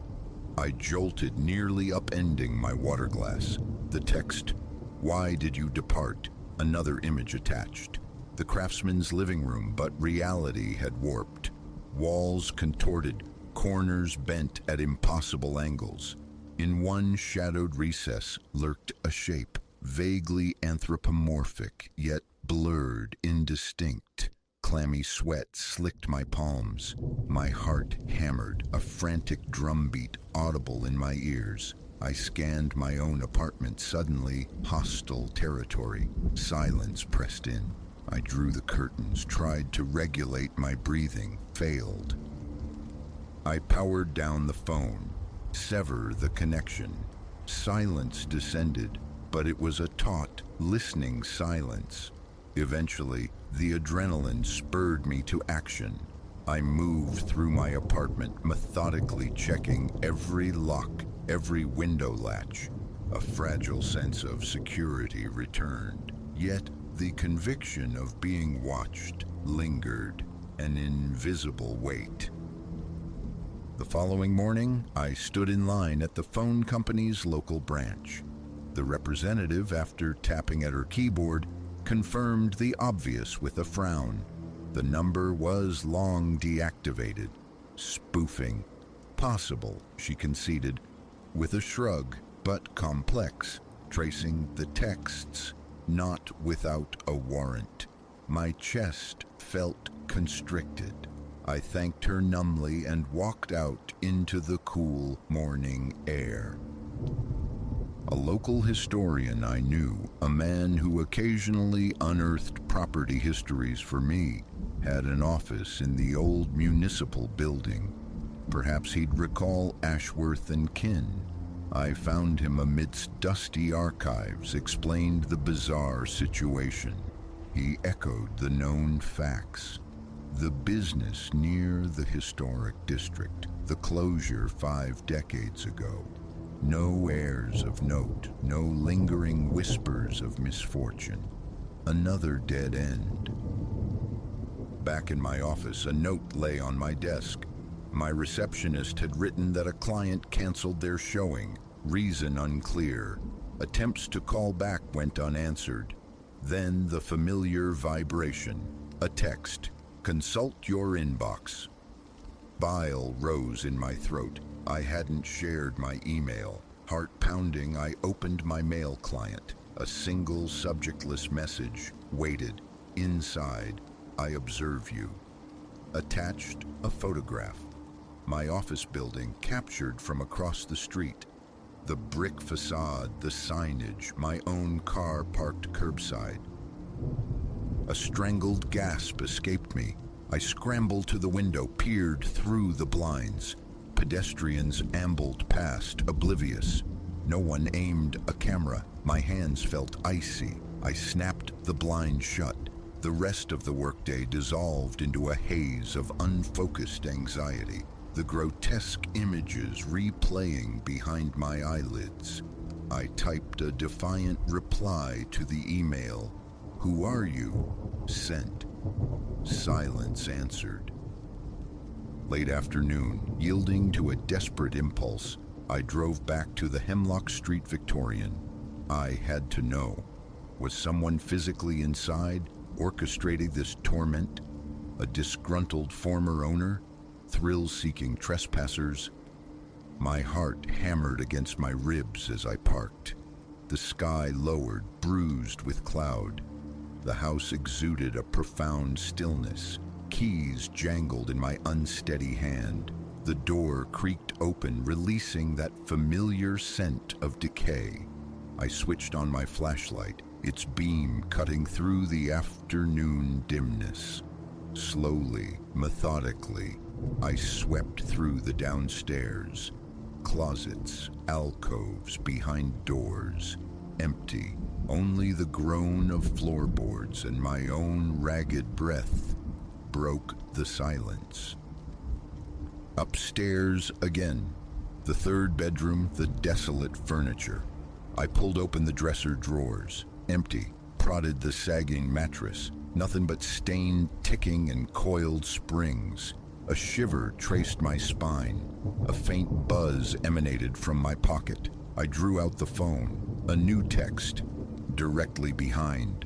I jolted, nearly upending my water glass. The text, "Why did you depart?" Another image attached. The craftsman's living room, but reality had warped. Walls contorted, corners bent at impossible angles. In one shadowed recess lurked a shape, vaguely anthropomorphic, yet blurred, indistinct. Clammy sweat slicked my palms. My heart hammered, a frantic drumbeat audible in my ears. I scanned my own apartment, suddenly hostile territory. Silence pressed in. I drew the curtains, tried to regulate my breathing, failed. I powered down the phone, sever the connection. Silence descended, but it was a taut, listening silence. Eventually, the adrenaline spurred me to action. I moved through my apartment, methodically checking every lock, every window latch. A fragile sense of security returned, yet the conviction of being watched lingered, an invisible weight. The following morning, I stood in line at the phone company's local branch. The representative, after tapping at her keyboard, confirmed the obvious with a frown. The number was long deactivated. Spoofing. Possible, she conceded, with a shrug, but complex, tracing the texts, not without a warrant. My chest felt constricted. I thanked her numbly and walked out into the cool morning air. A local historian I knew, a man who occasionally unearthed property histories for me, had an office in the old municipal building. Perhaps he'd recall Ashworth and Kin. I found him amidst dusty archives, explained the bizarre situation. He echoed the known facts. The business near the historic district, the closure 5 decades ago. No heirs of note, no lingering whispers of misfortune. Another dead end. Back in my office, a note lay on my desk. My receptionist had written that a client canceled their showing, reason unclear. Attempts to call back went unanswered. Then the familiar vibration, a text, "Consult your inbox." Bile rose in my throat. I hadn't shared my email. Heart pounding, I opened my mail client. A single subjectless message waited. Inside, "I observe you." Attached, a photograph. My office building captured from across the street. The brick facade, the signage, my own car parked curbside. A strangled gasp escaped me. I scrambled to the window, peered through the blinds. Pedestrians ambled past, oblivious. No one aimed a camera. My hands felt icy. I snapped the blind shut. The rest of the workday dissolved into a haze of unfocused anxiety, the grotesque images replaying behind my eyelids. I typed a defiant reply to the email. "Who are you?" Sent. Silence answered. Late afternoon, yielding to a desperate impulse, I drove back to the Hemlock Street Victorian. I had to know. Was someone physically inside, orchestrating this torment? A disgruntled former owner? Thrill-seeking trespassers? My heart hammered against my ribs as I parked. The sky lowered, bruised with cloud. The house exuded a profound stillness. Keys jangled in my unsteady hand. The door creaked open, releasing that familiar scent of decay. I switched on my flashlight, its beam cutting through the afternoon dimness. Slowly, methodically, I swept through the downstairs. Closets, alcoves behind doors, empty. Only the groan of floorboards and my own ragged breath broke the silence. Upstairs again, the third bedroom, the desolate furniture. I pulled open the dresser drawers, empty, prodded the sagging mattress, nothing but stained ticking and coiled springs. A shiver traced my spine. A faint buzz emanated from my pocket. I drew out the phone, a new text, directly behind.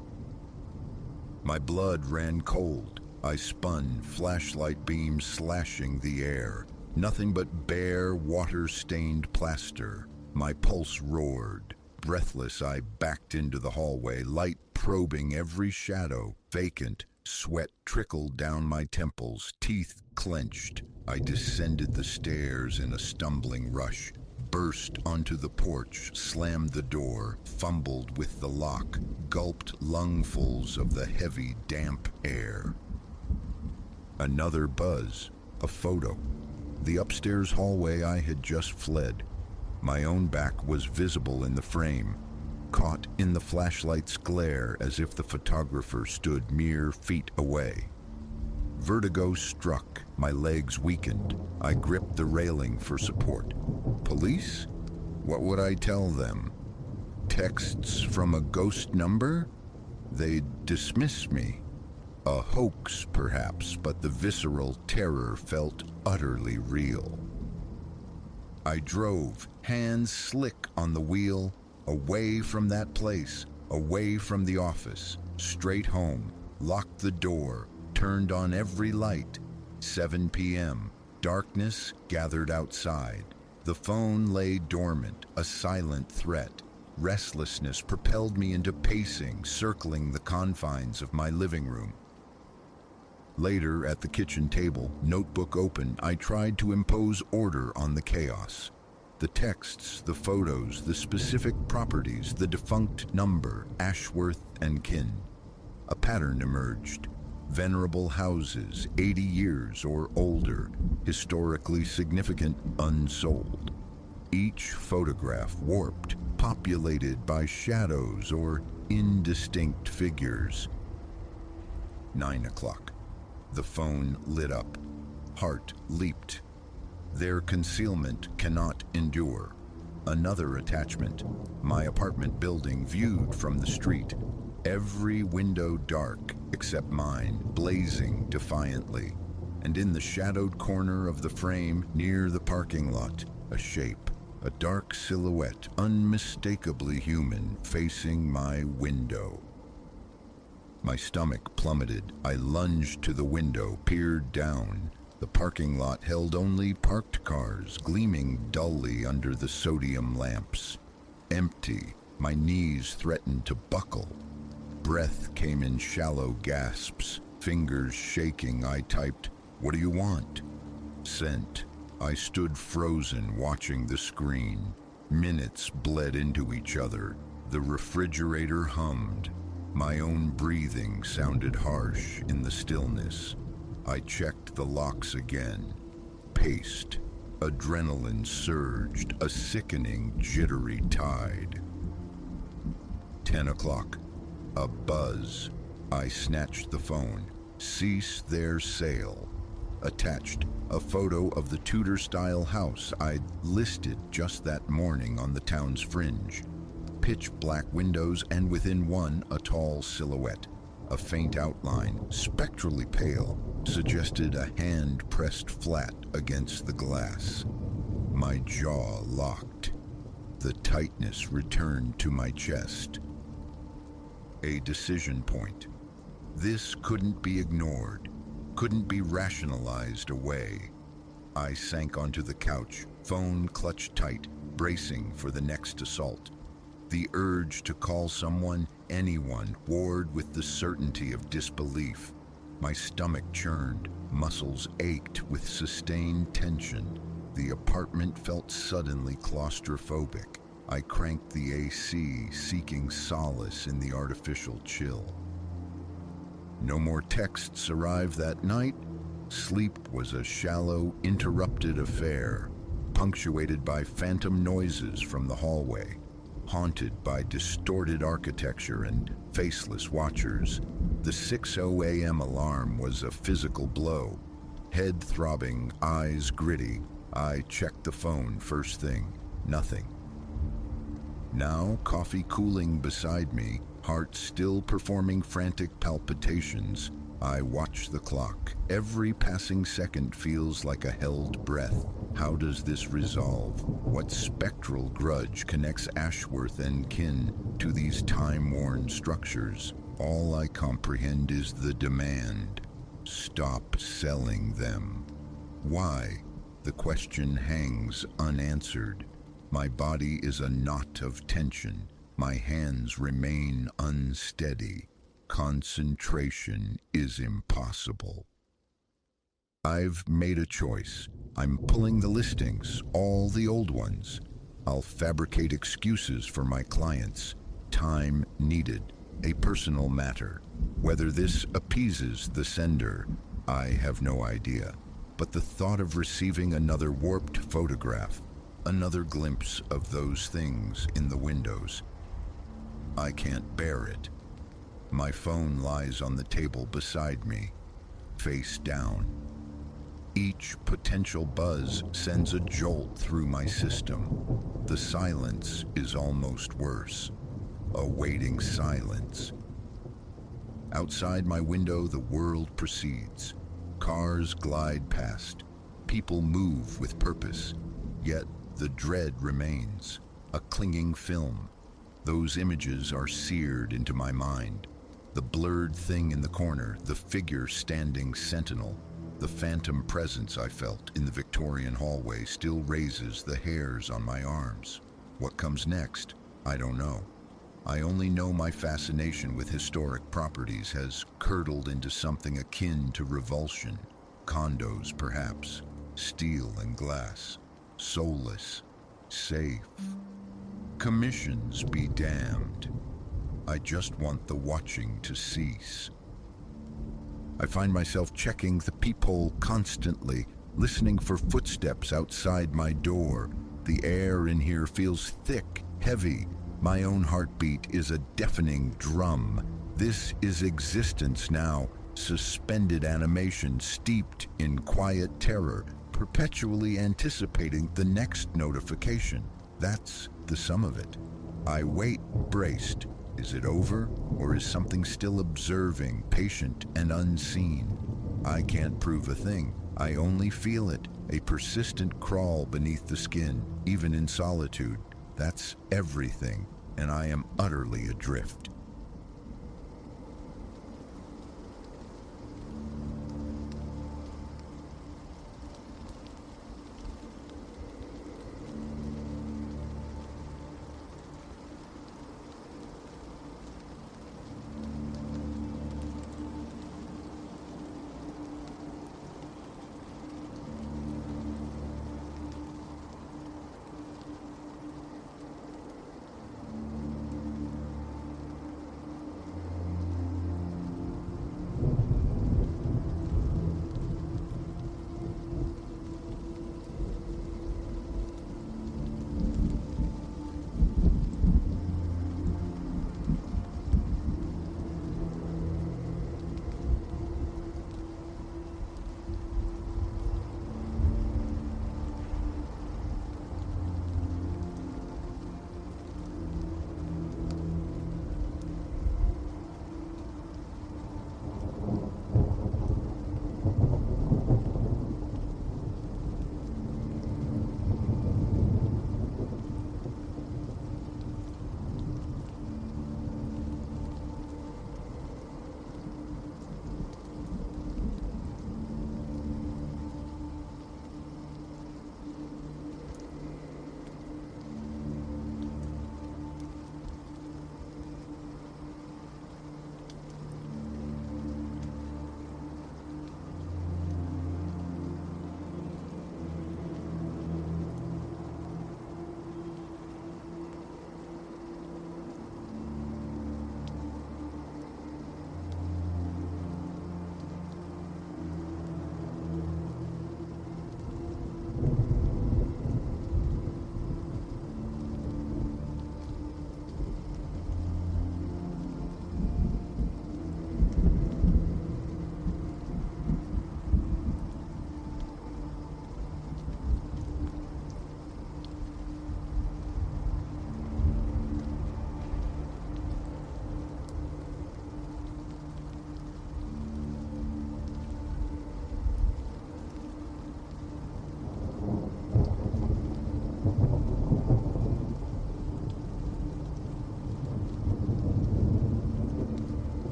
My blood ran cold. I spun, flashlight beams slashing the air. Nothing but bare, water-stained plaster. My pulse roared. Breathless, I backed into the hallway, light probing every shadow. Vacant, sweat trickled down my temples, teeth clenched. I descended the stairs in a stumbling rush, burst onto the porch, slammed the door, fumbled with the lock, gulped lungfuls of the heavy, damp air. Another buzz, a photo. The upstairs hallway I had just fled. My own back was visible in the frame, caught in the flashlight's glare as if the photographer stood mere feet away. Vertigo struck, my legs weakened. I gripped the railing for support. Police? What would I tell them? Texts from a ghost number? They'd dismiss me. A hoax, perhaps, but the visceral terror felt utterly real. I drove, hands slick on the wheel, away from that place, away from the office, straight home, locked the door, turned on every light. 7 p.m., darkness gathered outside. The phone lay dormant, a silent threat. Restlessness propelled me into pacing, circling the confines of my living room. Later, at the kitchen table, notebook open, I tried to impose order on the chaos. The texts, the photos, the specific properties, the defunct number, Ashworth and kin. A pattern emerged. Venerable houses, 80 years or older, historically significant, unsold. Each photograph warped, populated by shadows or indistinct figures. 9 o'clock. The phone lit up. Heart leaped. Their concealment cannot endure. Another attachment. My apartment building viewed from the street. Every window dark except mine, blazing defiantly. And in the shadowed corner of the frame, near the parking lot, a shape, a dark silhouette, unmistakably human, facing my window. My stomach plummeted. I lunged to the window, peered down. The parking lot held only parked cars, gleaming dully under the sodium lamps. Empty. My knees threatened to buckle. Breath came in shallow gasps. Fingers shaking, I typed, "What do you want?" Sent. I stood frozen, watching the screen. Minutes bled into each other. The refrigerator hummed. My own breathing sounded harsh in the stillness. I checked the locks again. Paced. Adrenaline surged, a sickening, jittery tide. 10 o'clock. A buzz. I snatched the phone. Cease their sale. Attached, a photo of the Tudor-style house I'd listed just that morning on the town's fringe. Pitch black windows, and within one, a tall silhouette. A faint outline, spectrally pale, suggested a hand pressed flat against the glass. My jaw locked. The tightness returned to my chest. A decision point. This couldn't be ignored, couldn't be rationalized away. I sank onto the couch, phone clutched tight, bracing for the next assault. The urge to call someone, anyone, warred with the certainty of disbelief. My stomach churned, muscles ached with sustained tension. The apartment felt suddenly claustrophobic. I cranked the AC, seeking solace in the artificial chill. No more texts arrived that night. Sleep was a shallow, interrupted affair, punctuated by phantom noises from the hallway, haunted by distorted architecture and faceless watchers. The 6:00 a.m. alarm was a physical blow. Head throbbing, eyes gritty, I checked the phone first thing. Nothing. Now, coffee cooling beside me, heart still performing frantic palpitations, I watch the clock. Every passing second feels like a held breath. How does this resolve? What spectral grudge connects Ashworth and kin to these time-worn structures? All I comprehend is the demand. Stop selling them. Why? The question hangs unanswered. My body is a knot of tension. My hands remain unsteady. Concentration is impossible. I've made a choice. I'm pulling the listings, all the old ones. I'll fabricate excuses for my clients. Time needed, a personal matter. Whether this appeases the sender, I have no idea. But the thought of receiving another warped photograph, another glimpse of those things in the windows, I can't bear it. My phone lies on the table beside me, face down. Each potential buzz sends a jolt through my system. The silence is almost worse. A waiting silence. Outside my window, the world proceeds. Cars glide past. People move with purpose. Yet the dread remains, a clinging film. Those images are seared into my mind. The blurred thing in the corner, the figure standing sentinel, the phantom presence I felt in the Victorian hallway still raises the hairs on my arms. What comes next? I don't know. I only know my fascination with historic properties has curdled into something akin to revulsion. Condos, perhaps. Steel and glass. Soulless. Safe. Commissions be damned. I just want the watching to cease. I find myself checking the peephole constantly, listening for footsteps outside my door. The air in here feels thick, heavy. My own heartbeat is a deafening drum. This is existence now, suspended animation steeped in quiet terror, perpetually anticipating the next notification. That's the sum of it. I wait, braced. Is it over, or is something still observing, patient and unseen? I can't prove a thing. I only feel it, a persistent crawl beneath the skin, even in solitude. That's everything, and I am utterly adrift.